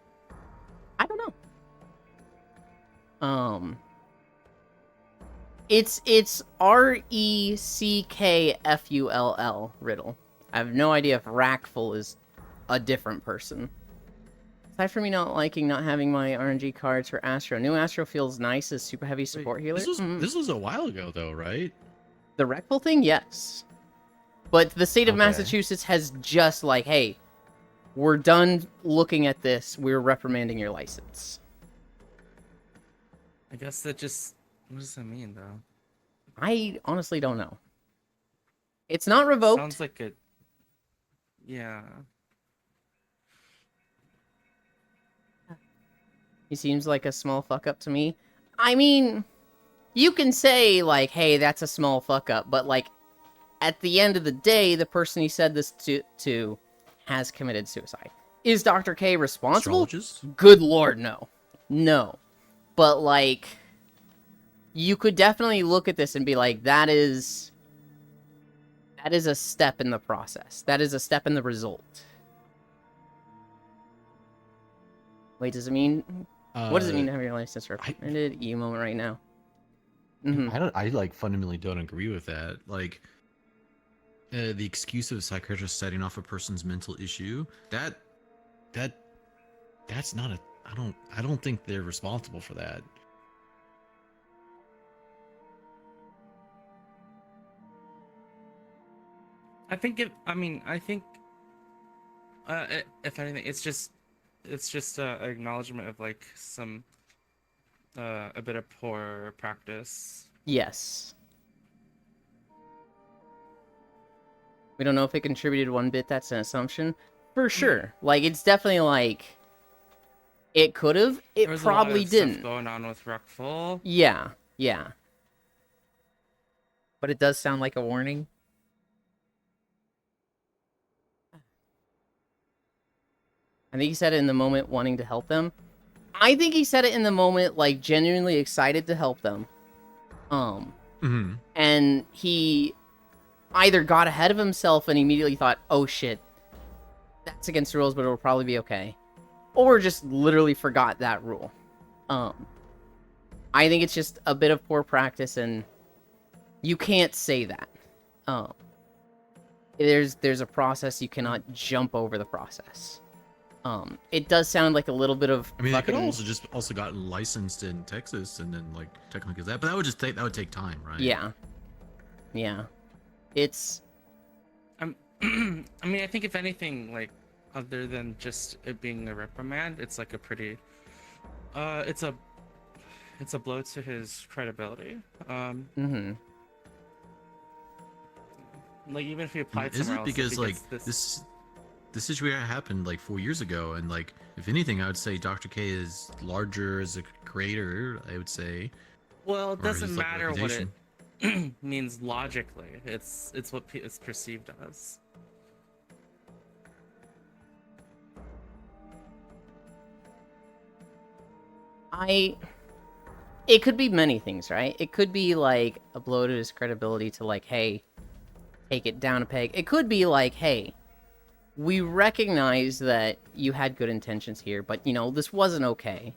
I don't know. It's Reckfull riddle. I have no idea if Rackful is a different person. Aside from me not liking not having my RNG cards for Astro, new Astro feels nice as super heavy support healer. This was a while ago, though, right? The Wreckful thing, yes. But the state of Okay. Massachusetts has just like, hey, we're done looking at this. We're reprimanding your license. I guess that just. What does that mean, though? I honestly don't know. It's not revoked. Sounds like a. Yeah. He seems like a small fuck up to me. I mean, you can say like, hey, that's a small fuck up, but like at the end of the day, the person he said this to has committed suicide. Is Dr. K responsible? Astrologist? Good lord, no. No. But like you could definitely look at this and be like, that is a step in the process. That is a step in the result. Wait, does it mean what does it mean to have your license reprimanded? E moment right now. I like fundamentally don't agree with that. Like the excuse of a psychiatrist setting off a person's mental issue, that's not a I don't think they're responsible for that. I think if anything, it's just an acknowledgement of like some a bit of poor practice. Yes. We don't know if it contributed one bit. That's an assumption. For sure. Like, it's definitely like... It could have. It There was probably a lot of didn't. stuff going on with Rockfall. Yeah. Yeah. But it does sound like a warning. I think he said it in the moment wanting to help them. I think he said it in the moment, like, genuinely excited to help them. And he either got ahead of himself and immediately thought, oh shit, that's against the rules, but it'll probably be okay. Or just literally forgot that rule. I think it's just a bit of poor practice, and you can't say that. There's a process, you cannot jump over the process. It does sound like a little bit of I mean, they could fucking... also gotten licensed in Texas and then like technically that, but that would take time, right? Yeah. Yeah. It's... I mean, I think if anything, like, other than just it being a reprimand, it's like a pretty, it's a blow to his credibility. Like even if he applied Is somewhere it else, because I like think it's this situation happened like 4 years ago, and like if anything, I would say Dr. K is larger as a creator. I would say. Well, it or doesn't his, like, matter what it reputation. means logically. It's what it's perceived as. It could be many things, right? It could be like a blow to his credibility to like, hey, take it down a peg. It could be like, hey, we recognize that you had good intentions here, but you know, this wasn't okay.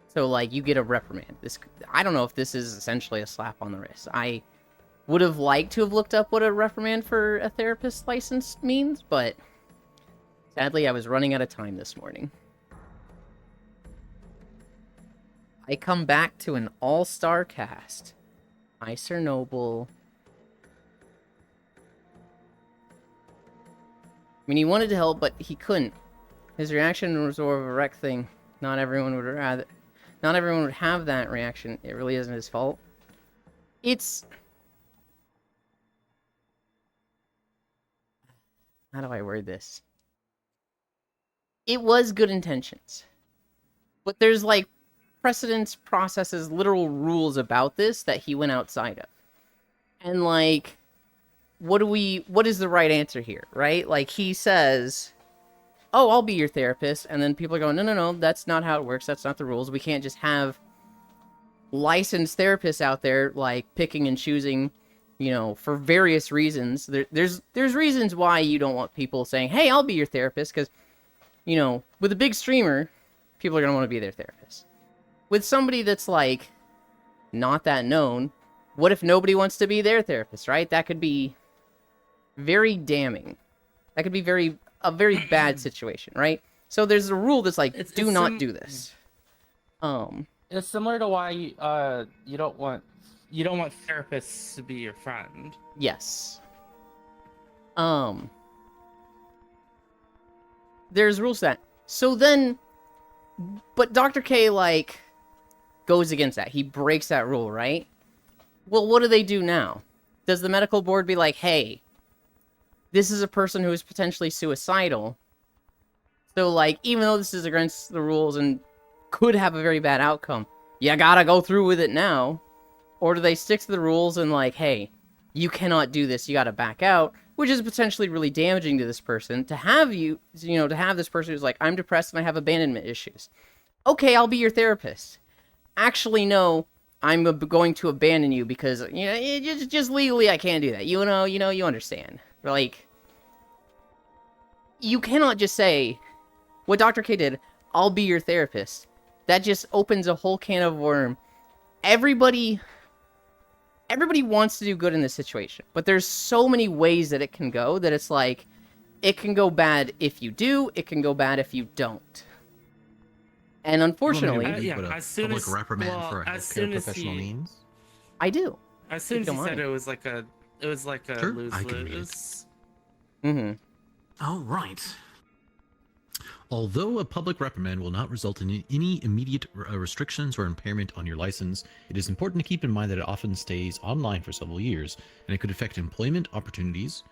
So like you get a reprimand. I don't know if this is essentially a slap on the wrist. I would have liked to have looked up what a reprimand for a therapist license means, but sadly I was running out of time this morning. I come back to an all-star cast. Hi, Sir Noble. I mean, he wanted to help, but he couldn't. His reaction was more of a wreck thing. Not everyone would have that reaction. It really isn't his fault. It's... How do I word this? It was good intentions. But there's, like, precedence, processes, literal rules about this that he went outside of. And, like... What is the right answer here, right? Like, he says, oh, I'll be your therapist, and then people are going, no, that's not how it works, that's not the rules, we can't just have licensed therapists out there, like, picking and choosing, you know, for various reasons. There's reasons why you don't want people saying, hey, I'll be your therapist, because, you know, with a big streamer, people are going to want to be their therapist. With somebody that's, like, not that known, what if nobody wants to be their therapist, right? That could be very damning. That could be a very bad situation, right? So there's a rule that's like, It's- do it's not sim- do this. It's similar to why you don't want therapists to be your friend. Yes. There's rules to that. So then, but Dr. K, like, goes against that. He breaks that rule, right? Well, what do they do now? Does the medical board be like, hey, this is a person who is potentially suicidal. So, like, even though this is against the rules and could have a very bad outcome, you gotta go through with it now. Or do they stick to the rules and like, hey, you cannot do this, you gotta back out, which is potentially really damaging to this person. To have to have this person who's like, I'm depressed and I have abandonment issues. Okay, I'll be your therapist. Actually, no, I'm going to abandon you because, just legally I can't do that. You understand. Like, you cannot just say, what Dr. K did, I'll be your therapist. That just opens a whole can of worm. Everybody wants to do good in this situation, but there's so many ways that it can go that it's like, it can go bad if you do, it can go bad if you don't. And unfortunately, as soon public as reprimand for a as healthcare soon as Professional he, means. I do. as soon as Don't he said mind. it was like a Sure, I can read it. lose-lose. Mm-hmm. All right. Although a public reprimand will not result in any immediate restrictions or impairment on your license, it is important to keep in mind that it often stays online for several years, and it could affect employment opportunities.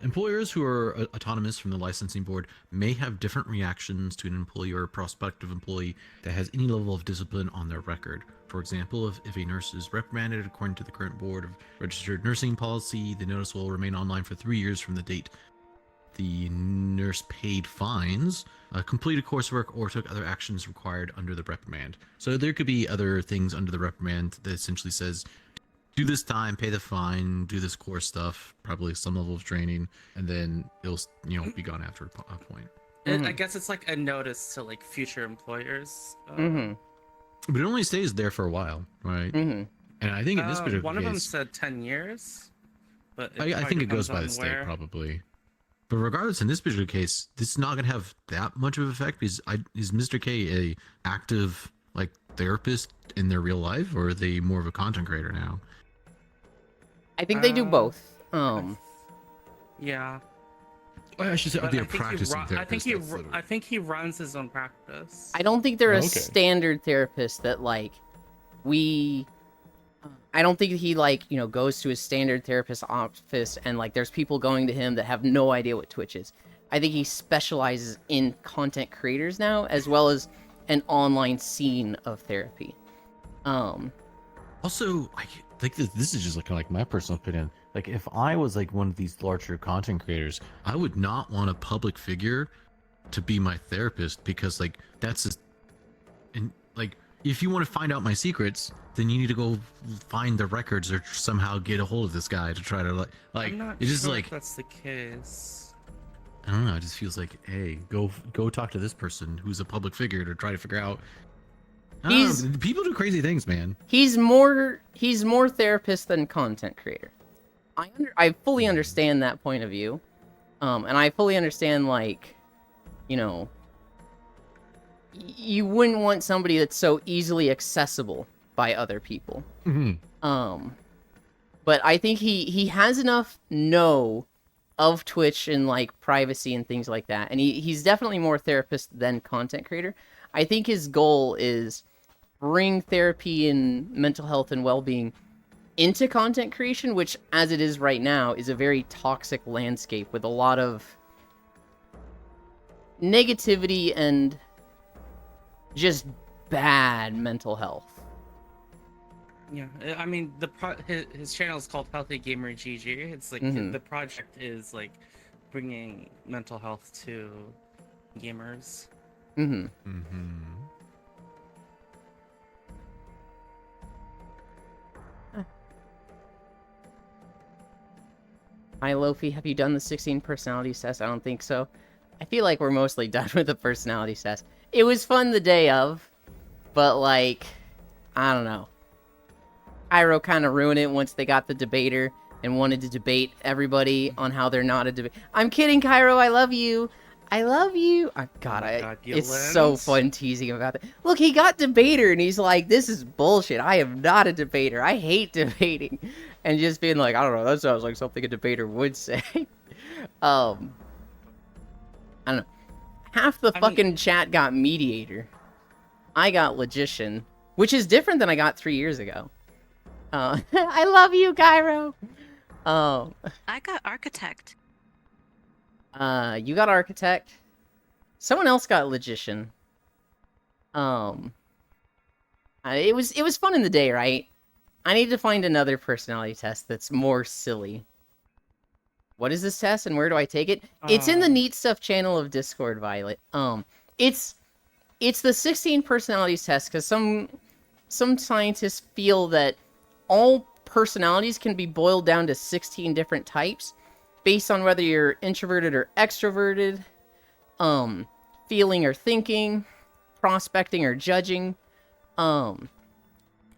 Employers who are autonomous from the licensing board may have different reactions to an employee or a prospective employee that has any level of discipline on their record. For example, if a nurse is reprimanded according to the current board of registered nursing policy, the notice will remain online for 3 years from the date the nurse paid fines, completed coursework, or took other actions required under the reprimand. So there could be other things under the reprimand that essentially says, do this time, pay the fine, do this course stuff, probably some level of training, and then it'll be gone after a point. I guess it's like a notice to like future employers. But it only stays there for a while, right? Mm-hmm. And I think in this particular one of them case, said 10 years, but I think it goes by the depends on state where. probably. But regardless, in this particular case, this is not going to have that much of an effect because is Mr. K a active like therapist in their real life, or are they more of a content creator now? I think they do both. Yeah. I should say, But be a I think practicing therapist. I think he runs his own practice. I don't think they're a Okay. standard therapist that like I don't think he goes to his standard therapist office and like there's people going to him that have no idea what Twitch is. I think he specializes in content creators now, as well as an online scene of therapy. Also, I Like this is just like my personal opinion. Like if I was like one of these larger content creators, I would not want a public figure to be my therapist because like that's just, and like if you want to find out my secrets, then you need to go find the records or somehow get a hold of this guy to try to like I'm not it's just sure like if that's the case. I don't know. It just feels like, hey, go talk to this person who's a public figure to try to figure out. I don't know, people do crazy things, man. He's more therapist than content creator. I fully understand that point of view, and I fully understand you wouldn't want somebody that's so easily accessible by other people. mm-hmm. But I think he has enough know of Twitch and like privacy and things like that, and he's definitely more therapist than content creator. I think his goal is bring therapy and mental health and well-being into content creation, which as it is right now is a very toxic landscape with a lot of negativity and just bad mental health. Yeah, I mean his channel is called Healthy Gamer GG. It's like the project is like bringing mental health to gamers. Mm-hmm. Hi, Lofi. Have you done the 16 personalities test? I don't think so. I feel like we're mostly done with the personalities test. It was fun the day of, but like, I don't know. Cairo kind of ruined it once they got the debater and wanted to debate everybody on how they're not a debate. I'm kidding, Cairo. I love you. I love you. Oh, God, Oh my God, it's so Yelens. fun teasing about that. Look, he got debater, and he's like, "This is bullshit. I am not a debater. I hate debating," and just being like, "I don't know. That sounds like something a debater would say." I don't know. Half the I mean- fucking chat got mediator. I got logician, which is different than I got 3 years ago. I love you, Gyro. I got architect. You got architect. Someone else got logician. It was fun in the day, right? I need to find another personality test that's more silly. What is this test and where do I take it? It's in the Neat Stuff channel of Discord, Violet. It's the 16 personalities test because some scientists feel that all personalities can be boiled down to 16 different types based on whether you're introverted or extroverted, feeling or thinking, prospecting or judging. And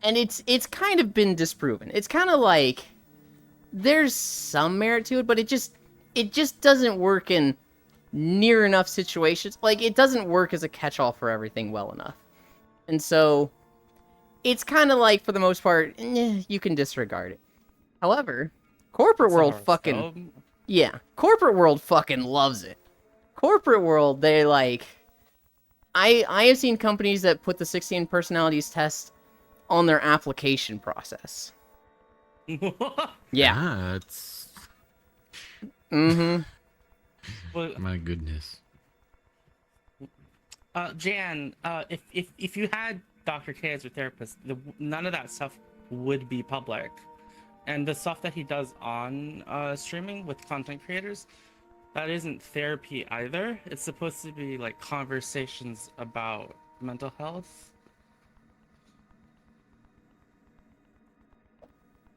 it's kind of been disproven. It's kind of like there's some merit to it, but it just doesn't work in near enough situations. Like, it doesn't work as a catch-all for everything well enough. And so it's kind of like, for the most part, you can disregard it. However, corporate world fucking... Yeah, corporate world fucking loves it. Corporate world, they like... I have seen companies that put the 16 personalities test on their application process. Yeah. That's Mm-hmm. Well, my goodness. Jan, if you had Dr. K as your therapist, none of that stuff would be public, and the stuff that he does on streaming with content creators, that isn't therapy either. It's supposed to be like conversations about mental health,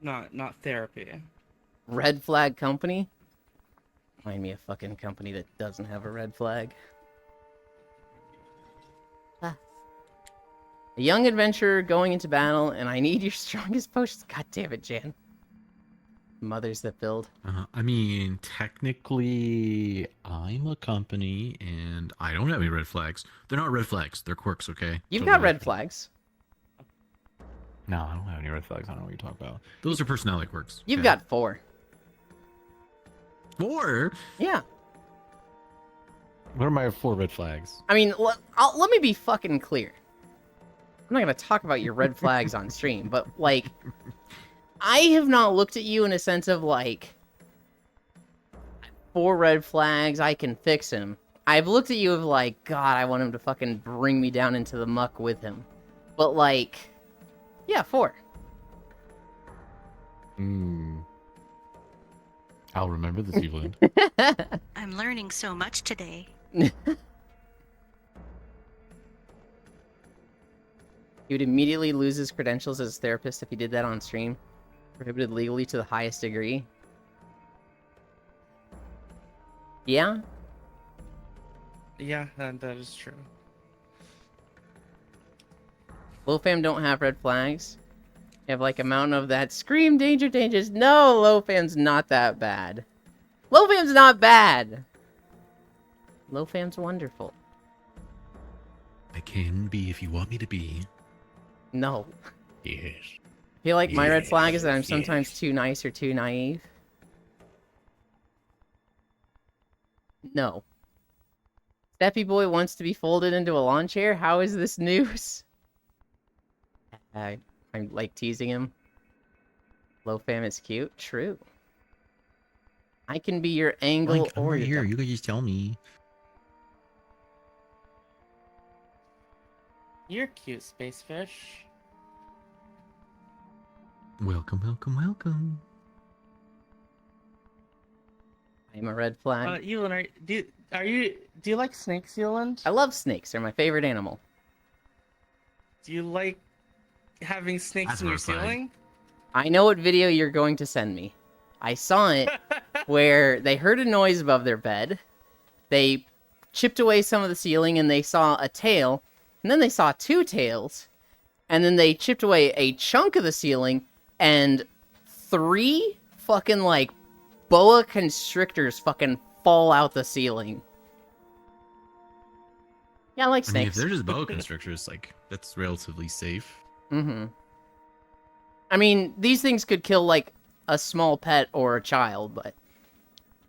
not therapy. Red flag company? Find me a fucking company that doesn't have a red flag. Ah. A young adventurer going into battle, and I need your strongest potions. God damn it, Jan. Mothers that build. I mean, technically, I'm a company, and I don't have any red flags. They're not red flags. They're quirks, okay? You've Totally got red different. flags. No, I don't have any red flags. I don't know what you're talking about. Those are personality quirks. You've okay? got 4. 4? Yeah. What are my 4 red flags? I mean, let me be fucking clear. I'm not gonna talk about your red flags on stream, but, like, I have not looked at you in a sense of, like, 4 red flags, I can fix him. I've looked at you of, like, God, I want him to fucking bring me down into the muck with him. But, like, yeah, 4. I'll remember this evening. I'm learning so much today. He would immediately lose his credentials as a therapist if he did that on stream. Prohibited legally to the highest degree. Yeah? Yeah, that is true. Lofam don't have red flags. You have like a mountain of that. Scream danger dangers. No, Lofam's not that bad. Lofam's not bad. Lofam's wonderful. I can be if you want me to be. No. Yes. I feel like my red flag is that I'm Yes, sometimes yes. too nice or too naive. No. Steppy Boy wants to be folded into a lawn chair? How is this news? I'm like teasing him. Low fam is cute. True. I can be your angle I'm or right your here. dump. You guys just tell me. You're cute, space fish. Welcome, welcome, welcome. I'm a red flag. Ewan, do you like snakes, Ewan? I love snakes. They're my favorite animal. Do you like having snakes That's in your red flag. ceiling? I know what video you're going to send me. I saw it where they heard a noise above their bed. They chipped away some of the ceiling and they saw a tail. And then they saw 2 tails. And then they chipped away a chunk of the ceiling and 3 fucking like boa constrictors fucking fall out the ceiling. Yeah, I like I mean, if snakes. they're just boa constrictors, like that's relatively safe. Mm-hmm. Like that's relatively safe. Mm-hmm. I mean, these things could kill like a small pet or a child, but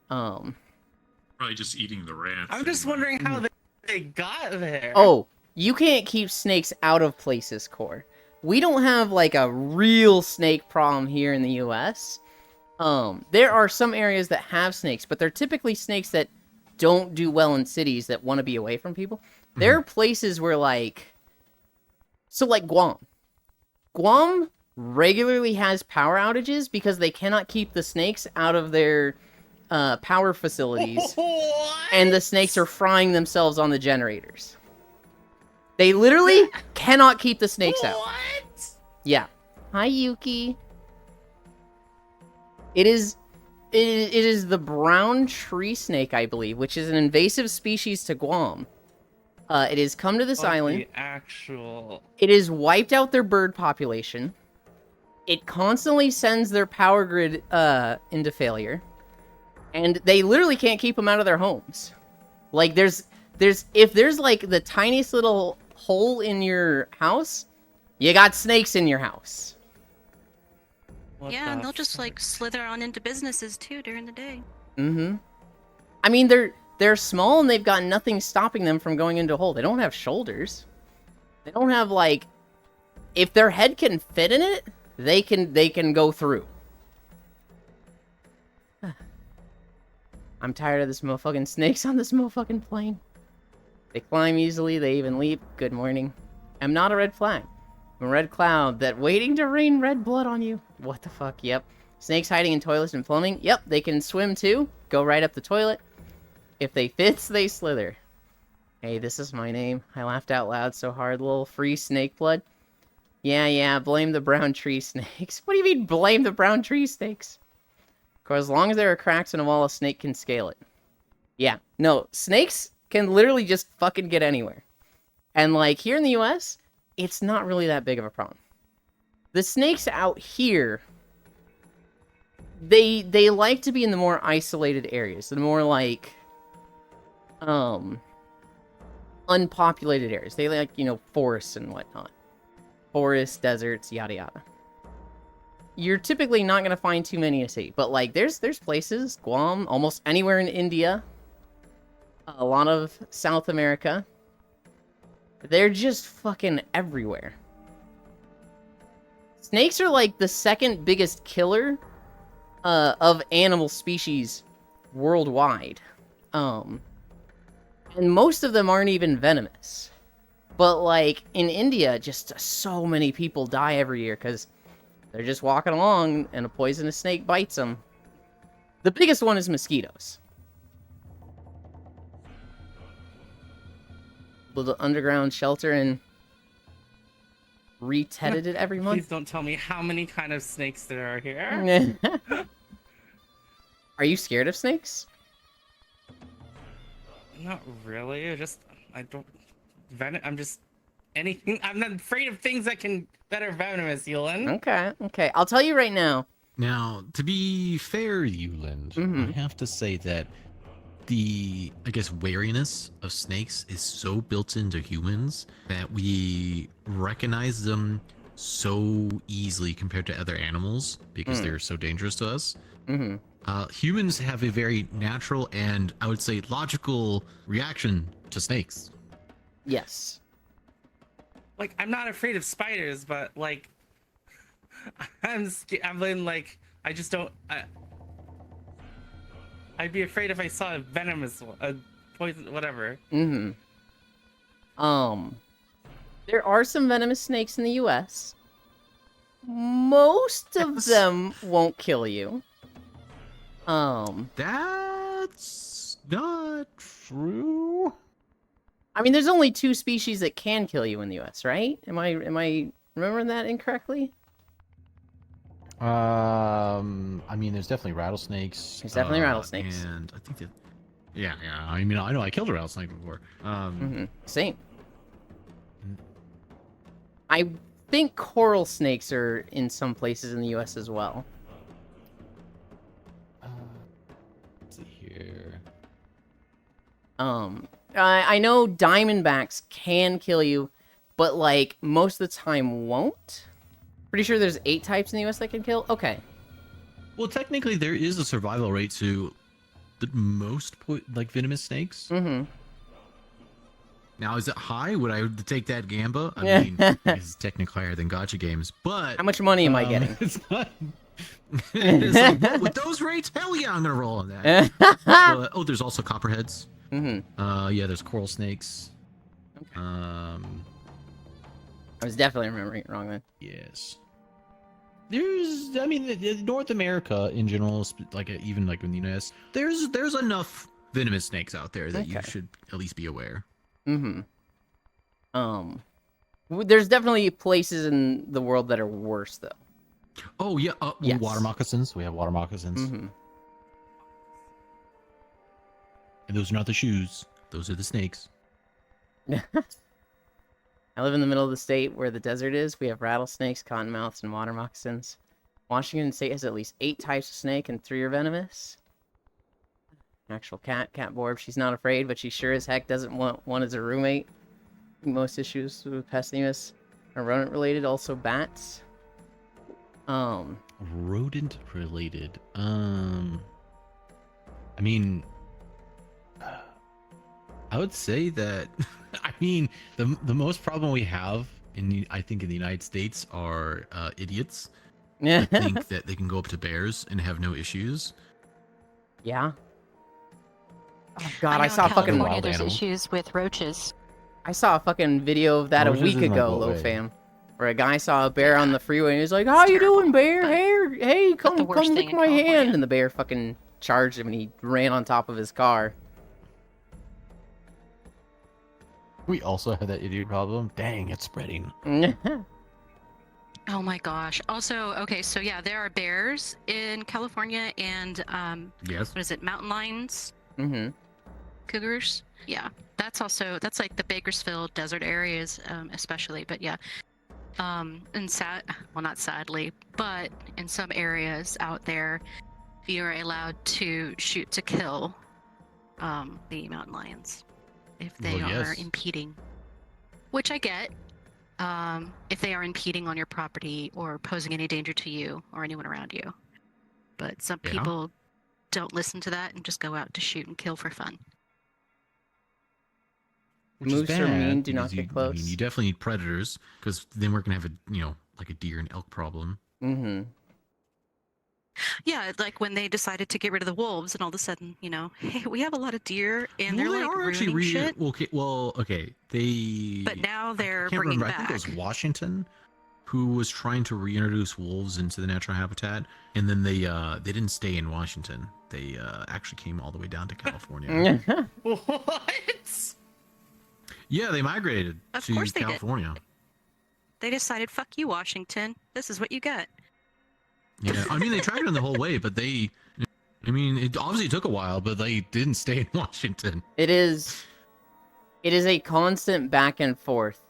Probably just eating the rats. I'm just anyway. wondering how they got there. oh, you can't keep snakes out of places, Core. We don't have like a real snake problem here in the US. There are some areas that have snakes, but they're typically snakes that don't do well in cities that want to be away from people. There are places where like Guam. Guam regularly has power outages because they cannot keep the snakes out of their power facilities, What? and the snakes are frying themselves on the generators. They literally cannot keep the snakes out. What? Yeah. Hi, Yuki. It is the brown tree snake, I believe, which is an invasive species to Guam. It has come to this island. The actual. It has wiped out their bird population. It constantly sends their power grid into failure. And they literally can't keep them out of their homes. Like, if there's like the tiniest little hole in your house, you got snakes in your house. What Yeah, and the they'll just fuck? like slither on into businesses too during the day. Mm-hmm. I mean, they're small and they've got nothing stopping them from going into a hole. They don't have shoulders. They don't have like, if their head can fit in it, they can go through. I'm tired of this motherfucking snakes on this motherfucking plane. They climb easily, they even leap. Good morning. I'm not a red flag. I'm a red cloud that waiting to rain red blood on you. What the fuck? Yep. Snakes hiding in toilets and plumbing. Yep, they can swim too. Go right up the toilet. If they fits, they slither. Hey, this is my name. I laughed out loud so hard. Little free snake blood. Yeah, blame the brown tree snakes. What do you mean, blame the brown tree snakes? Because as long as there are cracks in a wall, a snake can scale it. Yeah, no, snakes can literally just fucking get anywhere. And, like, here in the US, it's not really that big of a problem. The snakes out here, they like to be in the more isolated areas. The more, like, unpopulated areas. They like, forests and whatnot. Forests, deserts, yada yada. You're typically not gonna find too many in a city, but like there's places, Guam, almost anywhere in India, a lot of South America. They're just fucking everywhere. Snakes are like the second biggest killer of animal species worldwide. And most of them aren't even venomous. But, like, in India, just so many people die every year because they're just walking along and a poisonous snake bites them. The biggest one is mosquitoes. Build an underground shelter and re-tenant it every month. Please don't tell me how many kind of snakes there are here. Are you scared of snakes? Not really. I'm just anything. I'm not afraid of things that are venomous, Yulen. Okay. I'll tell you right now. Now, to be fair, Euland, Mhm. I have to say that the I guess wariness of snakes is so built into humans that we recognize them so easily compared to other animals because they're so dangerous to us. Mm-hmm. Humans have a very natural and I would say logical reaction to snakes. Yes. Like, I'm not afraid of spiders, but like, I've been like, I just don't. I'd be afraid if I saw a venomous one, a poison, whatever. Mm-hmm. There are some venomous snakes in the US. Most of them won't kill you. That's not true. I mean, there's only 2 species that can kill you in the US, right? Am I remembering that incorrectly? I mean, there's definitely rattlesnakes. There's definitely rattlesnakes. And I think that, yeah. I mean, I know I killed a rattlesnake before. Same. I think coral snakes are in some places in the US as well. Let's see here. I know diamondbacks can kill you, but like most of the time won't. Pretty sure there's 8 types in the U.S. that can kill. Okay. Well, technically, there is a survival rate to the most like venomous snakes. Mm-hmm. Now, is it high? Would I take that gamba? I mean, it's technically higher than gacha games, but How much money am I getting? It's not. It's like, whoa, with those rates, hell yeah, I'm gonna roll on that. Oh, there's also copperheads. Mm-hmm. Yeah, there's coral snakes. Okay. I was definitely remembering it wrong then. Yes. There's, I mean, North America in general, like even like in the US, There's enough venomous snakes out there that you Okay. should at least be aware. Mm-hmm. There's definitely places in the world that are worse though. Oh yeah. Yes. water moccasins. We have water moccasins. Mm-hmm. And those are not the shoes. Those are the snakes. I live in the middle of the state where the desert is. We have rattlesnakes, cottonmouths, and water moccasins. Washington State has at least 8 types of snake, and 3 are venomous. Actual cat Borb. She's not afraid, but she sure as heck doesn't want one as a roommate. Most issues with pests in the US are rodent related, also bats. Rodent related. I mean, I would say that. I mean, the most problem we have I think in the United States are idiots Yeah. that think that they can go up to bears and have no issues. Yeah. Oh god, know I saw a in fucking California wild there's animal. issues with roaches. I saw a fucking video of that a Roaches week is my ago, boy. Low Fam, where a guy saw a bear on the freeway and he was like, "How It's you doing, terrible, bear? but- Hey, the come worst thing lick in my hand!" California. And the bear fucking charged him and he ran on top of his car. We also have that idiot problem. Dang, it's spreading. Oh my gosh. Also, okay, so yeah, there are bears in California and Yes. what is it, mountain lions, Mm-hmm. cougars? Yeah, that's like the Bakersfield desert areas, especially. But yeah, and not sadly, but in some areas out there, you are allowed to shoot to kill the mountain lions if they Well, are yes. impeding, which I get. If they are impeding on your property or posing any danger to you or anyone around you. But some Yeah. people don't listen to that and just go out to shoot and kill for fun. Which is Moose are mean, bad do not because get I mean, close. you definitely need predators because then we're gonna have like a deer and elk problem. Mm-hmm. Yeah, like when they decided to get rid of the wolves, and all of a sudden, hey, we have a lot of deer, and they're like ruining shit. Okay. They. But now I they're can't bringing remember. I think back. it was Washington who was trying to reintroduce wolves into the natural habitat, and then they didn't stay in Washington. They actually came all the way down to California. What? Yeah, they migrated Of to course they did. California. They decided, fuck you, Washington. This is what you get. Yeah, I mean they tried it the whole way, but it obviously took a while, but they didn't stay in Washington. It is a constant back and forth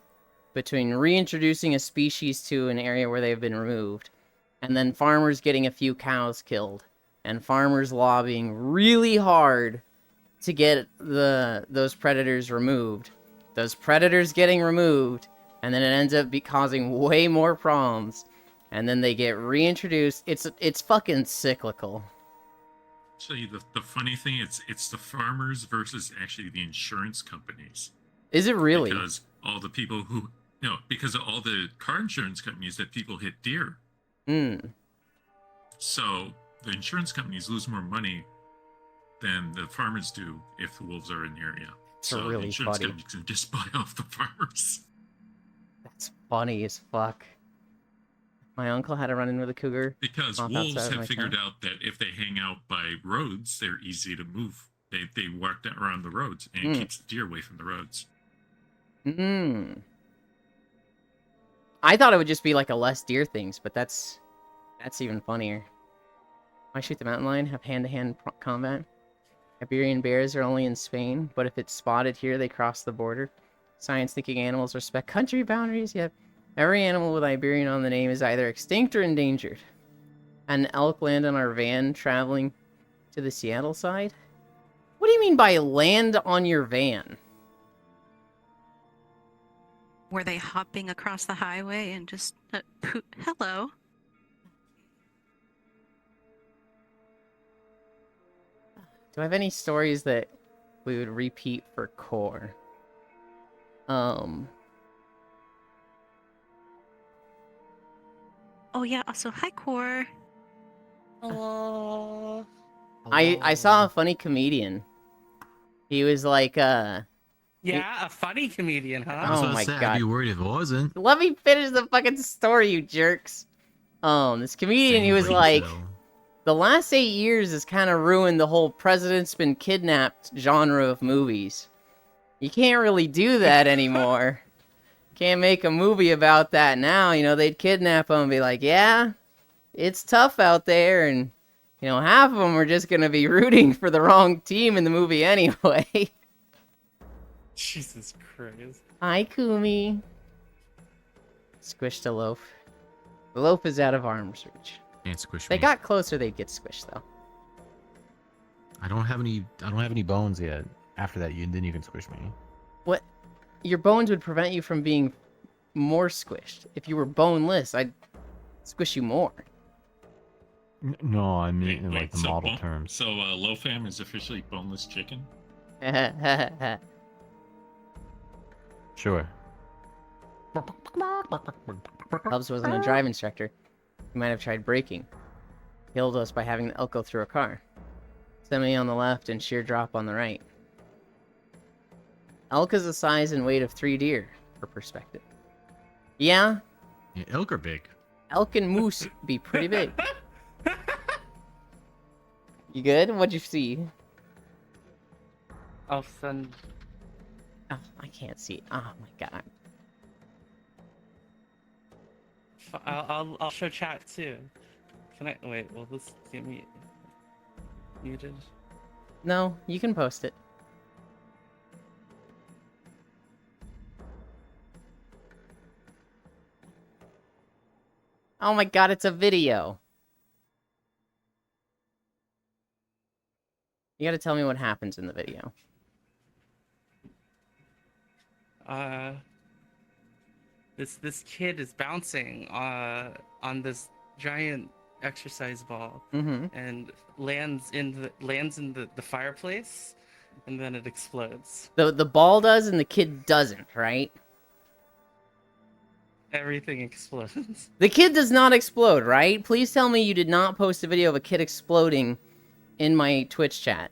between reintroducing a species to an area where they've been removed, and then farmers getting a few cows killed, and farmers lobbying really hard to get those predators removed. Those predators getting removed, and then it ends up causing way more problems, and then they get reintroduced. It's fucking cyclical. Tell you the funny thing, it's the farmers versus actually the insurance companies. Is it really? Because all the people because of all the car insurance companies that people hit deer. So the insurance companies lose more money than the farmers do if the wolves are in the area. It's So the really insurance funny. companies can just buy off the farmers. That's funny as fuck. My uncle had a run-in with a cougar. Because Off wolves outside of my have figured town. out that if they hang out by roads, they're easy to move. They walk around the roads, and it keeps the deer away from the roads. I thought it would just be like a less deer things, but that's even funnier. Why shoot the mountain lion? Have hand-to-hand combat. Iberian bears are only in Spain, but if it's spotted here, they cross the border. Science-thinking animals respect country boundaries, yet every animal with Iberian on the name is either extinct or endangered. An elk land on our van traveling to the Seattle side? What do you mean by land on your van? Were they hopping across the highway and just hello? Do I have any stories that we would repeat for Core? Oh yeah. Also, hi, Core. Hello. I saw a funny comedian. He was like, Yeah, a funny comedian, huh? I was Oh gonna my say, I'd God. be worried if it wasn't. let me finish the fucking story, you jerks. This comedian, he Same was brain like, cell. the last 8 years has kind of ruined the whole president's been kidnapped genre of movies. You can't really do that anymore. Can't make a movie about that now. You know, they'd kidnap him and be like, yeah, it's tough out there. And, you know, half of them are just going to be rooting for the wrong team in the movie anyway. Jesus Christ. Hi, Kumi. Squished a loaf. The loaf is out of arm's reach. Can't squish They me. got closer, they'd get squished, though. I don't have any Bones yet. After that, then you can squish me. What? Your bones would prevent you from being more squished. If you were boneless, I'd squish you more. No, I mean in Wait, like the so model bone- terms. So Lofam is officially boneless chicken. Sure. Hubs wasn't a drive instructor. He might have tried braking. Killed us by having the elk go through a car. Semi on the left and sheer drop on the right. Elk is the size and weight of 3 deer, for perspective. Yeah, Yeah, elk are big. elk and moose be pretty big. You good? What'd you see? I'll send. Oh, I can't see. Oh my god. I'll show chat too. Can I wait? Will this get me muted? No, you can post it. Oh my god, it's a video. You gotta tell me what happens in the video. This kid is bouncing on this giant exercise ball Mm-hmm. and lands in the fireplace, and then it explodes. The ball does and the kid doesn't, right? Everything explodes. The kid does not explode, right? Please tell me you did not post a video of a kid exploding in my Twitch chat.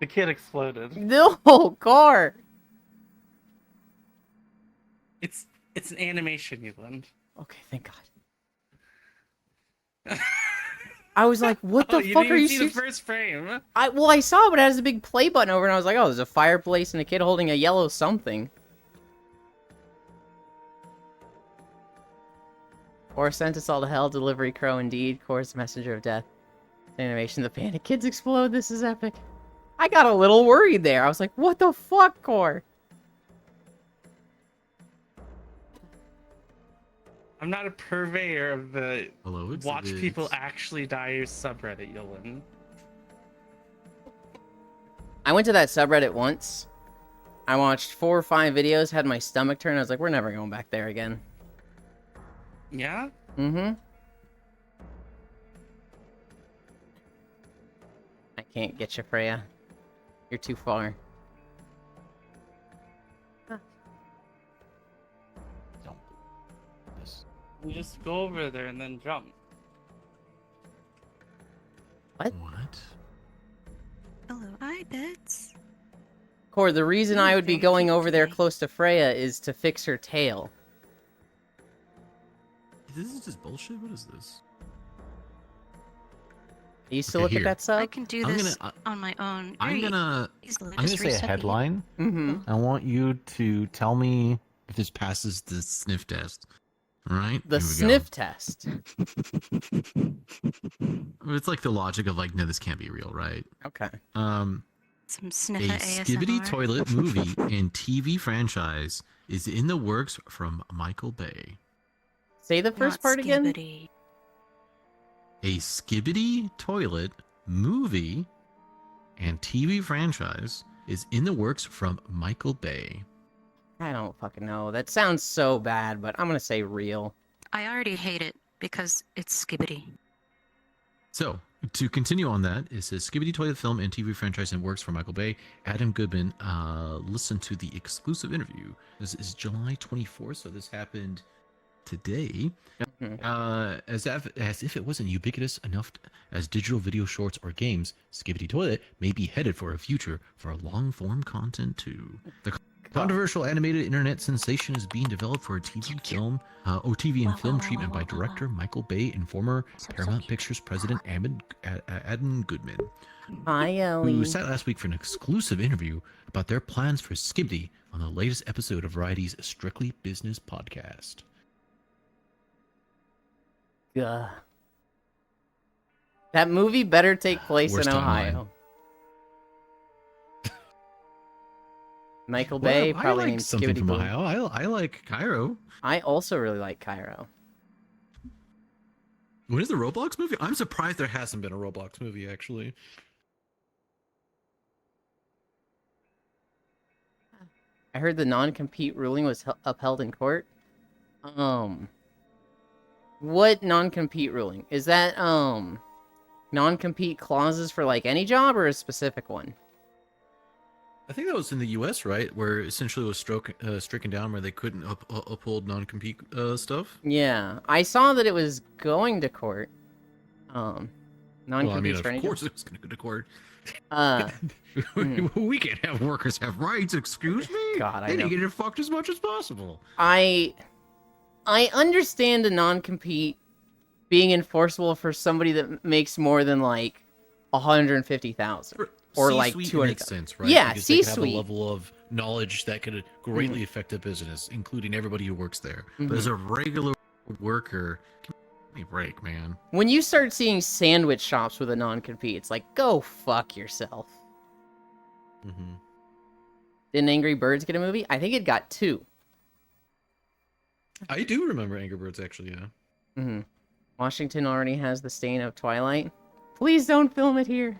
The kid exploded. No, car. It's an animation, Euland. Okay, thank God. I was like, what the You fuck didn't are even you see serious? the first frame. I saw it, but it has a big play button over, and I was like, oh, there's a fireplace and a kid holding a yellow something. Or sent us all to hell, delivery crow indeed, course messenger of death. Animation, the panda kids explode, this is epic. I got a little worried there. I was like, what the fuck, Core? I'm not a purveyor of the Hello, it's watch Viz. people actually die subreddit, Yolan. I went to that subreddit once. I watched 4 or 5 videos, had my stomach turn. I was like, we're never going back there again. Yeah? Mm-hmm. I can't get you, Freya. You're too far. Don't. This. You just go over there and then jump. What? Hello, iBits. Core, the reason I would be going over there close to Freya is to fix her tail. This is just bullshit. What is this? You still Okay, look here. at that sub? I can do I'm this gonna- on my own. I'm Very gonna easily. I'm gonna Just say a reset it. headline. Mm-hmm. Oh. I want you to tell me. if this passes the sniff test. All right. The here we sniff test. Go. It's like the logic of like, no, this can't be real, right? Okay. Some A sniffer Skibbity ASMR. Toilet movie and TV franchise is in the works from Michael Bay. Say the first Not part again. skibbity. A Skibbity Toilet movie and TV franchise is in the works from Michael Bay. I don't fucking know. That sounds so bad, but I'm gonna say real. I already hate it because it's Skibbity. So, to continue on that, it says Skibbity Toilet film and TV franchise in works for Michael Bay. Adam Goodman listened to the exclusive interview. This is July 24th, so this happened today. As if it wasn't ubiquitous enough as digital video shorts or games, Skibbity Toilet may be headed for a future for long-form content too. The controversial animated internet sensation is being developed for a TV film, TV and film treatment by director Michael Bay and former Paramount Pictures president Adam Goodman, Hi, Ellie. who sat last week for an exclusive interview about their plans for Skibbity on the latest episode of Variety's Strictly Business podcast. Ugh. That movie better take place Worst in timeline. Ohio. Michael Bay Well, probably I like named something Skibbity from Boo. Ohio. I like Cairo. I also really like Cairo. When is the Roblox movie? I'm surprised there hasn't been a Roblox movie, actually. I heard the non-compete ruling was upheld in court. What non-compete ruling? Is that, non-compete clauses for, like, any job or a specific one? I think that was in the U.S., right? Where essentially it was stricken down where they couldn't uphold non-compete stuff. Yeah. I saw that it was going to court. Non-competes Well, I mean, for any of course it was going to go to court. job. We can't have workers have rights, excuse me? God, I They know. need to get it fucked as much as possible. I understand a non-compete being enforceable for somebody that makes more than like 150,000 or like C-suite 200,000. makes sense, right? Yeah, Because they could have C-suite. a level of knowledge that could greatly affect a business, including everybody who works there. But as a regular worker, give me a break, man. When you start seeing sandwich shops with a non-compete, it's like, go fuck yourself. Mm-hmm. Didn't Angry Birds get a movie? I think it got 2. I do remember Angry Birds, actually, yeah. Washington already has the stain of Twilight. Please don't film it here.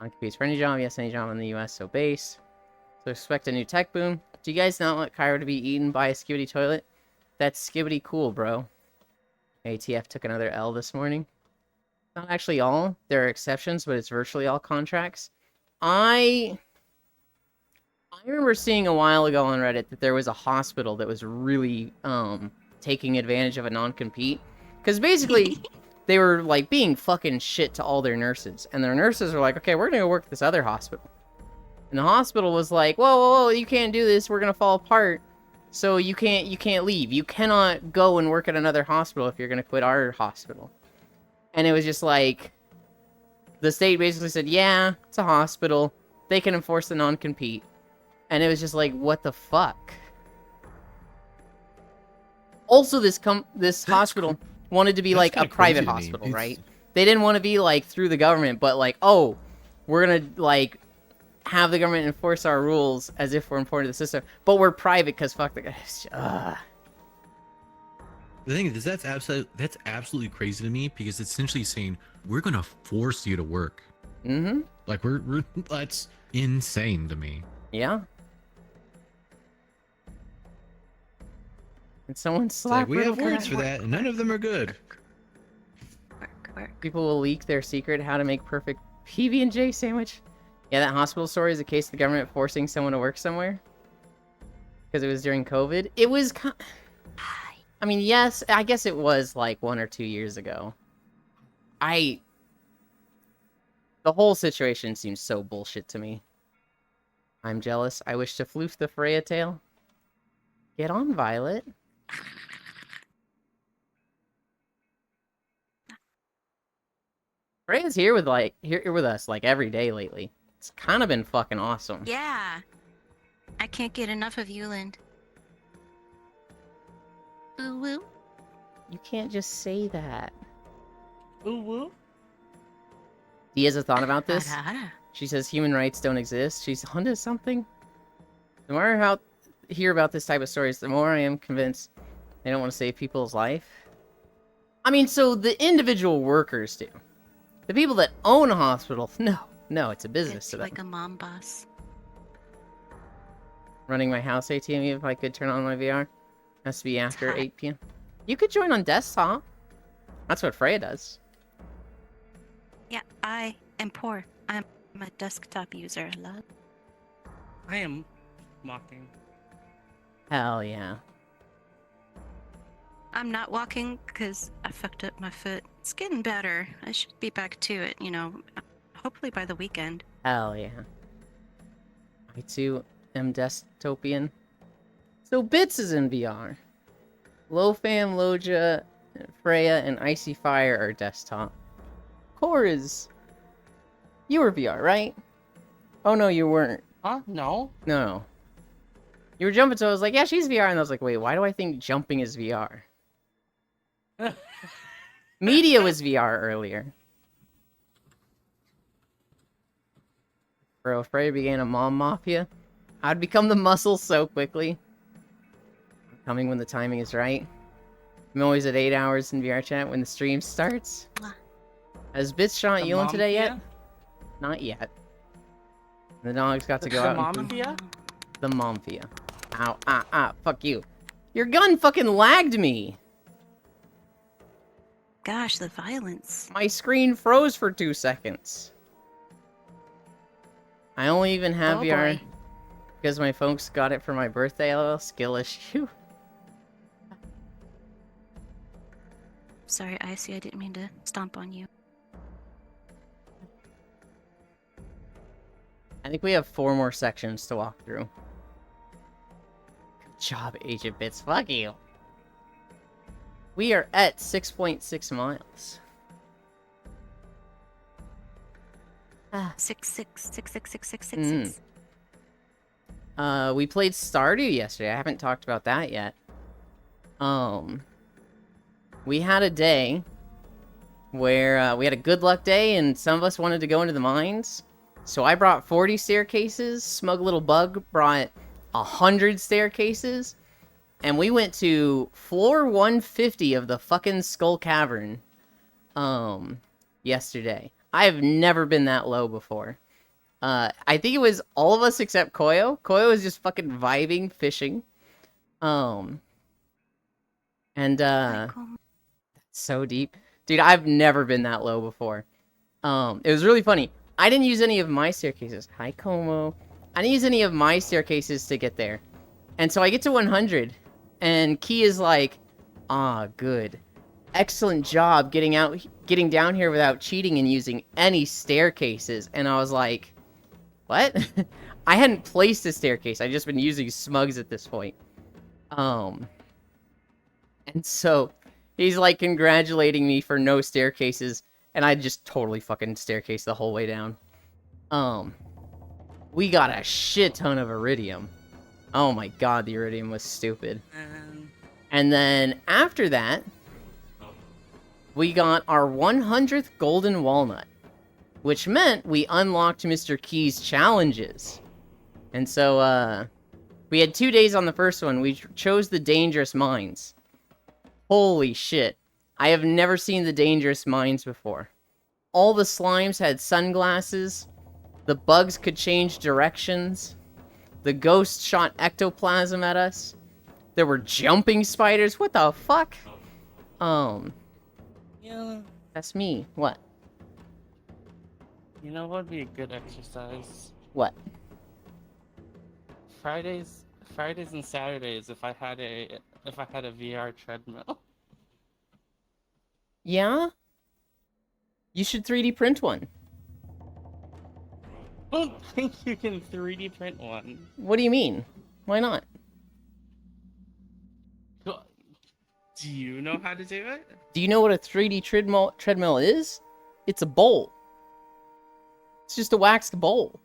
Non-competes for any job. Yes, any job in the U.S. So base. So expect a new tech boom. Do you guys not want Cairo to be eaten by a Skibbity toilet? That's Skibbity cool, bro. ATF took another L this morning. Not actually all. There are exceptions, but it's virtually all contracts. I remember seeing a while ago on Reddit that there was a hospital that was really taking advantage of a non-compete. Because basically, they were like being fucking shit to all their nurses. And their nurses were like, okay, we're going to go work at this other hospital. And the hospital was like, whoa, you can't do this. We're going to fall apart. So you can't leave. You cannot go and work at another hospital if you're going to quit our hospital. And it was just like, the state basically said, yeah, it's a hospital. They can enforce the non-compete. And it was just like, what the fuck? Also, this hospital wanted to be like a kinda private crazy to me. hospital, It's- right? They didn't want to be like through the government, but like, oh, we're gonna like have the government enforce our rules as if we're important to the system, but we're private because fuck the guys. The thing is, that's absolutely crazy to me because it's essentially saying we're gonna force you to work. Mm-hmm. Like we're that's insane to me. Yeah. And someone It's like slapped we have Riddle words for that, and none of them are good. Work. People will leak their secret how to make perfect PB&J sandwich. Yeah, that hospital story is a case of the government forcing someone to work somewhere. Because it was during COVID. It was I mean, yes, I guess it was like 1 or 2 years ago. The whole situation seems so bullshit to me. I'm jealous. I wish to floof the Freya tail. Get on, Violet. Freya's here with us like every day lately. It's kind of been fucking awesome. Yeah. I can't get enough of Euland. Ooh woo. You can't just say that. Ooh woo. Diaz has thought about this. Da-da-da. She says human rights don't exist. She's onto something. The more I hear about this type of stories, the more I am convinced they don't want to save people's life. I mean, so the individual workers do. The people that own a hospital, no, it's a business It's to them. like a mom boss. running my house ATM if I could turn on my VR. Has to be after hot. 8 p.m. You could join on desktop. That's what Freya does. Yeah, I am poor. I'm a desktop user. Love. I am mocking. Hell yeah. I'm not walking because I fucked up my foot. It's getting better. I should be back to it, hopefully by the weekend. Hell yeah. I too am desktopian. So Bits is in VR. Lofam, Loja, Freya, and Icy Fire are desktop. Core is... You were VR, right? Oh no, you weren't. Huh? No. No. You were jumping, so I was like, yeah, she's VR. And I was like, wait, why do I think jumping is VR? Media was VR earlier. Bro, if Freya began a mom mafia, I'd become the muscle so quickly. Coming when the timing is right. I'm always at 8 hours in VR chat when the stream starts. Has Bits shot The Yulin today yet? Momfia? Not yet. The dogs got to go The out. Momfia? The Momfia. Ow, fuck you. Your gun fucking lagged me! Gosh, the violence. My screen froze for 2 seconds. I only even have Oh, VR boy. because my folks got it for my birthday. LOL, skill issue. Sorry, Icy, I didn't mean to stomp on you. I think we have 4 more sections to walk through. Good job, Agent Bits. Fuck you. We are at 6.6 miles. Ah. 6666666. We played Stardew yesterday. I haven't talked about that yet. We had a day where we had a good luck day and some of us wanted to go into the mines. So I brought 40 staircases. Smug Little Bug brought 100 staircases. And we went to floor 150 of the fucking Skull Cavern yesterday. I have never been that low before. I think it was all of us except Koyo. Koyo was just fucking vibing, fishing. So deep. Dude, I've never been that low before. It was really funny. I didn't use any of my staircases. Hi, Como. I didn't use any of my staircases to get there. And so I get to 100. And Key is like, good. Excellent job getting down here without cheating and using any staircases. And I was like, what? I hadn't placed a staircase. I'd just been using Smugs at this point. And so he's like congratulating me for no staircases. And I just totally fucking staircase the whole way down. We got a shit ton of Iridium. Oh my god, the Iridium was stupid. And then after that, we got our 100th Golden Walnut, which meant we unlocked Mr. Key's challenges. And so, we had 2 days on the first one. We chose the Dangerous Mines. Holy shit. I have never seen the Dangerous Mines before. All the slimes had sunglasses. The bugs could change directions. The ghost shot ectoplasm at us. There were jumping spiders. What the fuck? Yeah. That's me. What? You know what would be a good exercise? What? Fridays and Saturdays if I had a VR treadmill. Yeah? You should 3D print one. I don't think you can 3D print one. What do you mean? Why not? Do you know how to do it? Do you know what a 3D treadmill is? It's a bowl. It's just a waxed bowl.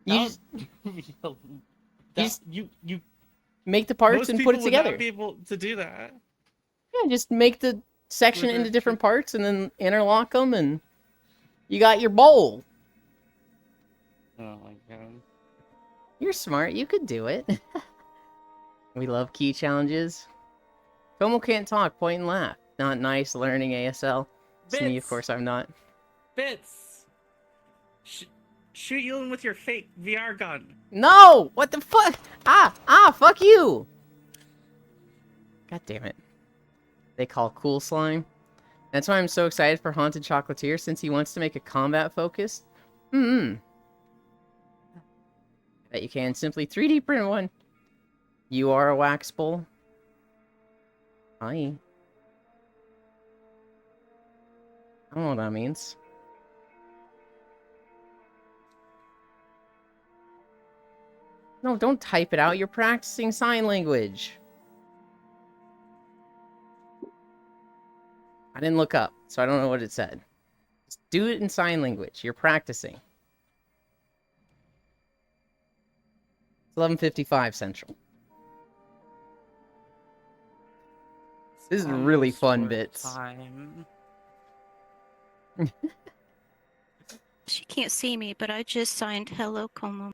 You just you make the parts most and people put it would together. not be able to do that. Yeah, just make the section With into a different parts and then interlock them and you got your bowl. Oh my god. You're smart. You could do it. We love key challenges. Tomo can't talk. Point and laugh. Not nice. Learning ASL. It's me, of Bits. course. I'm not. Bits. shoot you in with your fake VR gun. No! What the fuck? Fuck you! God damn it. They call cool slime. That's why I'm so excited for Haunted Chocolatier, since he wants to make a combat focus. Bet you can simply 3D print one. You are a wax bowl. Hi. I don't know what that means. No, don't type it out. You're practicing sign language. I didn't look up, so I don't know what it said. Just do it in sign language. You're practicing. It's 11:55 Central. This is really fun bits. Time. She can't see me, but I just signed Hello Como.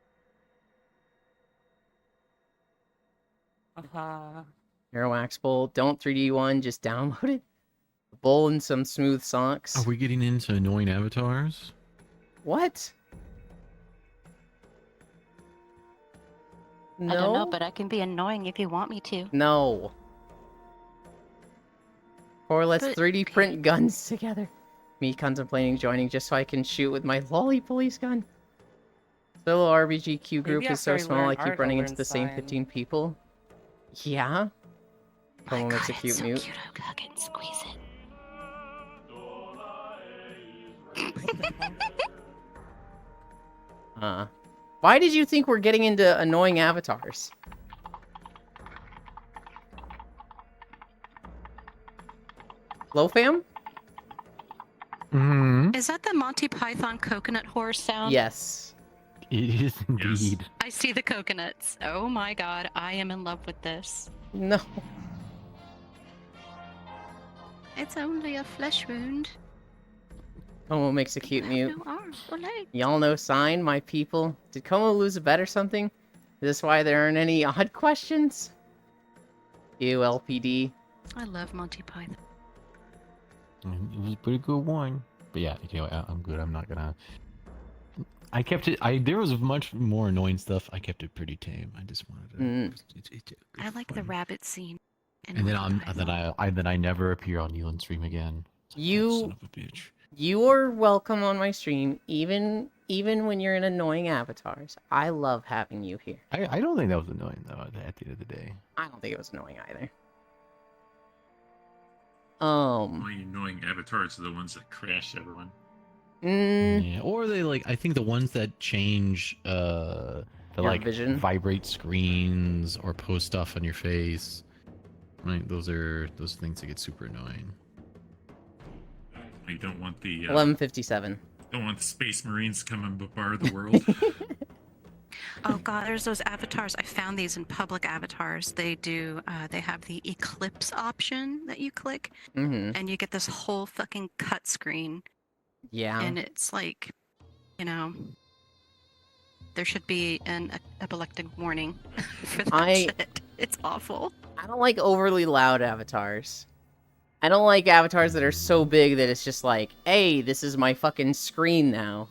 Aerowax bowl. Don't 3D one. Just download it. A bowl and some smooth socks. Are we getting into annoying avatars? What? No. I don't know, but I can be annoying if you want me to. No. Or let's But- 3D print guns together. Me contemplating joining just so I can shoot with my lolly police gun. Solo RBGQ group Maybe is so after I small I learn keep art, running I'll into learn the same sign. 15 people. Yeah? Como makes a cute it's so mute. cute. I'll hug it and squeeze it. Why did you think we're getting into annoying avatars? Hello, fam? Mm-hmm. Is that the Monty Python coconut horse sound? Yes. It is indeed. I see the coconuts. Oh my god, I am in love with this. No. It's only a flesh wound. Como makes a cute I have mute. no arms or legs. Y'all know sign, my people. Did Como lose a bet or something? Is this why there aren't any odd questions? Ew, LPD. I love Monty Python. It was a pretty good one. But yeah, you know, I'm good. I'm not gonna. I kept it. There was much more annoying stuff. I kept it pretty tame. I just wanted to. I like the rabbit scene. in And then Monty Python. I never appear on Neon stream again. You- son of a bitch. You are welcome on my stream, even when you're in annoying avatars. I love having you here. I don't think that was annoying though. At the end of the day. I don't think it was annoying either. Only annoying avatars are the ones that crash everyone. Yeah, or they like. I think the ones that change the Your like vision? Vibrate screens or post stuff on your face. Right, those things that get super annoying. You don't want the 11:57. don't want the Space Marines to come and bombard the world. Oh god, there's those avatars. I found these in public avatars. They do. They have the eclipse option that you click, Mm-hmm. and you get this whole fucking cut screen. Yeah. And it's like, you know, there should be an epileptic warning for that shit. It's awful. I don't like overly loud avatars. I don't like avatars that are so big that it's just like, hey, this is my fucking screen now.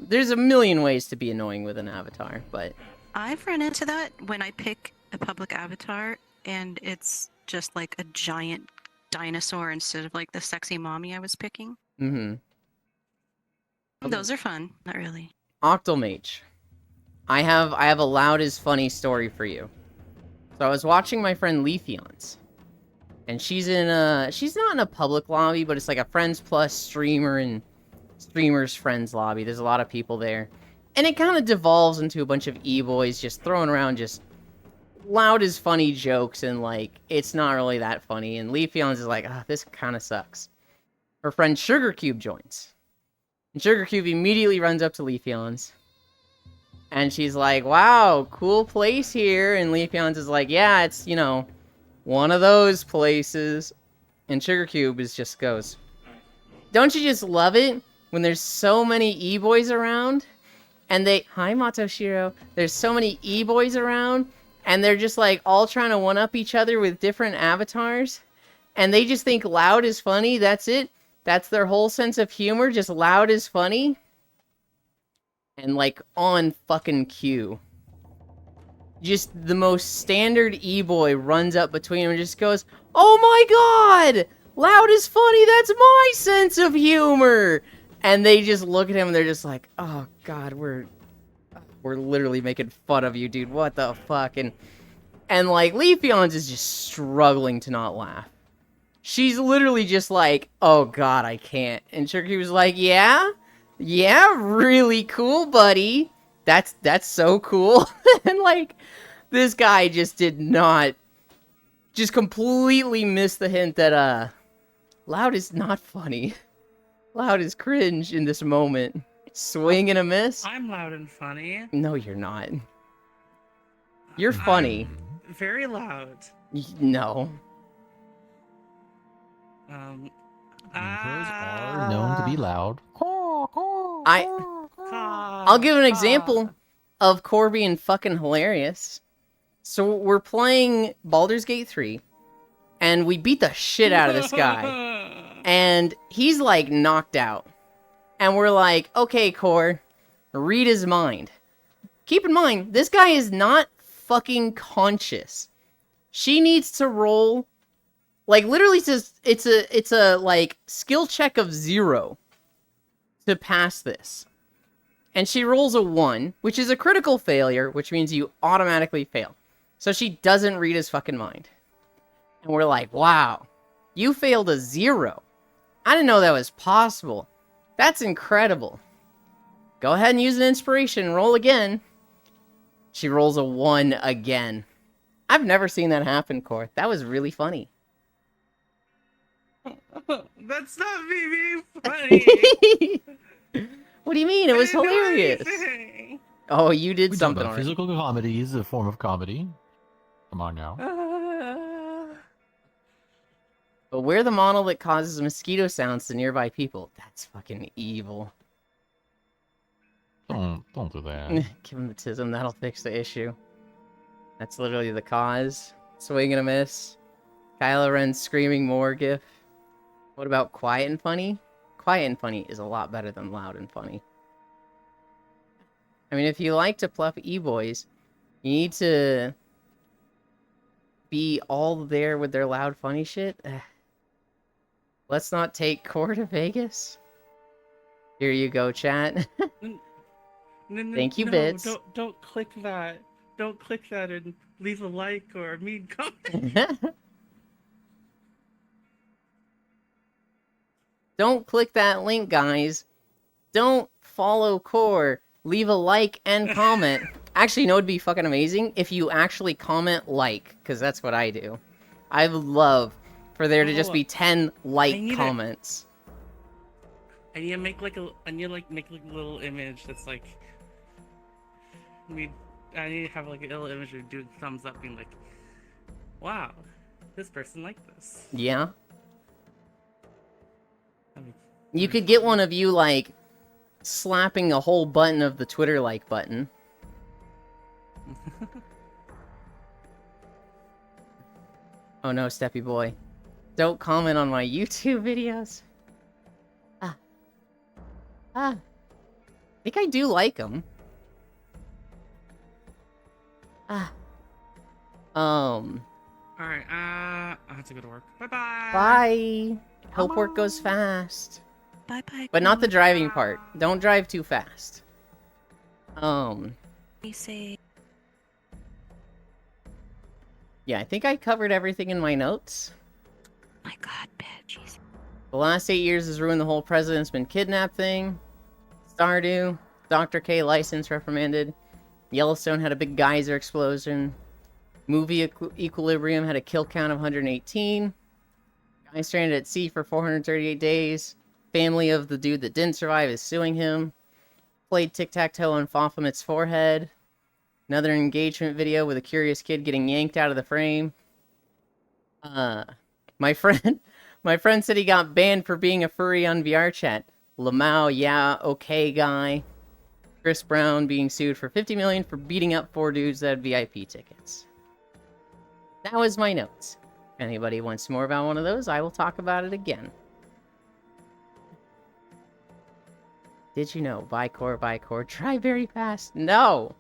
There's a million ways to be annoying with an avatar, but I've run into that when I pick a public avatar and it's just like a giant dinosaur instead of like the sexy mommy I was picking. mm-hmm. Those are fun. Not really. Octomage. I have a loud is funny story for you. So I was watching my friend Leafeons. And she's not in a public lobby, but it's like a friends plus streamer and streamers friends lobby. There's a lot of people there. And it kind of devolves into a bunch of e-boys just throwing around just loud is funny jokes, and like it's not really that funny. And Leafeons is like, this kind of sucks. Her friend Sugar Cube joins. And Sugar Cube immediately runs up to Leafeons. And she's like, wow, cool place here. And Leafeons is like, yeah, it's, you know, one of those places. And Sugar Cube just goes, don't you just love it when there's so many e-boys around? And hi Matoshiro, there's so many e-boys around, and they're just like all trying to one-up each other with different avatars. And they just think loud is funny, that's it. That's their whole sense of humor, just loud is funny. And like on fucking cue, just the most standard e-boy runs up between them and just goes, "Oh my god! Loud is funny, that's my sense of humor!" And they just look at him and they're just like, "Oh god, we're literally making fun of you, dude. What the fuck?" And like Leafeon's is just struggling to not laugh. She's literally just like, "Oh god, I can't." And Shirky was like, "Yeah? Yeah, really cool, buddy. That's so cool." And like, this guy just did not, just completely missed the hint that, Loud is not funny. Loud is cringe in this moment. Swing and a miss? I'm loud and funny. No, you're not. You're funny. I'm very loud. No. Crows are known to be loud. I'll give an example of Core being fucking hilarious. So we're playing Baldur's Gate 3, and we beat the shit out of this guy. And he's like knocked out. And we're like, okay, Core, read his mind. Keep in mind, this guy is not fucking conscious. She needs to roll, like, literally it's a like skill check of 0 to pass this. And she rolls a 1, which is a critical failure, which means you automatically fail. So she doesn't read his fucking mind. And we're like, wow, you failed a 0. I didn't know that was possible. That's incredible. Go ahead and use an inspiration. Roll again. She rolls a 1 again. I've never seen that happen, Core. That was really funny. That's not me being funny. What do you mean? It was I didn't do hilarious. anything. Oh, you did We talk something about already. physical comedy is a form of comedy. Come on now. But we're the model that causes mosquito sounds to nearby people. That's fucking evil. Don't do that. Give him the tism, that'll fix the issue. That's literally the cause. Swing and a miss. Kylo Ren screaming more gif. What about quiet and funny? Quiet and funny is a lot better than loud and funny. I mean, if you like to pluff e-boys, you need to be all there with their loud funny shit. Let's not take Core to Vegas. Here you go, chat. Thank you, Bits. Don't click that. Don't click that and leave a like or a mean comment. Don't click that link, guys. Don't follow Core. Leave a like and comment. Actually, you know what'd be fucking amazing? If you actually comment like, because that's what I do. I would love for there to just be 10 like comments. I need to make like a little image that's like I need to have like a little image of doing thumbs up being like, wow, this person liked this. Yeah. I mean, You could get one of you, like, slapping a whole button of the Twitter like button. Oh no, Steppy boy. Don't comment on my YouTube videos. I think I do like them. Alright, I have to go to work. Bye-bye. Bye. Hope work goes fast. Bye bye. But not the driving part. Don't drive too fast. We say Yeah, I think I covered everything in my notes. my god, bitches. The last 8 years has ruined the whole president's been kidnapped thing. Stardew. Dr. K license reprimanded. Yellowstone had a big geyser explosion. Movie Equilibrium had a kill count of 118. Guy stranded at sea for 438 days. Family of the dude that didn't survive is suing him. Played tic-tac-toe on Baphomet's forehead. Another engagement video with a curious kid getting yanked out of the frame. My friend said he got banned for being a furry on VRChat. Lamau, yeah, okay guy. Chris Brown being sued for $50 million for beating up 4 dudes that had VIP tickets. That was my notes. If anybody wants more about one of those, I will talk about it again. Did you know? Vicor, try very fast. No!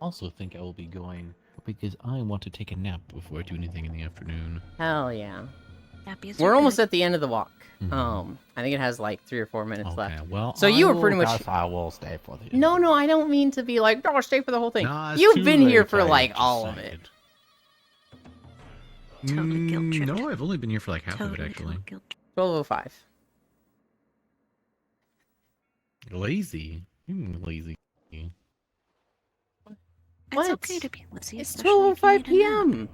Also think I will be going because I want to take a nap before I do anything in the afternoon. Hell yeah. Nappies We're are almost good. at the end of the walk. Mhm. I think it has like 3 or 4 minutes Okay, left. well, So you I were pretty will- much- guess I will stay for the. No, I don't mean to be like, oh, stay for the whole thing. Nah, it's You've too been here late, for I like just all of it. said. Totally guilt-tripped. No, I've only been here for like half of it Totally, actually. totally guilt. 12:05. Lazy. Lazy. It's What? okay to be lazy. It's especially if you 12:05 need a nap. p.m.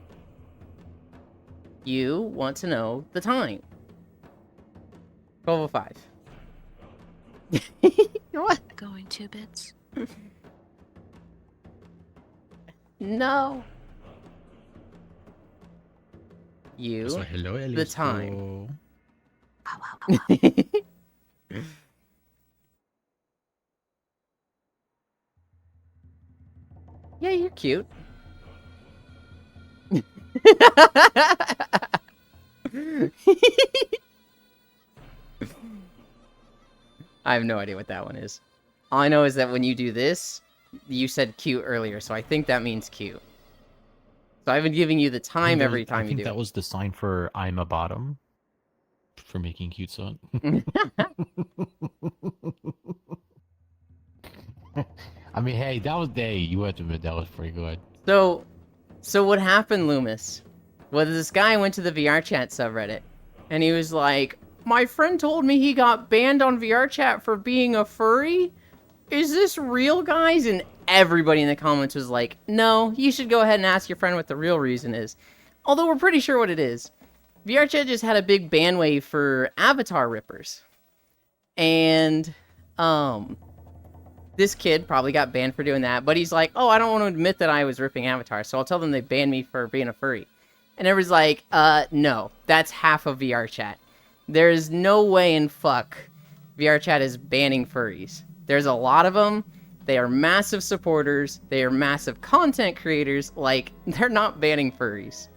You want to know the time. 12:05. What? Going 2 bits. No. You. It's like, hello, the time. Elisto. Wow, wow, wow, wow. Yeah, you're cute. I have no idea what that one is. All I know is that when you do this, you said cute earlier, so I think that means cute. So I've been giving you the time every time I you think do that it. was the sign for I'm a bottom. For making cute son. I mean, hey, that was you have to admit that was pretty good. So what happened, Loomis, was this guy went to the VR chat subreddit, and he was like, my friend told me he got banned on VR chat for being a furry? Is this real, guys? And everybody in the comments was like, no, you should go ahead and ask your friend what the real reason is. Although we're pretty sure what it is. VR chat just had a big ban wave for avatar rippers. And, this kid probably got banned for doing that, but he's like, oh, I don't want to admit that I was ripping avatars, so I'll tell them they banned me for being a furry. And everybody's like, no, that's half of VR chat. There is no way in fuck VR chat is banning furries. There's a lot of them. They are massive supporters. They are massive content creators. Like, they're not banning furries.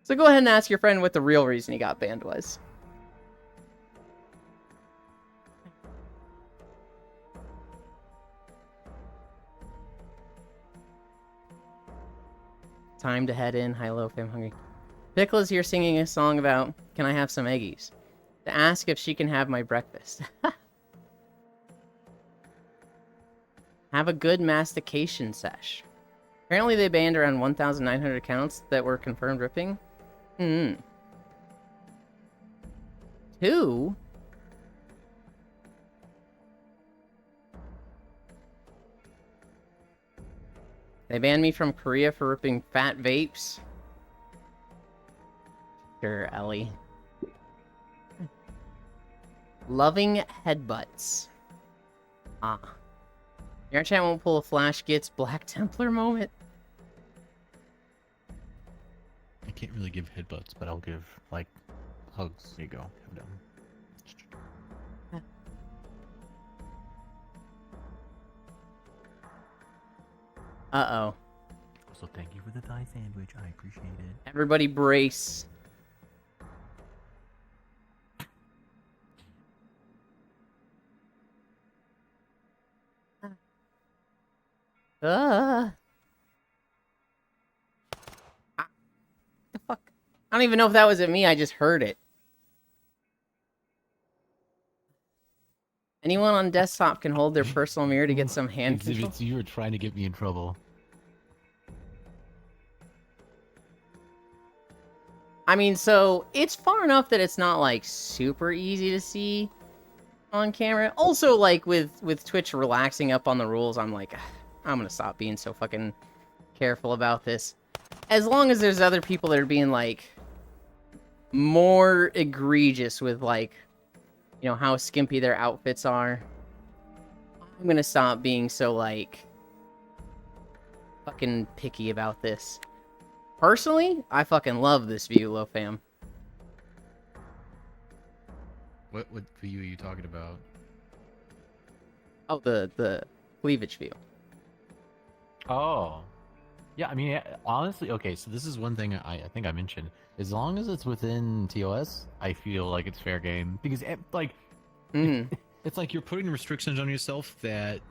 So go ahead and ask your friend what the real reason he got banned was. Time to head in. Hi, Loaf, I'm hungry. Pickle is here singing a song about, can I have some eggies? To ask if she can have my breakfast. Have a good mastication sesh. Apparently they banned around 1,900 accounts that were confirmed ripping. 2? They banned me from Korea for ripping fat vapes. Sure, Ellie. Loving headbutts. Ah. Your chat won't pull a Flash Gets Black Templar moment. I can't really give headbutts, but I'll give, like, hugs. There you go. Have them. Uh-oh. Also, thank you for the thigh sandwich. I appreciate it. Everybody brace. Ah. The fuck? I don't even know if that was at me, I just heard it. Anyone on desktop can hold their personal mirror to get some hand control. Exhibits, you were trying to get me in trouble. I mean, so it's far enough that it's not like super easy to see on camera. Also, like with Twitch relaxing up on the rules, I'm like, I'm gonna stop being so fucking careful about this. As long as there's other people that are being like more egregious with like, you know, how skimpy their outfits are, I'm gonna stop being so like fucking picky about this. Personally, I fucking love this view, LoFam. What view are you talking about? Oh, the cleavage view. Oh. Yeah, I mean, honestly, okay, so this is one thing I think I mentioned. As long as it's within TOS, I feel like it's fair game. Because, like, Mm. It's like you're putting restrictions on yourself that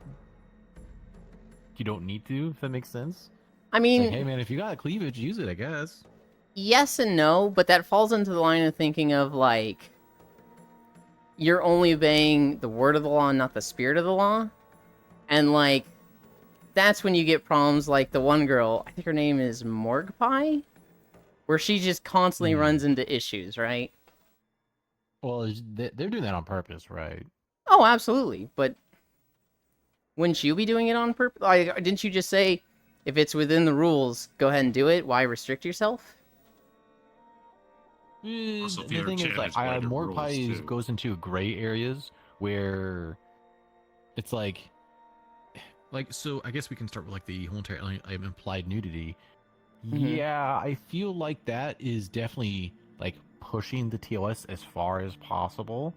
you don't need to, if that makes sense. I It's mean, like, hey, man, if you got cleavage, use it, I guess. yes and no, but that falls into the line of thinking of, like, you're only obeying the word of the law and not the spirit of the law. And, like, that's when you get problems like the one girl, I think her name is Morgpie, where she just constantly runs into issues, right? Well, they're doing that on purpose, right? Oh, absolutely. But wouldn't you be doing it on purpose? Like, didn't you just say, if it's within the rules, go ahead and do it? Why restrict yourself? Also, The thing is, like, more pies goes into gray areas where it's like, so I guess we can start with like the whole entire implied nudity. Mhm. yeah, I feel like that is definitely like pushing the TOS as far as possible,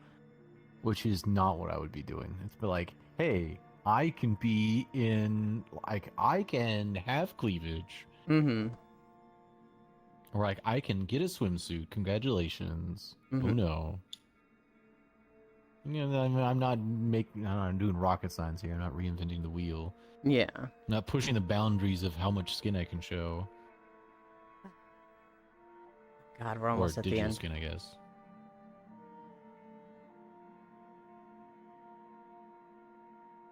which is not what I would be doing. It's like, hey, I can be in, like, I can have cleavage, Mm-hmm. or like I can get a swimsuit. Congratulations. Oh Mhm. no. You know, I'm not doing rocket science here. I'm not reinventing the wheel. Yeah. I'm not pushing the boundaries of how much skin I can show, God, we're or almost at the digital end. skin, I guess.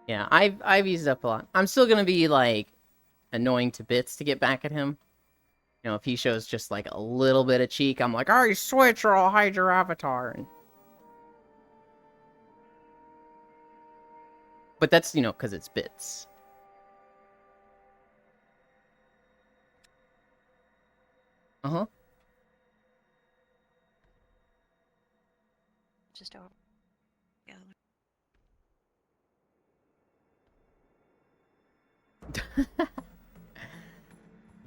Yeah, I've used up a lot. I'm still gonna be, like, annoying to bits to get back at him. You know, if he shows just, like, a little bit of cheek, I'm like, alright, switch or I'll hide your avatar. But that's, you know, because it's bits. Uh-huh. Just over. Yeah.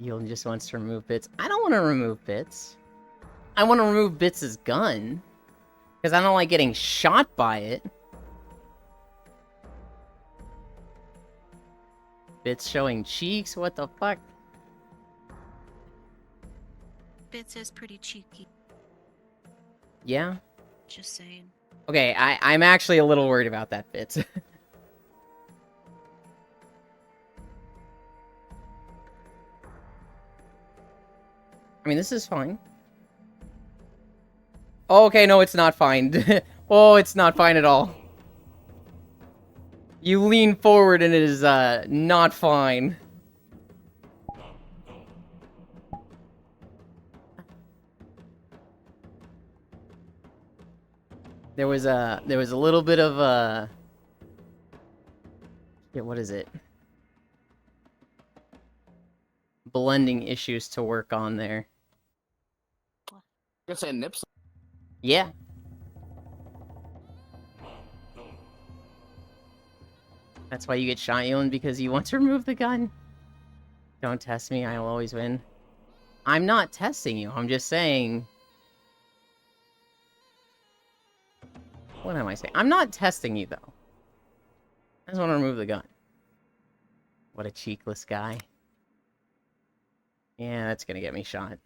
Elon just wants to remove bits. I don't want to remove bits. I want to remove Bits' gun. Because I don't like getting shot by it. Bits showing cheeks? What the fuck? Bits is pretty cheeky. Yeah? Just saying. Okay, I'm actually a little worried about that, Bits. I mean, this is fine. Oh, okay, no, it's not fine. Oh, it's not fine at all. You lean forward and it is, not fine. There was a little bit of, yeah, what is it? Blending issues to work on there. You're saying nips? Yeah. That's why you get shot, Elon, because you want to remove the gun. Don't test me, I'll always win. I'm not testing you, I'm just saying... What am I saying? I'm not testing you, though. I just want to remove the gun. What a cheekless guy. Yeah, that's gonna get me shot.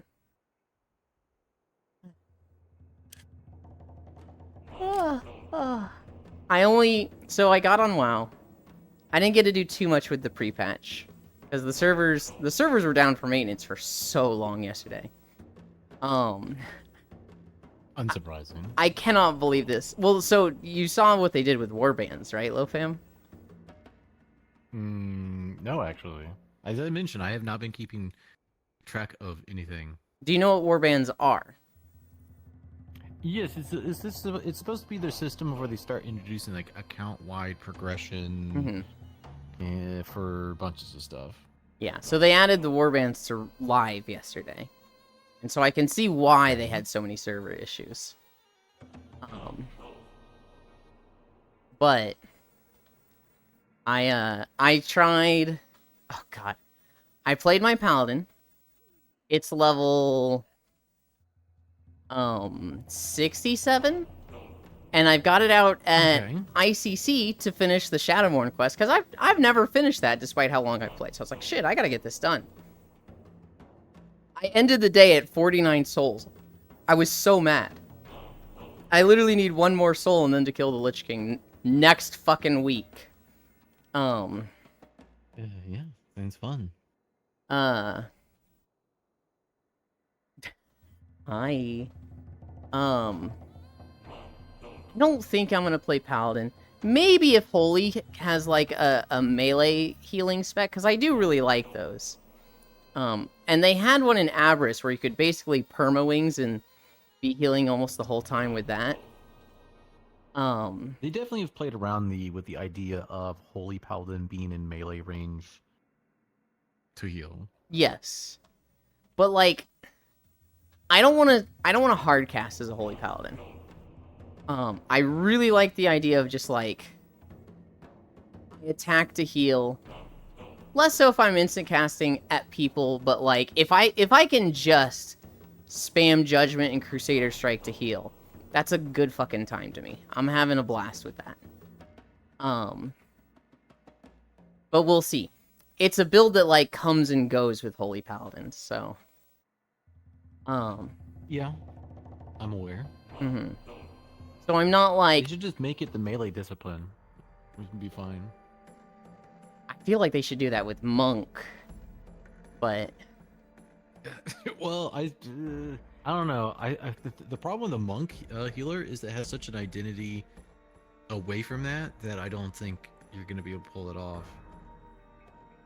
So I got on WoW. I didn't get to do too much with the pre-patch. Because the servers were down for maintenance for so long yesterday. Unsurprising. I cannot believe this. Well, so you saw what they did with warbands, right, LoFam? No, actually. As I mentioned, I have not been keeping track of anything. Do you know what warbands are? Yes, it's supposed to be their system where they start introducing like account-wide progression for bunches of stuff. Yeah, so they added the warbands to live yesterday. And so I can see why they had so many server issues. But I tried, oh god. I played my paladin. It's level 67, and I've got it out at ICC to finish the Shadowmourne quest because I've never finished that despite how long I've played. So I was like, shit, I gotta get this done. I ended the day at 49 souls. I was so mad. I literally need one more soul and then to kill the Lich King next fucking week. Yeah, sounds fun. I don't think I'm gonna play Paladin. Maybe if Holy has like a melee healing spec, because I do really like those. And they had one in Abris where you could basically perma wings and be healing almost the whole time with that. They definitely have played around with the idea of Holy Paladin being in melee range to heal. Yes, but like, I don't want to hard cast as a Holy Paladin. I really like the idea of just like attack to heal. Less so if I'm instant casting at people, but like if I can just spam Judgment and Crusader Strike to heal, that's a good fucking time to me. I'm having a blast with that. But we'll see. It's a build that like comes and goes with Holy Paladins, so Yeah, I'm aware. So I'm not You like, should just make it the melee discipline. We can be fine. I feel like they should do that with Monk, but Well, I don't know. The problem with the monk healer is that it has such an identity away from that I don't think you're gonna be able to pull it off.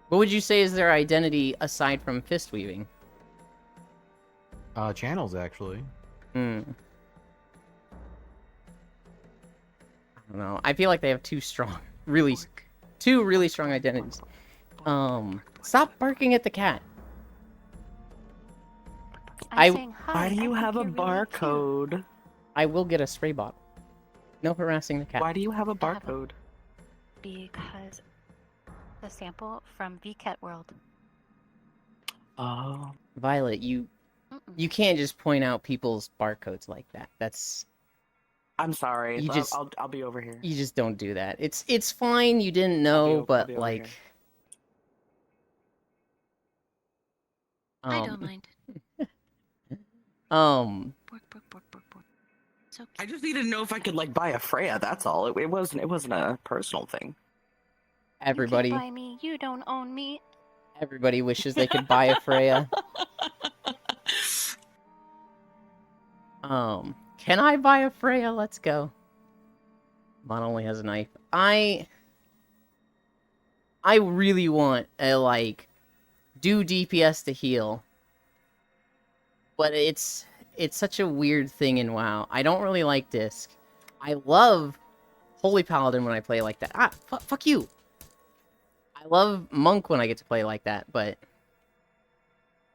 what would you say is their identity aside from fist weaving? Channels actually. I don't know. I feel like they have two really strong identities. Stop barking at the cat. I'm saying hi. Why do you I have a think you're really cute." barcode? I will get a spray bottle. No harassing the cat. Why do you have a I have a- barcode? Because the sample from VCat World. Oh. Violet, you can't just point out people's barcodes like that. That's I'm sorry. You just- I'll be over here. you just don't do that. It's fine. You didn't I'll know, be but over like, here. I don't mind. Bork, bork, bork, bork, bork. So I just needed to know if I could like buy a Freya. That's all. It wasn't a personal thing. everybody, You can buy me. You don't own me. everybody wishes they could buy a Freya. Can I buy a Freya? Let's go. Mon only has a knife. I really want a like do DPS to heal. But it's such a weird thing in WoW. I don't really like Disc. I love Holy Paladin when I play like that. Ah, fuck you. I love Monk when I get to play like that, but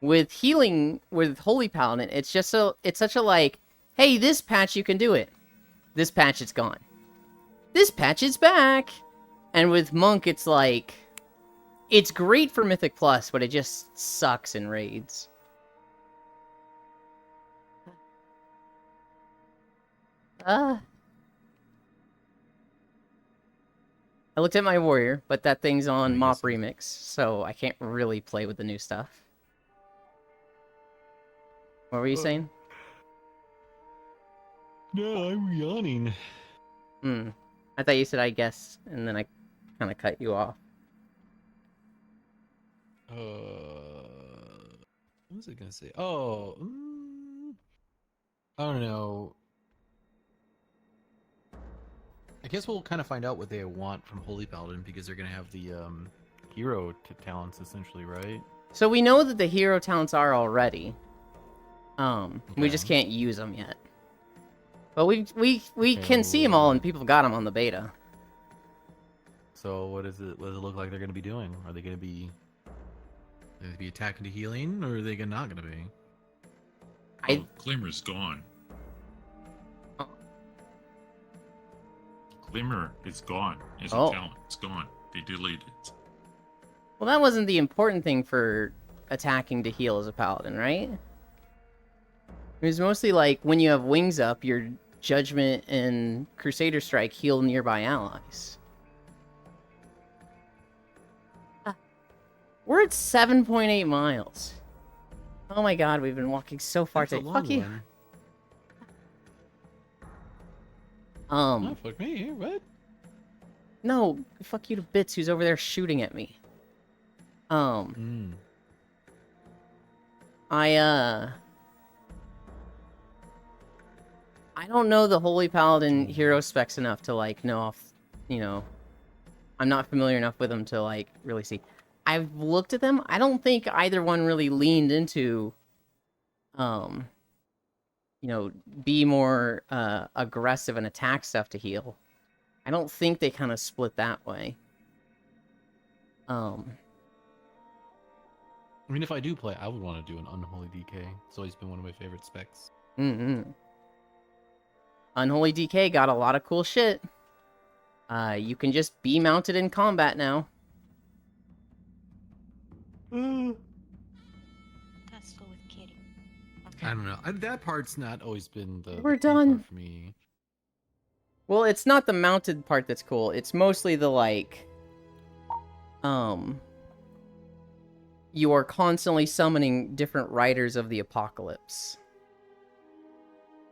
with healing with Holy Paladin, it's such a like, hey, this patch you can do it. This patch it's gone. This patch is back. And with Monk, it's like, it's great for Mythic Plus, but it just sucks in raids. I looked at my warrior, but that thing's on Mop Remix, so I can't really play with the new stuff. What were you saying? No, I'm yawning. I thought you said I guess, and then I kind of cut you off. What was I gonna say? Oh, I don't know. I guess we'll kind of find out what they want from Holy Paladin because they're gonna have the hero talents essentially, right? So we know that the hero talents are already. We just Okay. can't use them yet. But we can see them all, and people got them on the beta. So what does it look like they're gonna be doing? Are they gonna be attacking to healing, or are they not gonna be? I- Glimmer's gone. Oh. Glimmer is gone as Oh. a talent. It's gone. They deleted it. Well, that wasn't the important thing for attacking to heal as a paladin, right? It was mostly like when you have wings up, your Judgment and Crusader Strike heal nearby allies. We're at 7.8 miles. Oh my god, we've been walking so far That's a today. long Fuck you. one. Oh, Um, fuck me. What? no, fuck you to bits who's over there shooting at me. Mm. I don't know the Holy Paladin hero specs enough to, like, know off, you know, I'm not familiar enough with them to, like, really see. I've looked at them. I don't think either one really leaned into, you know, be more, aggressive and attack stuff to heal. I don't think they kind of split that way. I mean, if I do play, I would want to do an Unholy DK. It's always been one of my favorite specs. Unholy DK got a lot of cool shit. You can just be mounted in combat now. That's go with Kitty. I don't know. That part's not always been the We're key part done. for me. Well, it's not the mounted part that's cool. It's mostly the, like, you are constantly summoning different riders of the apocalypse.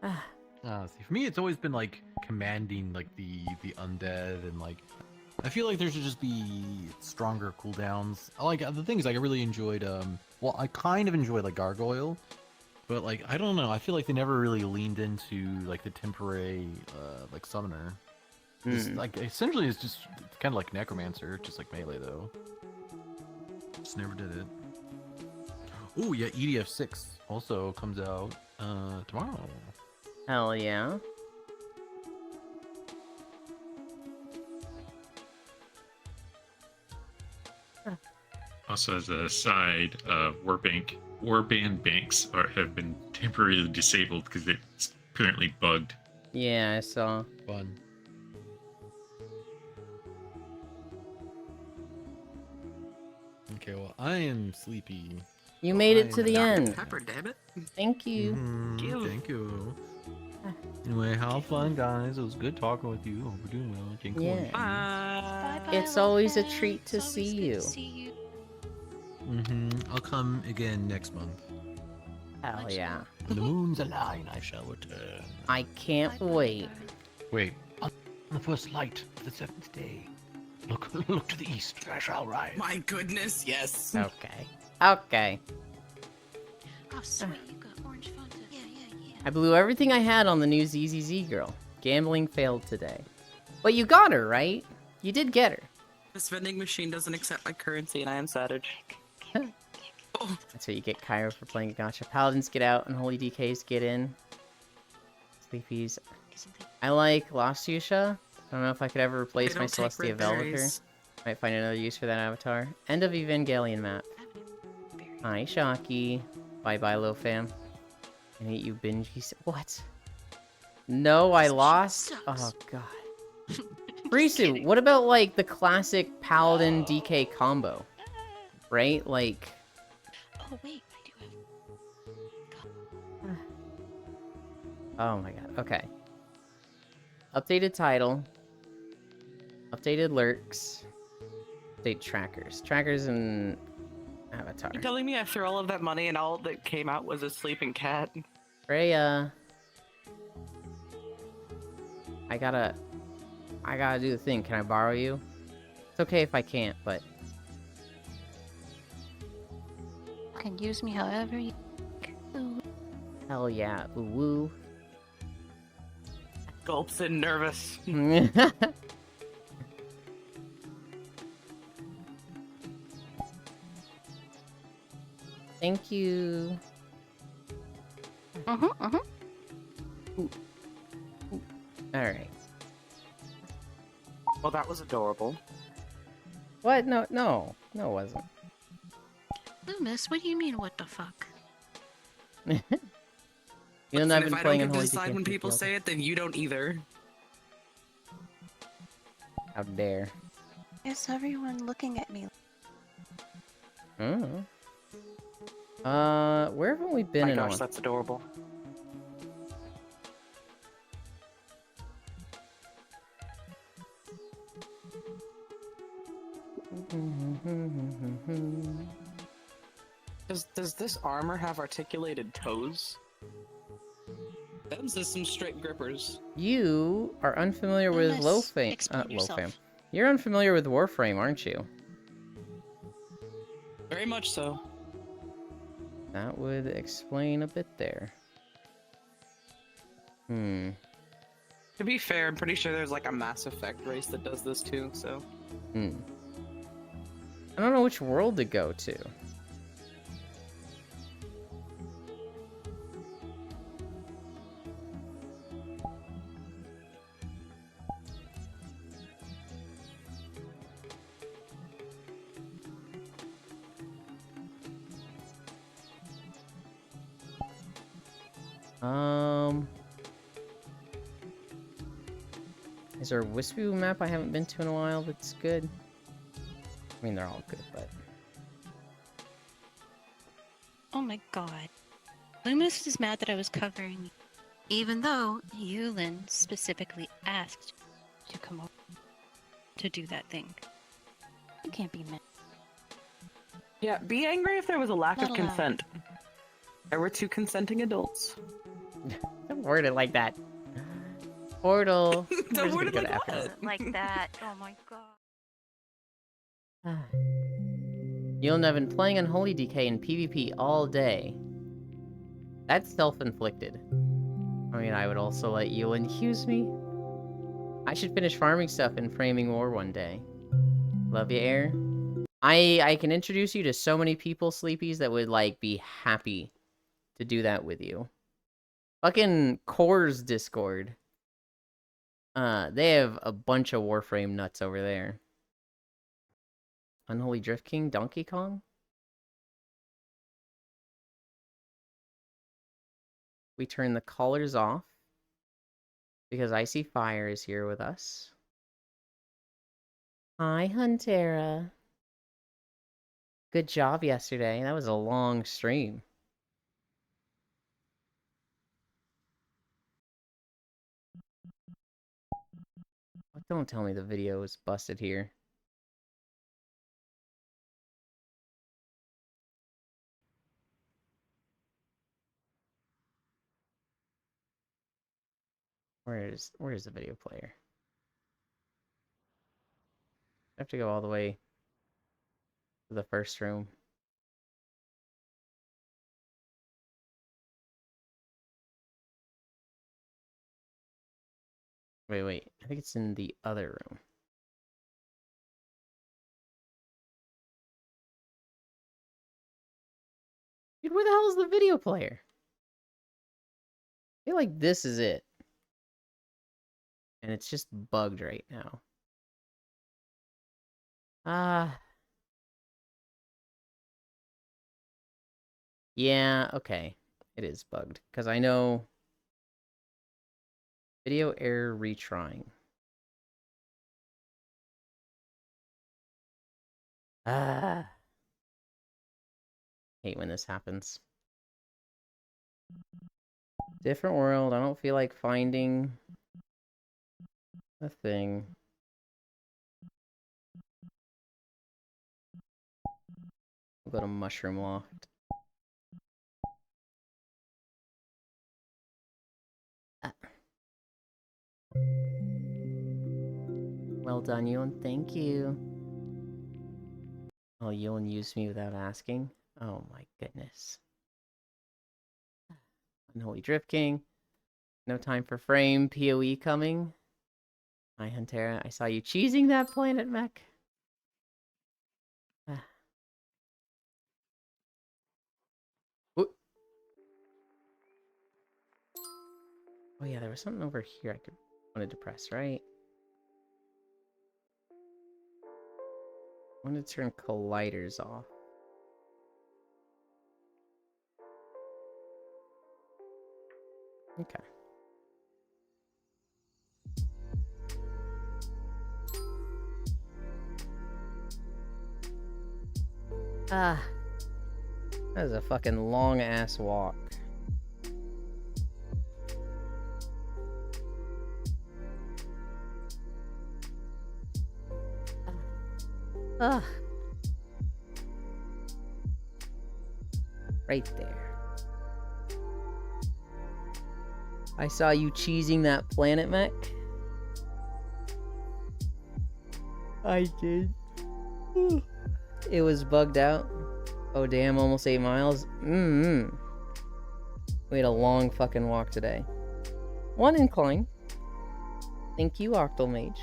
See, for me, it's always been like commanding like the undead and like. I feel like there should just be stronger cooldowns. The thing is, like, I really enjoyed. Well, I kind of enjoyed like Gargoyle, but like I don't know. I feel like they never really leaned into like the temporary like summoner. Like essentially, it's just kind of like Necromancer, just like melee though. Just never did it. Oh yeah, EDF 6 also comes out tomorrow. Hell yeah. Also, as a side, Warband banks have been temporarily disabled because it's currently bugged. Yeah, I saw. Fun. Okay, well, I am sleepy. You made it to the Dr. end. Pepper, damn it. Thank you. Thank you. Anyway, have fun, guys. It was good talking with you. Hope you're doing well. Thank you. Yeah. Bye. Bye-bye, It's always a elephant. treat to It's always see good you. to see you. I'll come again next month. Hell yeah. When the moon's a line, I shall return. I can't Bye-bye, wait. darling. Wait. On the first light of the seventh day, look to the east. I shall rise. My goodness, yes. Okay. Okay. Oh, sweet, you got orange Fanta. Yeah, yeah, yeah. I blew everything I had on the new ZZZ girl. Gambling failed today. But you got her, right? You did get her. This vending machine doesn't accept my currency and I am savage. Oh, That's what you get, Cairo, for playing a gacha. Paladins get out and Holy DKs get in. Sleepies. Isn't it? I like Lost Yusha. I don't know if I could ever they replace my don't take Celestia red Vel with her. berries. Might find another use for that avatar. End of Evangelion map. Very Hi, Shocky. Bye-bye, Lofam. I hate you, Bingy. What? No, I This shit lost? sucks. Oh, God. Just Risu, kidding. what about, like, the classic Paladin DK combo? Right? Like... Oh, wait, I do have. Oh my god, okay. Updated title. Updated lurks. Update trackers. Trackers and avatar. You telling me after all of that money and all that came out was a sleeping cat? Freya. I gotta do the thing. Can I borrow you? It's okay if I can't, but You can use me however you. Ooh. hell yeah. Ooh woo. Gulps and nervous. Thank you. Alright. Well, that was adorable. What? No, no. No, it wasn't. Loomis, what do you mean, what the fuck? You know, Listen, I've if been I playing don't on get Holy to decide DK when for people Field. say it, then you don't either. How dare. Is everyone looking at me? Oh. Where haven't we been My in gosh, on? that's adorable. Does this armor have articulated toes? Them's just some straight grippers. You are unfamiliar with Unless, explain Low Fame. yourself. You're unfamiliar with Warframe, aren't you? Very much so. That would explain a bit there. To be fair, I'm pretty sure there's like a Mass Effect race that does this too, so. I don't know which world to go to. Is there a Wispy map I haven't been to in a while that's good? I mean, they're all good, but... Oh my god. Luminous is mad that I was covering, even though Yulin specifically asked to come over to do that thing. You can't be mad. Yeah, be angry if there was a lack Not of allowed. consent. There were 2 consenting adults. Don't word it like that. Portal. We're Don't just word gonna it go like to what? F1. Like that. Oh my god. You'll have been playing Unholy DK in PvP all day. That's self-inflicted. I mean, I would also let Yulin accuse me. I should finish farming stuff in Framing War one day. Love you, Air. I can introduce you to so many people, Sleepies, that would, like, be happy to do that with you. Fucking Core's Discord. They have a bunch of Warframe nuts over there. Unholy Drift King, Donkey Kong? We turn the collars off because Icy Fire is here with us. Hi, Huntera. Good job yesterday. That was a long stream. Don't tell me the video is busted here. Where's the video player? I have to go all the way to the first room. Wait. I think it's in the other room. Dude, where the hell is the video player? I feel like this is it. And it's just bugged right now. Yeah, okay. It is bugged. Because I know... Video error retrying. Hate when this happens. Different world. I don't feel like finding a thing. We'll go to Mushroom Loft. Well done, Ewan. Thank you. Oh, Ewan used me without asking. Oh my goodness. Unholy Drift King. No time for frame. PoE coming. Hi, Huntera. I saw you cheesing that planet mech. Oh yeah, there was something over here I wanted to press, right? I wanted to turn colliders off. Okay. That was a fucking long ass walk. Right there. I saw you cheesing that planet mech. I did. It was bugged out. Oh damn, almost 8 miles. We had a long fucking walk today. 1 incline. Thank you, Octomage.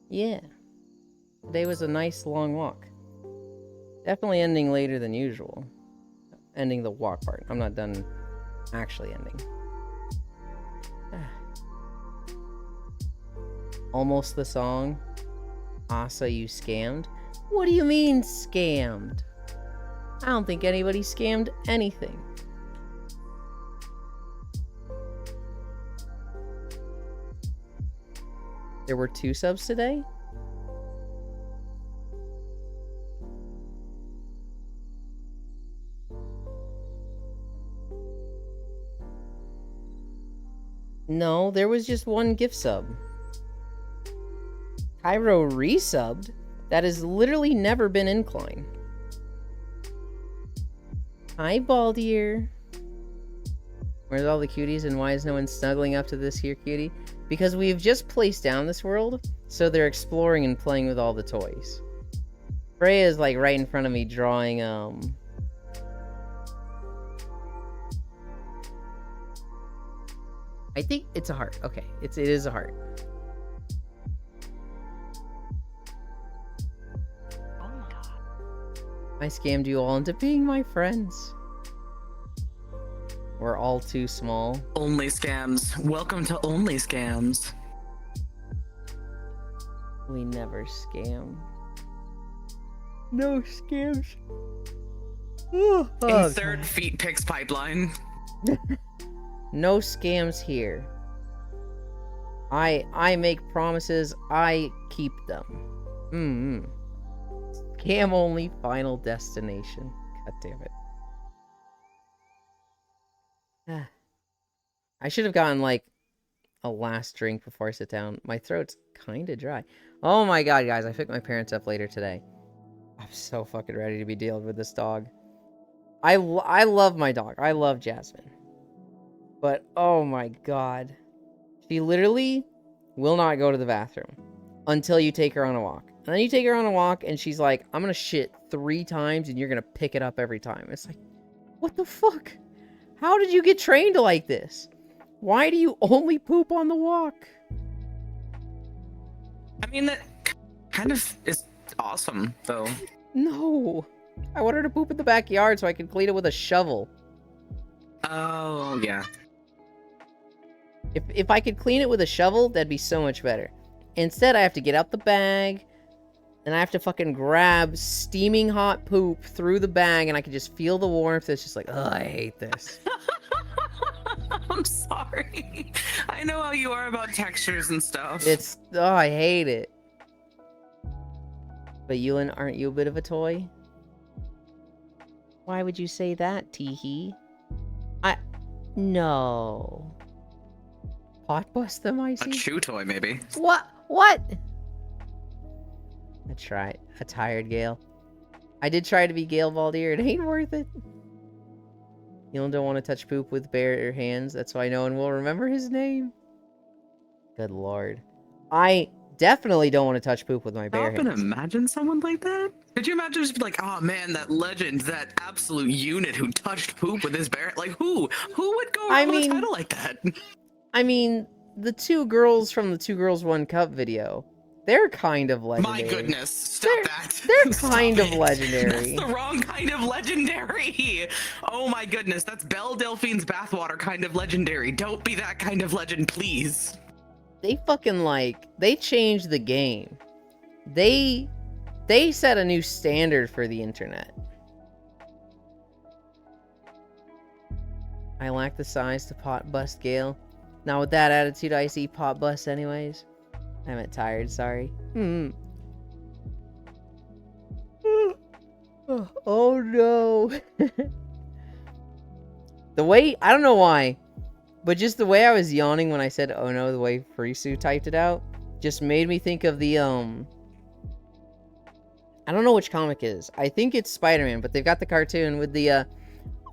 Yeah. Today was a nice long walk. Definitely ending later than usual. Ending the walk part. I'm not done actually ending. Almost the song. Asa, you scammed? What do you mean, scammed? I don't think anybody scammed anything. There were 2 subs today? No, there was just 1 gift sub. Cairo resubbed? That has literally never been incline. Hi, Baldier. Where's all the cuties and why is no one snuggling up to this here cutie? Because we've just placed down this world, so they're exploring and playing with all the toys. Freya is like right in front of me drawing, I think it's a heart. Okay, it is a heart. Oh my god. I scammed you all into being my friends. We're all too small. Only scams. Welcome to Only Scams. We never scam. No scams. Insert feet pics pipeline. No scams here. I make promises, I keep them. Scam only, final destination. God damn it. I should have gotten like a last drink before I sit down. My throat's kind of dry. Oh my god, guys, I picked my parents up later today. I'm so fucking ready to be dealing with this dog. I love my dog. I love Jasmine. But oh my god. She literally will not go to the bathroom until you take her on a walk. And then you take her on a walk and she's like, I'm gonna shit 3 times and you're gonna pick it up every time. It's like, what the fuck? How did you get trained like this? Why do you only poop on the walk? I mean, that kind of is awesome, though. No. I want her to poop in the backyard so I can clean it with a shovel. Oh, yeah. If I could clean it with a shovel, that'd be so much better. Instead, I have to get out the bag, and I have to fucking grab steaming hot poop through the bag, and I can just feel the warmth. It's just like, ugh, I hate this. I'm sorry. I know how you are about textures and stuff. Oh, I hate it. But Yulin, aren't you a bit of a toy? Why would you say that, Teehee? No. Pot bust them, I A see? chew toy, maybe. What? I tried. A tired Gale. I did try to be Gale Baldier. It ain't worth it. You don't want to touch poop with bare hands. That's why no one will remember his name. Good lord. I definitely don't want to touch poop with my bare I'm gonna hands. imagine someone like that. Could you imagine just be like, oh man, that legend, that absolute unit who touched poop with his bare, like who would go around with a title like that? I mean, the 2 girls from the 2 Girls 1 Cup video, they're kind of legendary. My goodness, stop that. They're Stop kind of it. legendary. That's the wrong kind of legendary. Oh my goodness, that's Belle Delphine's bathwater kind of legendary. Don't be that kind of legend, please. They fucking they changed the game. They set a new standard for the internet. I lack the size to pot bust Gale. Not with that attitude, I see pot bust anyways. I meant tired, sorry. Oh no. The way, I don't know why, but just the way I was yawning when I said oh no, the way Frisu typed it out, just made me think of the I don't know which comic it is. I think it's Spider-Man, but they've got the cartoon with the,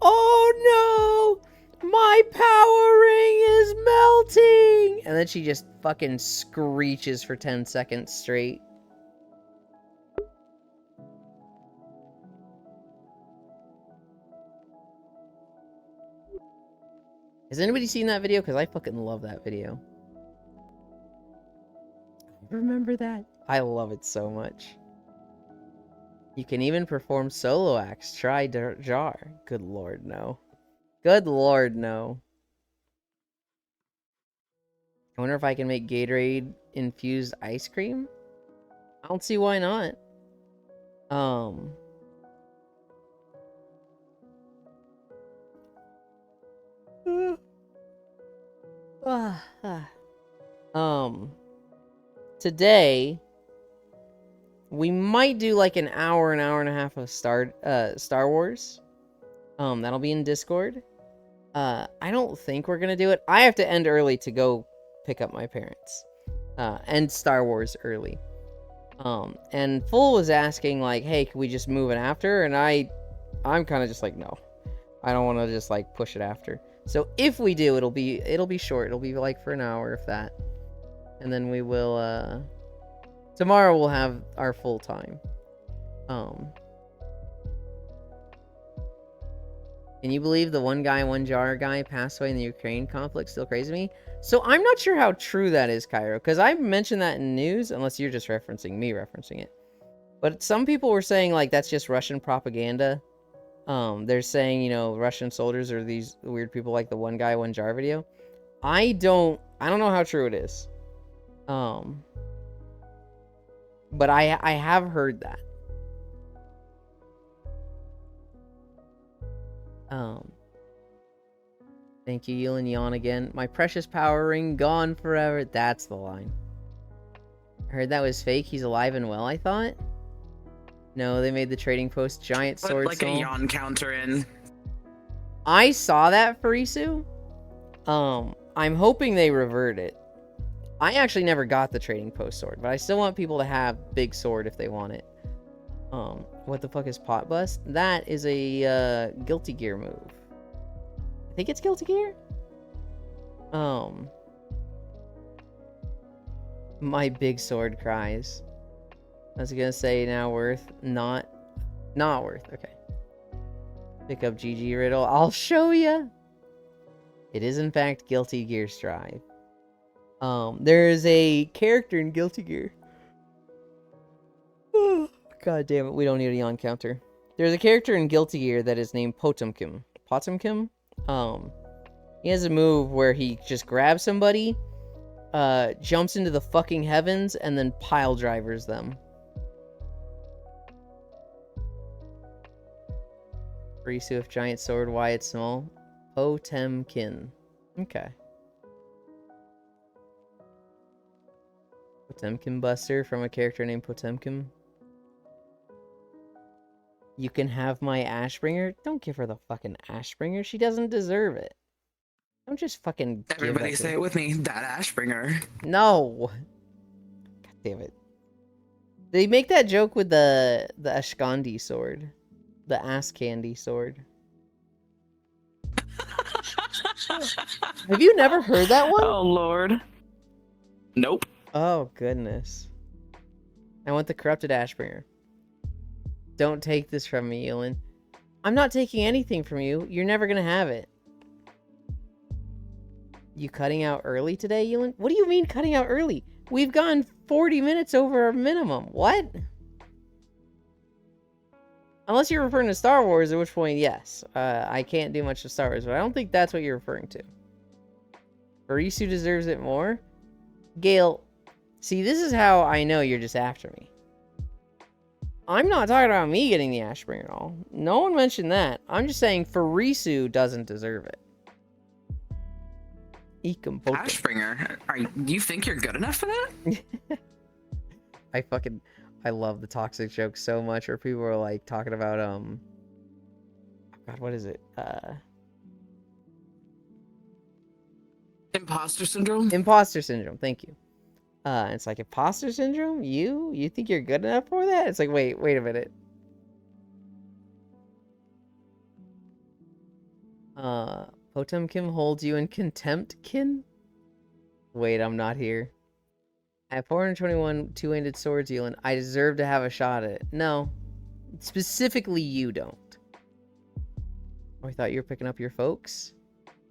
oh no! My power ring is melting! And then she just fucking screeches for 10 seconds straight. Has anybody seen that video? Because I fucking love that video. Remember that? I love it so much. You can even perform solo acts. Try Jar. Good lord, no. Good lord, no. I wonder if I can make Gatorade infused ice cream? I don't see why not. Today we might do like an hour and a half of Star Wars. That'll be in Discord. I don't think we're gonna do it. I have to end early to go pick up my parents. And Star Wars early. And Full was asking like, hey, can we just move it after? And I'm kind of just like, no. I don't want to just like push it after. So if we do, it'll be short. It'll be like for an hour, if that. And then we will, tomorrow we'll have our full time. Can you believe the one guy, one jar guy passed away in the Ukraine conflict? Still crazy to me. So I'm not sure how true that is, Cairo, because I mentioned that in news, unless you're just referencing me referencing it. But some people were saying like that's just Russian propaganda. They're saying, you know, Russian soldiers are these weird people like the one guy, one jar video. I don't know how true it is. But I have heard that. Thank you, Yulin Yawn again. My precious power ring gone forever. That's the line. I heard that was fake. He's alive and well, I thought. No, they made the trading post giant sword like soul. a yawn counter in. I saw that, Farisu. I'm hoping they revert it. I actually never got the trading post sword, but I still want people to have big sword if they want it. What the fuck is pot bust? That is a Guilty Gear move. I think it's Guilty Gear. My big sword cries. I was gonna say now worth, not worth. Okay. Pick up GG Riddle. I'll show ya. It is in fact Guilty Gear Strive. There is a character in Guilty Gear. God damn it, we don't need a yawn counter. There's a character in Guilty Gear that is named Potemkin. Potemkin? He has a move where he just grabs somebody, jumps into the fucking heavens, and then pile drivers them. Risu with giant sword, Wyatt small. Potemkin. Okay. Potemkin Buster from a character named Potemkin. You can have my Ashbringer? Don't give her the fucking Ashbringer. She doesn't deserve it. Don't just fucking give Everybody that say it with me. That Ashbringer. No. God damn it. They make that joke with the Ashkandi sword. The ass candy sword. Have you never heard that one? Oh, Lord. Nope. Oh, goodness. I want the corrupted Ashbringer. Don't take this from me, Yulin. I'm not taking anything from you. You're never gonna have it. You cutting out early today, Yulin? What do you mean cutting out early? We've gone 40 minutes over our minimum. What? Unless you're referring to Star Wars, at which point, yes. I can't do much of Star Wars, but I don't think that's what you're referring to. Farisu deserves it more? Gale, see, this is how I know you're just after me. I'm not talking about me getting the Ashbringer at all. No one mentioned that. I'm just saying Farisu doesn't deserve it. Ashbringer? Do you think you're good enough for that? I love the toxic joke so much where people are like talking about God, what is it? Imposter syndrome? Imposter syndrome, thank you. It's like imposter syndrome? You think you're good enough for that? It's like, wait a minute. Potemkin holds you in contempt, kin? Wait, I'm not here. I have 421 two-handed swords, Yulin. I deserve to have a shot at it. No. Specifically, you don't. Oh, I thought you were picking up your folks?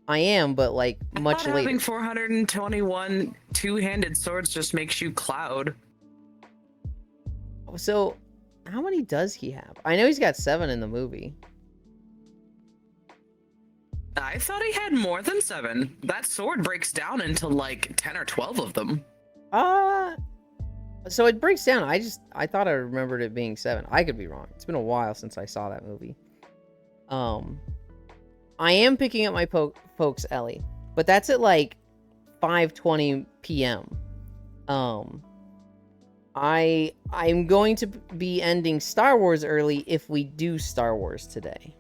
I am, but like much later. Having 421 two-handed swords just makes you Cloud. So, how many does he have? I know he's got 7 in the movie. I thought he had more than 7. That sword breaks down into like 10 or 12 of them. So it breaks down. I thought I remembered it being 7. I could be wrong. It's been a while since I saw that movie. I am picking up my folks, Ellie, but that's at like 5:20 p.m. I'm going to be ending Star Wars early if we do Star Wars today.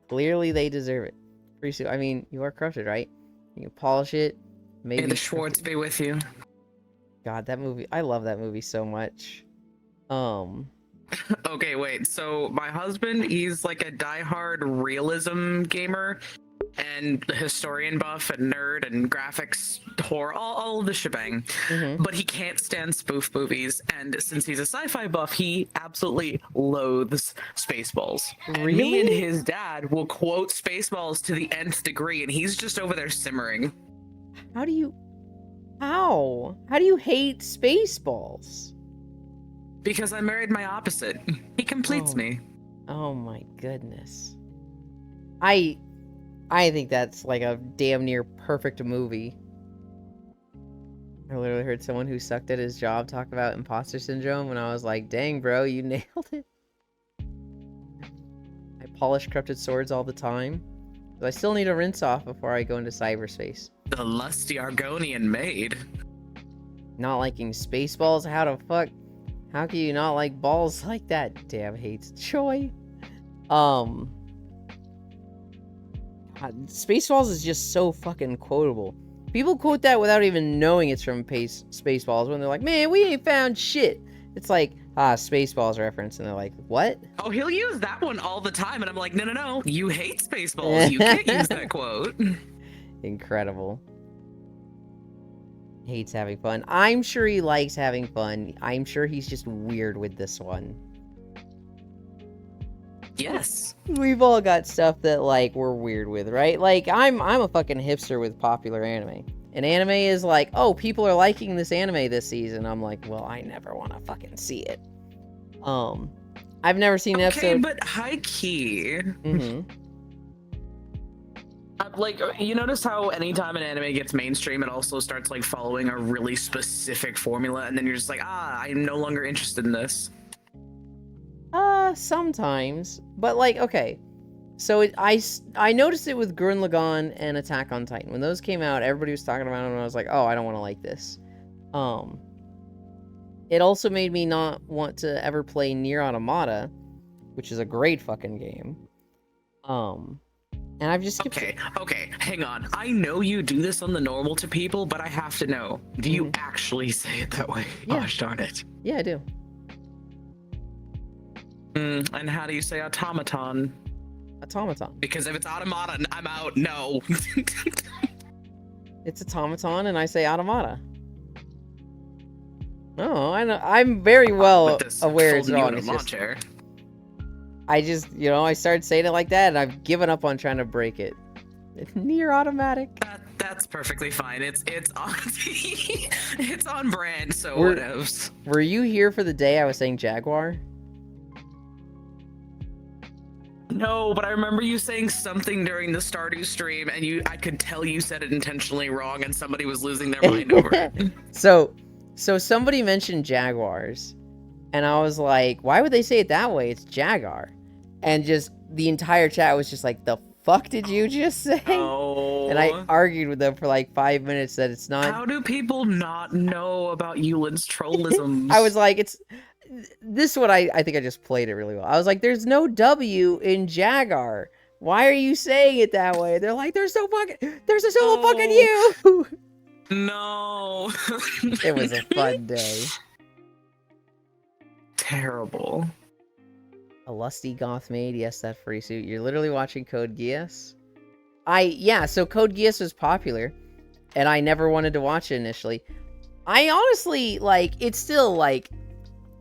Clearly, they deserve it. Pretty soon. I mean, you are corrupted, right? You can polish it. Maybe May the Schwartz be with you. God, that movie. I love that movie so much. Okay, wait. So my husband, he's like a diehard realism gamer and historian buff and nerd and graphics horror, all of the shebang. Mm-hmm. But he can't stand spoof movies, and since he's a sci-fi buff, he absolutely loathes Spaceballs. And Really? me and his dad will quote Spaceballs to the nth degree, and he's just over there simmering. How do you hate Spaceballs? Because I married my opposite. He completes me. Oh my goodness. I think that's like a damn near perfect movie. I literally heard someone who sucked at his job talk about imposter syndrome, and I was like, dang, bro, you nailed it. I polish corrupted swords all the time. But I still need a rinse off before I go into cyberspace. The lusty Argonian maid. Not liking Spaceballs? How can you not like balls like that? Damn hates Choi. God, Spaceballs is just so fucking quotable. People quote that without even knowing it's from Spaceballs when they're like, man, we ain't found shit. It's like, Spaceballs reference, and they're like, what? Oh, he'll use that one all the time, and I'm like, no, you hate Spaceballs. You can't use that quote. Incredible. Hates having fun. I'm sure he likes having fun. I'm sure he's just weird with this one. Yes. We've all got stuff that, like, we're weird with, right? Like, I'm a fucking hipster with popular anime. And anime is like, oh, people are liking this anime this season. I'm like, well, I never want to fucking see it. I've never seen an episode. Okay, but high key. Mm-hmm. Like, you notice how anytime an anime gets mainstream, it also starts, like, following a really specific formula, and then you're just like, I'm no longer interested in this. Sometimes. But, like, okay. So, I noticed it with Gurren Lagann and Attack on Titan. When those came out, everybody was talking about them, and I was like, oh, I don't want to like this. It also made me not want to ever play Nier Automata, which is a great fucking game. And I've just skipped Okay, hang on. I know you do this on the normal to people, but I have to know. Do you actually say it that way? Yeah. Gosh darn it. Yeah, I do. And how do you say automaton? Automaton. Because if it's automaton, I'm out. No. It's automaton, and I say automata. Oh, I know. I'm very well aware it's wrong. It's just, I just, I started saying it like that, and I've given up on trying to break it. It's near automatic. That's perfectly fine. It's on it's on brand, so whatevs. Were you here for the day I was saying Jaguar? No, but I remember you saying something during the Stardew stream, and I could tell you said it intentionally wrong, and somebody was losing their mind over it. So somebody mentioned Jaguars, and I was like, why would they say it that way? It's Jaguar. And just the entire chat was just like, the fuck did you just say? Oh. And I argued with them for like 5 minutes that it's not. How do people not know about Yulin's trollisms? I was like, this one I think I just played it really well. I was like, there's no W in Jaguar. Why are you saying it that way? They're like, there's a fucking U. No. It was a fun day. Terrible. A lusty goth maid, yes, that fursuit. You're literally watching Code Geass? Yeah, so Code Geass was popular, and I never wanted to watch it initially. I honestly, like, it's still, like,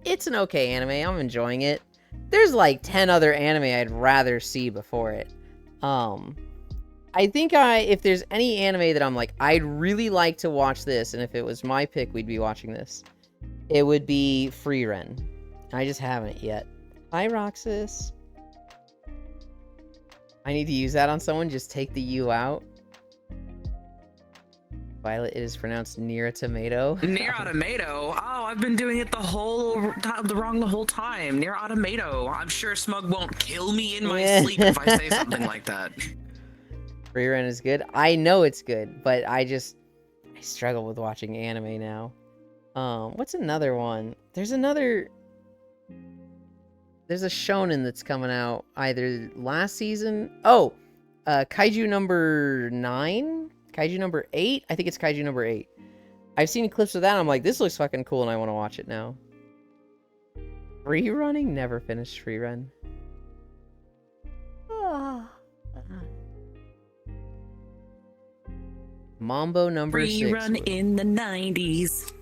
it's an okay anime. I'm enjoying it. There's, like, 10 other anime I'd rather see before it. I think if there's any anime that I'm like, I'd really like to watch this, and if it was my pick, we'd be watching this, it would be Frieren. I just haven't yet. Hi, Roxas. I need to use that on someone. Just take the U out. Violet, it is pronounced near a tomato. Near a tomato? Oh, I've been doing it the whole time. Near a tomato. I'm sure Smug won't kill me in my sleep if I say something like that. Frieren is good. I know it's good, but I struggle with watching anime now. What's another one? There's a shonen that's coming out either last season. Oh, Kaiju number 9? Kaiju number 8? I think it's Kaiju number 8. I've seen clips of that and I'm like, this looks fucking cool and I want to watch it now. Free running? Never finished free run. Mambo number 6. Free run in the 90s.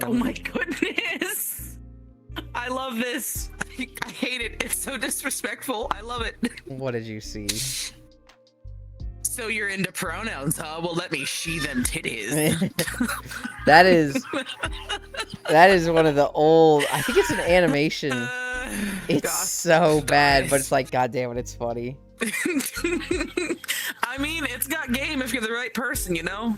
Oh my goodness! I love this. I hate it. It's so disrespectful. I love it. What did you see? So you're into pronouns, huh? Well, let me she them titties. that is one of the old. I think it's an animation. It's God, so bad, guys. but it's like, god damn it, it's funny. I mean, it's got game if you're the right person, you know.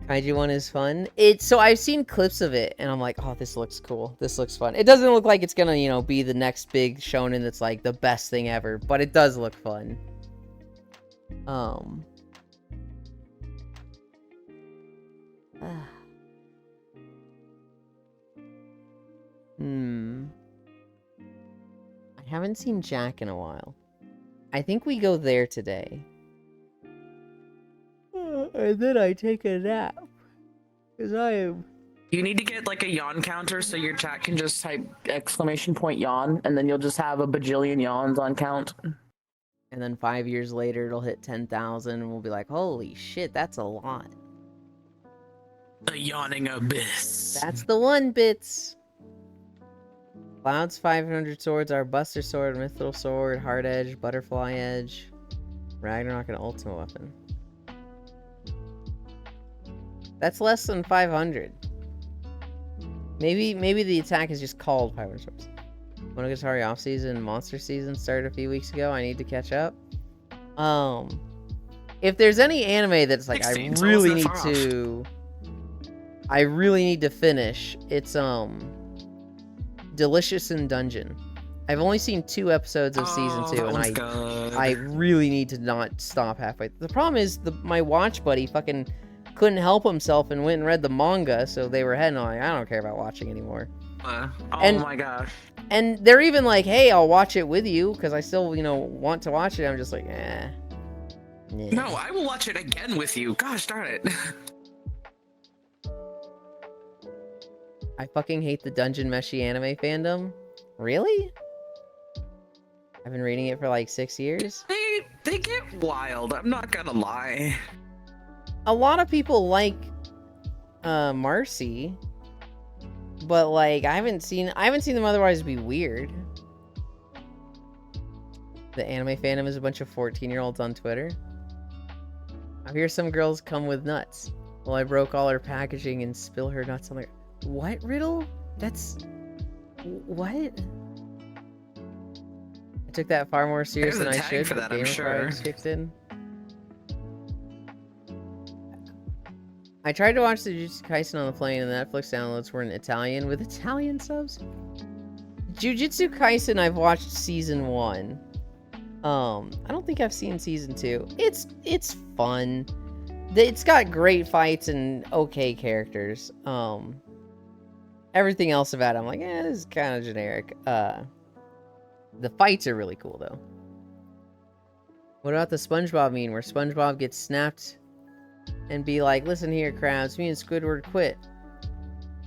Kaiju 1 is fun. So I've seen clips of it, and I'm like, oh, this looks cool. This looks fun. It doesn't look like it's gonna, be the next big shonen that's like the best thing ever, but it does look fun. I haven't seen Jack in a while. I think we go there today. And then I take a nap. Because I am... You need to get like a yawn counter so your chat can just type !yawn, and then you'll just have a bajillion yawns on count. And then 5 years later, it'll hit 10,000, and we'll be like, holy shit, that's a lot. The yawning abyss. That's the one, Bits. Cloud's 500 swords are Buster Sword, Mithril Sword, Hard Edge, Butterfly Edge, Ragnarok, and Ultimate Weapon. That's less than 500. Maybe the attack is just called 500 swords. Monogatari off-season, Monster season started a few weeks ago. I need to catch up. If there's any anime that's like I really need to finish, it's Delicious in Dungeon. I've only seen 2 episodes of season 2, and I really need to not stop halfway. The problem is my watch buddy fucking couldn't help himself and went and read the manga, so they were heading on. I don't care about watching anymore. My gosh. And they're even like, hey, I'll watch it with you, because I still, want to watch it. I'm just like, eh. Yeah. No, I will watch it again with you. Gosh darn it. I fucking hate the Dungeon Meshi anime fandom. Really? I've been reading it for like 6 years. They get wild, I'm not gonna lie. A lot of people like Marcy, but like I haven't seen them otherwise be weird. The anime fandom is a bunch of 14-year-olds on Twitter. I hear some girls come with nuts. Well, I broke all her packaging and spill her nuts on the... What, Riddle? That's... What? I took that far more serious than I should. For that, I'm sure. Kicked in. I tried to watch the Jujutsu Kaisen on the plane, and the Netflix downloads were in Italian with Italian subs. Jujutsu Kaisen, I've watched season 1. I don't think I've seen season 2. It's fun. It's got great fights and okay characters. Everything else about it, I'm like, this is kind of generic. The fights are really cool though. What about the SpongeBob meme where SpongeBob gets snapped and be like, listen here, crowds, me and Squidward quit.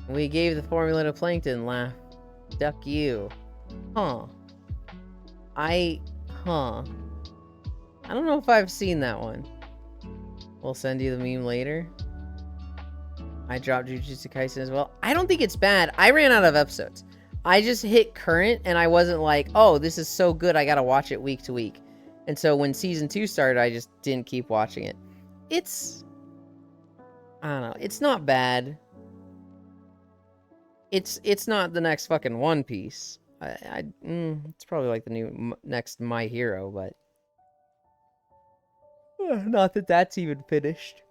We gave the formula to Plankton, laugh. Duck you. Huh. I don't know if I've seen that one. We'll send you the meme later. I dropped Jujutsu Kaisen as well. I don't think it's bad. I ran out of episodes. I just hit current and I wasn't like, oh, this is so good, I gotta watch it week to week. And so when season 2 started, I just didn't keep watching it. I don't know. It's not bad. It's not the next fucking One Piece. It's probably like the next My Hero, but not that that's even finished.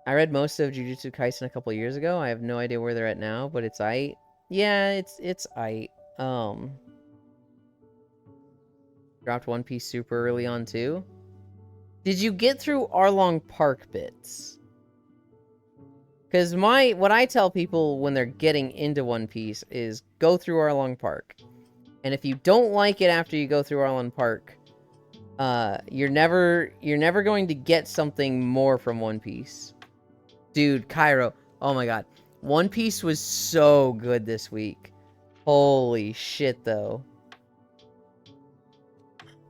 I read most of Jujutsu Kaisen a couple years ago. I have no idea where they're at now, but it's aight. Yeah, it's aight. Dropped One Piece super early on too. Did you get through Arlong Park bits? Because what I tell people when they're getting into One Piece is go through Arlong Park. And if you don't like it after you go through Arlong Park, you're never going to get something more from One Piece. Dude, Cairo. Oh my god. One Piece was so good this week. Holy shit, though.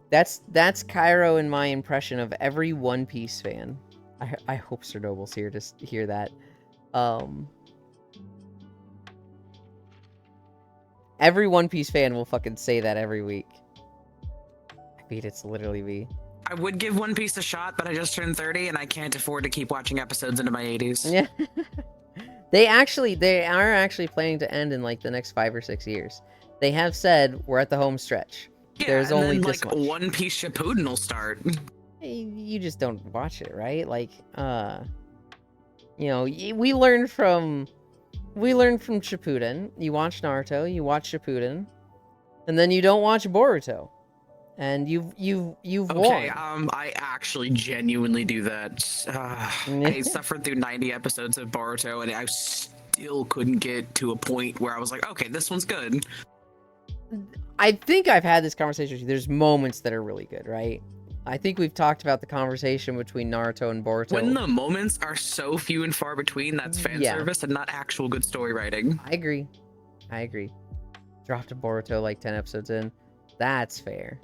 That's Cairo in my impression of every One Piece fan. I hope Sir Noble's here to hear that. Every One Piece fan will fucking say that every week. I mean, it's literally me. I would give One Piece a shot, but I just turned 30 and I can't afford to keep watching episodes into my 80s. Yeah. They are actually planning to end in like the next 5 or 6 years. They have said we're at the home stretch. Yeah, There's and only then, this like, much. One Piece Shippuden will start. You just don't watch it, right? Like, you know, we learned from Shippuden. You watch Naruto, you watch Shippuden, and then you don't watch Boruto. And you've Okay, won. I actually genuinely do that. I suffered through 90 episodes of Boruto, and I still couldn't get to a point where I was like, okay, this one's good. I think I've had this conversation with you. There's moments that are really good, right? I think we've talked about the conversation between Naruto and Boruto. When the moments are so few and far between, that's fan service and not actual good story writing. I agree. Dropped a Boruto like 10 episodes in. That's fair.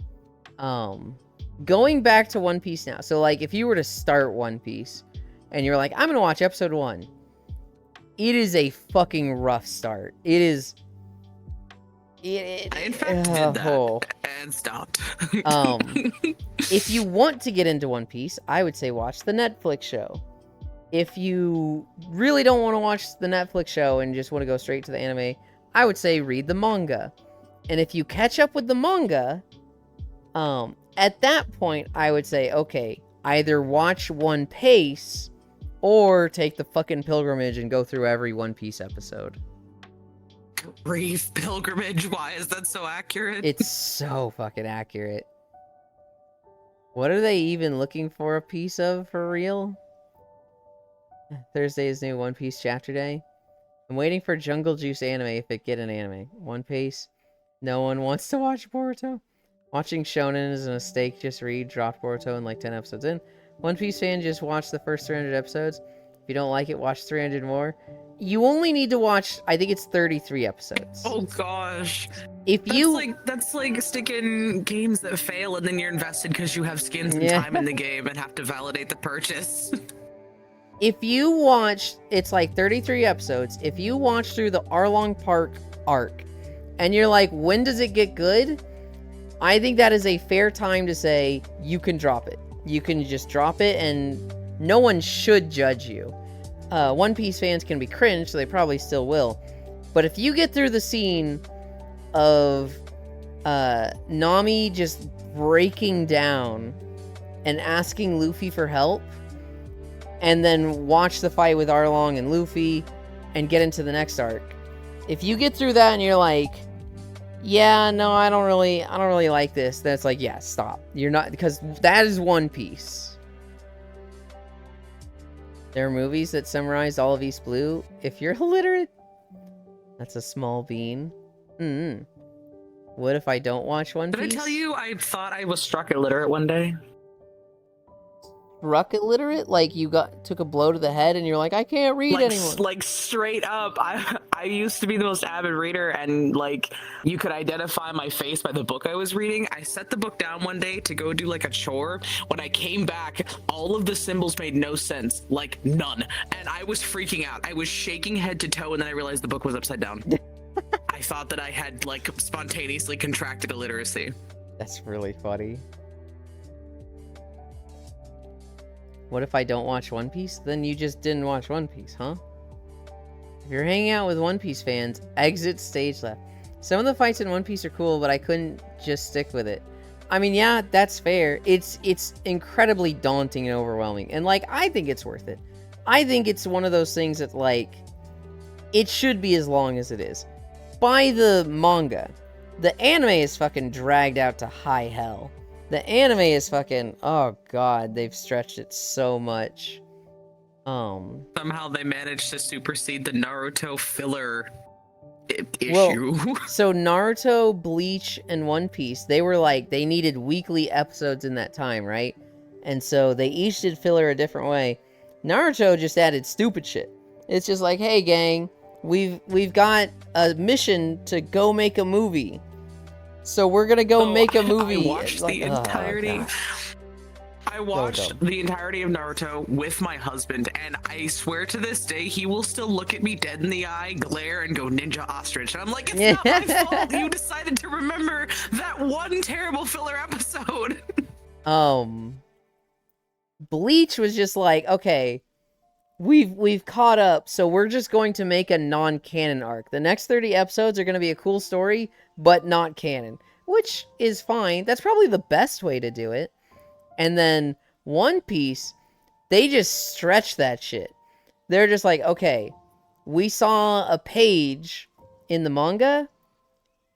Going back to One Piece now. So, like, if you were to start One Piece and you're like, I'm gonna watch episode 1, it is a fucking rough start. It is. I in fact did that and stopped. If you want to get into One Piece, I would say watch the Netflix show. If you really don't want to watch the Netflix show and just want to go straight to the anime, I would say read the manga. And if you catch up with the manga, at that point, I would say, okay, either watch One Piece or take the fucking pilgrimage and go through every One Piece episode. Brief pilgrimage, why is that so accurate? It's so fucking accurate. What are they even looking for a piece of for real? Thursday is new One Piece chapter day. I'm waiting for Jungle Juice anime if it get an anime. One Piece. No one wants to watch Boruto. Watching Shonen is a mistake. Just read. Dropped Boruto in like 10 episodes in. One Piece fan, just watch the first 300 episodes. If you don't like it, watch 300 more. You only need to watch, I think it's 33 episodes. Oh gosh. That's like sticking games that fail and then you're invested because you have skins and time in the game and have to validate the purchase. If you watch, it's like 33 episodes. If you watch through the Arlong Park arc and you're like, when does it get good? I think that is a fair time to say you can drop it. You can just drop it and no one should judge you. One Piece fans can be cringe, so they probably still will. But if you get through the scene of Nami just breaking down and asking Luffy for help, and then watch the fight with Arlong and Luffy, and get into the next arc. If you get through that and you're like, yeah, no, I don't really like this. That's like, yeah, stop. You're not, because that is One Piece. There are movies that summarize all of East Blue. If you're illiterate, that's a small bean. What if I don't watch One Piece? Did I tell you I thought I was struck illiterate one day? Struck illiterate? Like you took a blow to the head and you're like, I can't read anymore. Like straight up, I used to be the most avid reader, and like you could identify my face by the book I was reading. I set the book down one day to go do like a chore. When I came back, all of the symbols made no sense, like none, and I was freaking out. I was shaking head to toe, and then I realized the book was upside down. I thought that I had like spontaneously contracted illiteracy. That's really funny. What if I don't watch One Piece? Then you just didn't watch One Piece, huh? If you're hanging out with One Piece fans, exit stage left. Some of the fights in One Piece are cool, but I couldn't just stick with it. I mean, yeah, that's fair. It's incredibly daunting and overwhelming. And, like, I think it's worth it. I think it's one of those things that, like, it should be as long as it is. By the manga, the anime is fucking dragged out to high hell. The anime is fucking, oh god, they've stretched it so much. Somehow they managed to supersede the Naruto filler issue. Well, so Naruto, Bleach, and One Piece, they were like, they needed weekly episodes in that time, right? And so they each did filler a different way. Naruto just added stupid shit. It's just like, hey gang, we've got a mission to go make a movie. So we're gonna go make a movie. I watched the entirety. I watched So the entirety of Naruto with my husband, and I swear to this day, he will still look at me dead in the eye, glare, and go Ninja Ostrich. And I'm like, it's not my fault. You decided to remember that one terrible filler episode. Bleach was just like, okay, we've caught up, so we're just going to make a non-canon arc. The next 30 episodes are going to be a cool story, but not canon, which is fine. That's probably the best way to do it. And then One Piece, they just stretch that shit. They're just like, okay, we saw a page in the manga,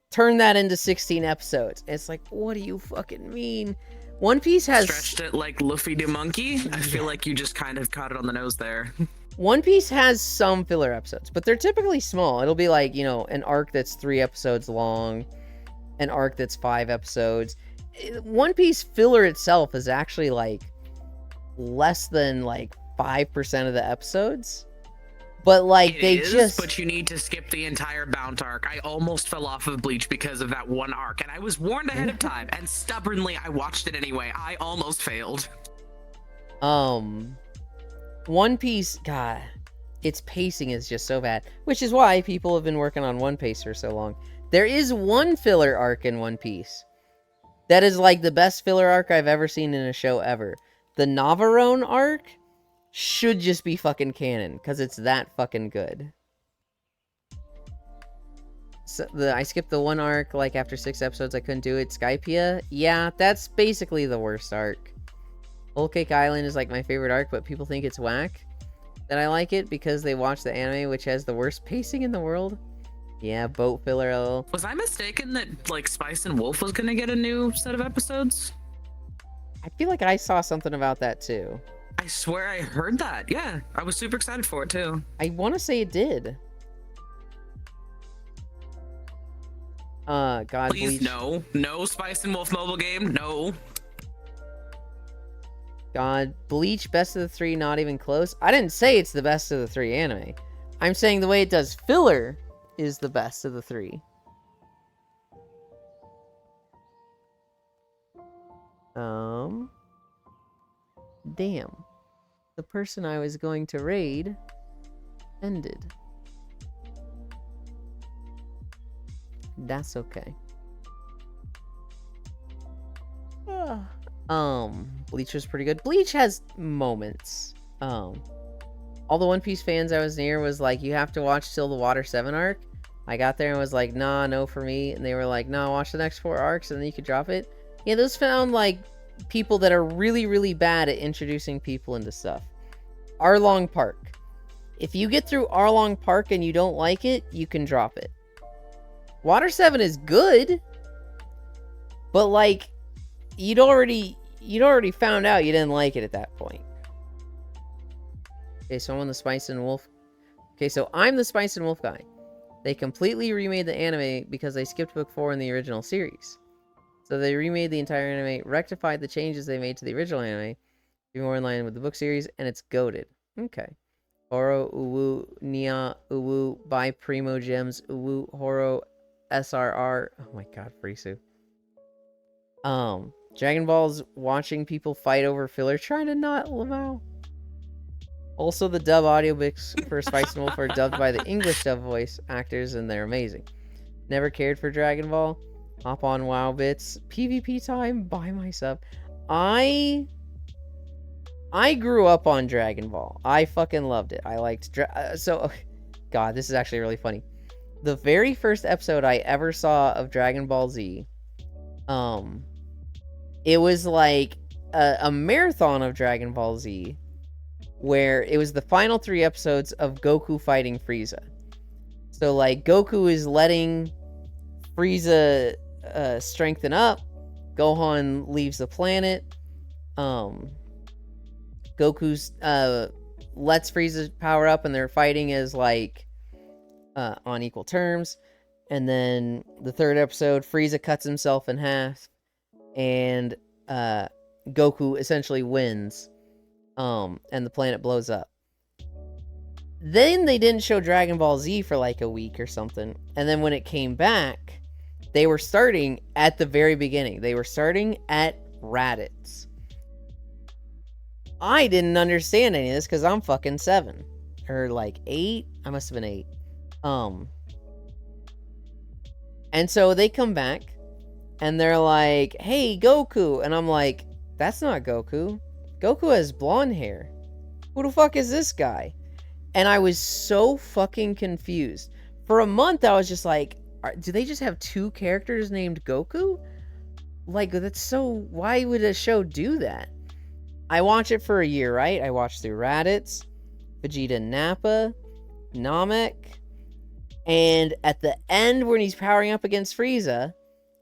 turn that into 16 episodes. It's like, what do you fucking mean? One Piece has stretched it like Luffy the monkey. I feel like you just kind of caught it on the nose there. One Piece has some filler episodes, but they're typically small. It'll be like, you know, an arc that's 3 episodes long, an arc that's 5 episodes. One Piece filler itself is actually like less than like 5% of the episodes. But like but you need to skip the entire Bount arc. I almost fell off of Bleach because of that one arc, and I was warned ahead of time, and stubbornly I watched it anyway. I almost failed. One Piece, god, its pacing is just so bad, which is why people have been working on One Piece for so long. There is one filler arc in One Piece that is like the best filler arc I've ever seen in a show ever. The Navarone arc should just be fucking canon, because it's that fucking good. So I skipped the one arc, like after 6 episodes I couldn't do it. Skypiea, yeah, that's basically the worst arc. Whole Cake Island is like my favorite arc, but people think it's whack that I like it because they watch the anime, which has the worst pacing in the world. Yeah, boat filler. Was I mistaken that like Spice and Wolf was gonna get a new set of episodes? I feel like I saw something about that too. I swear I heard that. Yeah, I was super excited for it too. I want to say it did. God, please, Bleach. no Spice and Wolf mobile game, no. God, Bleach, best of the 3, not even close. I didn't say it's the best of the 3 anime. I'm saying the way it does filler is the best of the 3. Damn. The person I was going to raid ended. That's okay. Bleach was pretty good. Bleach has moments. All the One Piece fans I was near was like, you have to watch till the Water 7 arc. I got there and was like, nah, no for me. And they were like, nah, watch the next 4 arcs and then you could drop it. Yeah, those found like people that are really, really bad at introducing people into stuff. Arlong Park. If you get through Arlong Park and you don't like it, you can drop it. Water 7 is good, but like you'd already found out you didn't like it at that point. Okay, so I'm on the Spice and Wolf. Okay, so I'm the Spice and Wolf guy. They completely remade the anime because they skipped book 4 in the original series. So they remade the entire anime, rectified the changes they made to the original anime, be more in line with the book series, and it's goated. Okay. Horo, Uwu, Nia, Uwu, Buy Primo Gems, Uwu, Horo, SRR. Oh my god, Frisu. Dragon Ball's watching people fight over filler, trying to not Lamau. Also, the dub audiobooks for Spice and Wolf are dubbed by the English dub voice actors, and they're amazing. Never cared for Dragon Ball. Hop on WoW Bits. PvP time by myself. I grew up on Dragon Ball. I fucking loved it. I liked... God, this is actually really funny. The very first episode I ever saw of Dragon Ball Z, it was like a marathon of Dragon Ball Z, where it was the final 3 episodes of Goku fighting Frieza. So, like, Goku is letting Frieza strengthen up. Gohan leaves the planet. Goku's lets Frieza power up, and they're fighting as, like, on equal terms. And then the 3rd episode, Frieza cuts himself in half, and Goku essentially wins. And the planet blows up. Then they didn't show Dragon Ball Z for like a week or something. And then when it came back, they were starting at the very beginning. They were starting at Raditz. I didn't understand any of this because I'm fucking 7. Or like 8? I must have been 8. And so they come back and they're like, hey, Goku. And I'm like, that's not Goku. Goku has blonde hair. Who the fuck is this guy? And I was so fucking confused. For a month, I was just like, do they just have 2 characters named Goku? Like, that's so... Why would a show do that? I watched it for a year, right? I watched through Raditz, Vegeta Nappa, Namek, and at the end, when he's powering up against Frieza,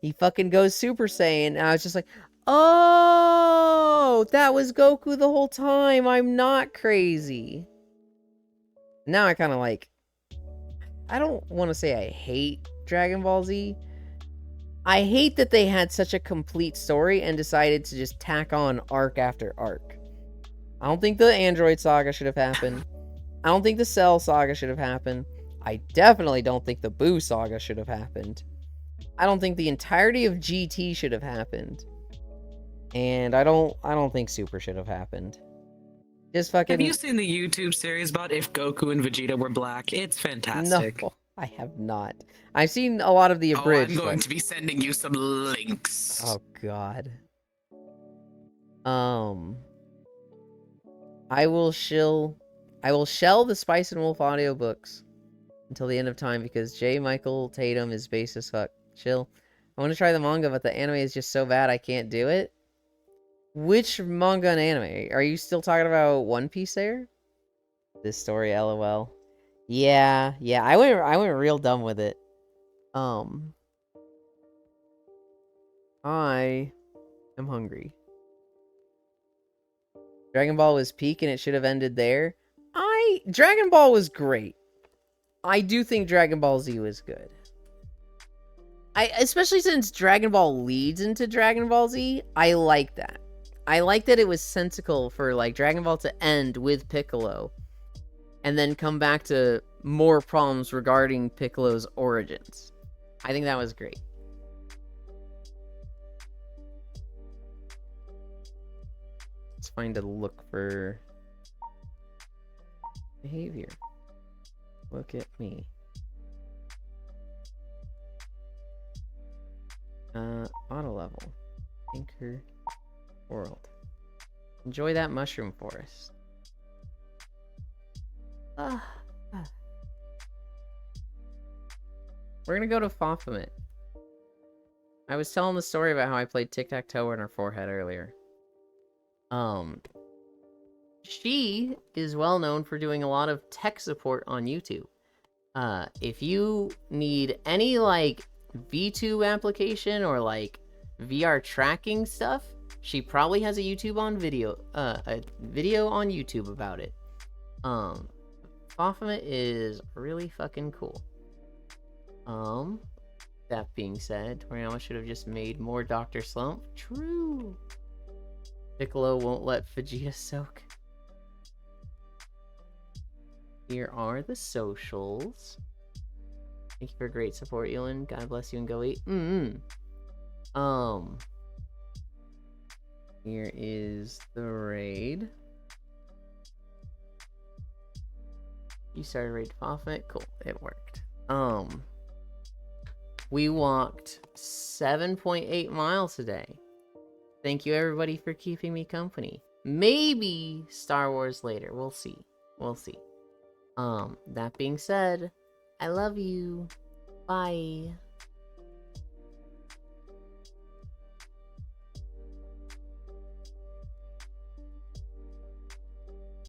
he fucking goes Super Saiyan, and I was just like, oh, that was Goku the whole time. I'm not crazy. Now I kind of like... I don't want to say I hate Dragon Ball Z. I hate that they had such a complete story and decided to just tack on arc after arc. I don't think the Android saga should have happened. I don't think the Cell saga should have happened. I definitely don't think the Boo saga should have happened. I don't think the entirety of GT should have happened. And I don't think Super should have happened. Just fucking... Have you seen the YouTube series about if Goku and Vegeta were black? It's fantastic. No, I have not. I've seen a lot of the abridged. I'm going to be sending you some links. Oh god. I will shell the Spice and Wolf audiobooks until the end of time because J. Michael Tatum is base as fuck. Chill. I want to try the manga, but the anime is just so bad I can't do it. Which manga and anime? Are you still talking about One Piece there? This story, LOL. Yeah, I went real dumb with it. I am hungry. Dragon Ball was peak and it should have ended there. Dragon Ball was great. I do think Dragon Ball Z was good. Especially since Dragon Ball leads into Dragon Ball Z, I like that. I like that it was sensical for like Dragon Ball to end with Piccolo and then come back to more problems regarding Piccolo's origins. I think that was great. Let's find a look for behavior. Look at me. Auto level. Anchor world. Enjoy that mushroom forest. We're gonna go to Baphomet. I was telling the story about how I played tic-tac-toe in her forehead earlier. She is well known for doing a lot of tech support on YouTube. If you need any like VTube application or like VR tracking stuff, she probably has a video on YouTube about it. Baphomet is really fucking cool. That being said, Toriyama should have just made more Dr. Slump. True. Piccolo won't let Vegeta soak. Here are the socials. Thank you for great support, Elin. God bless you and go eat. Here is the raid. You started raid Baphomet. Cool, it worked. We walked 7.8 miles today. Thank you everybody for keeping me company. Maybe Star Wars later. We'll see. We'll see. That being said, I love you. Bye.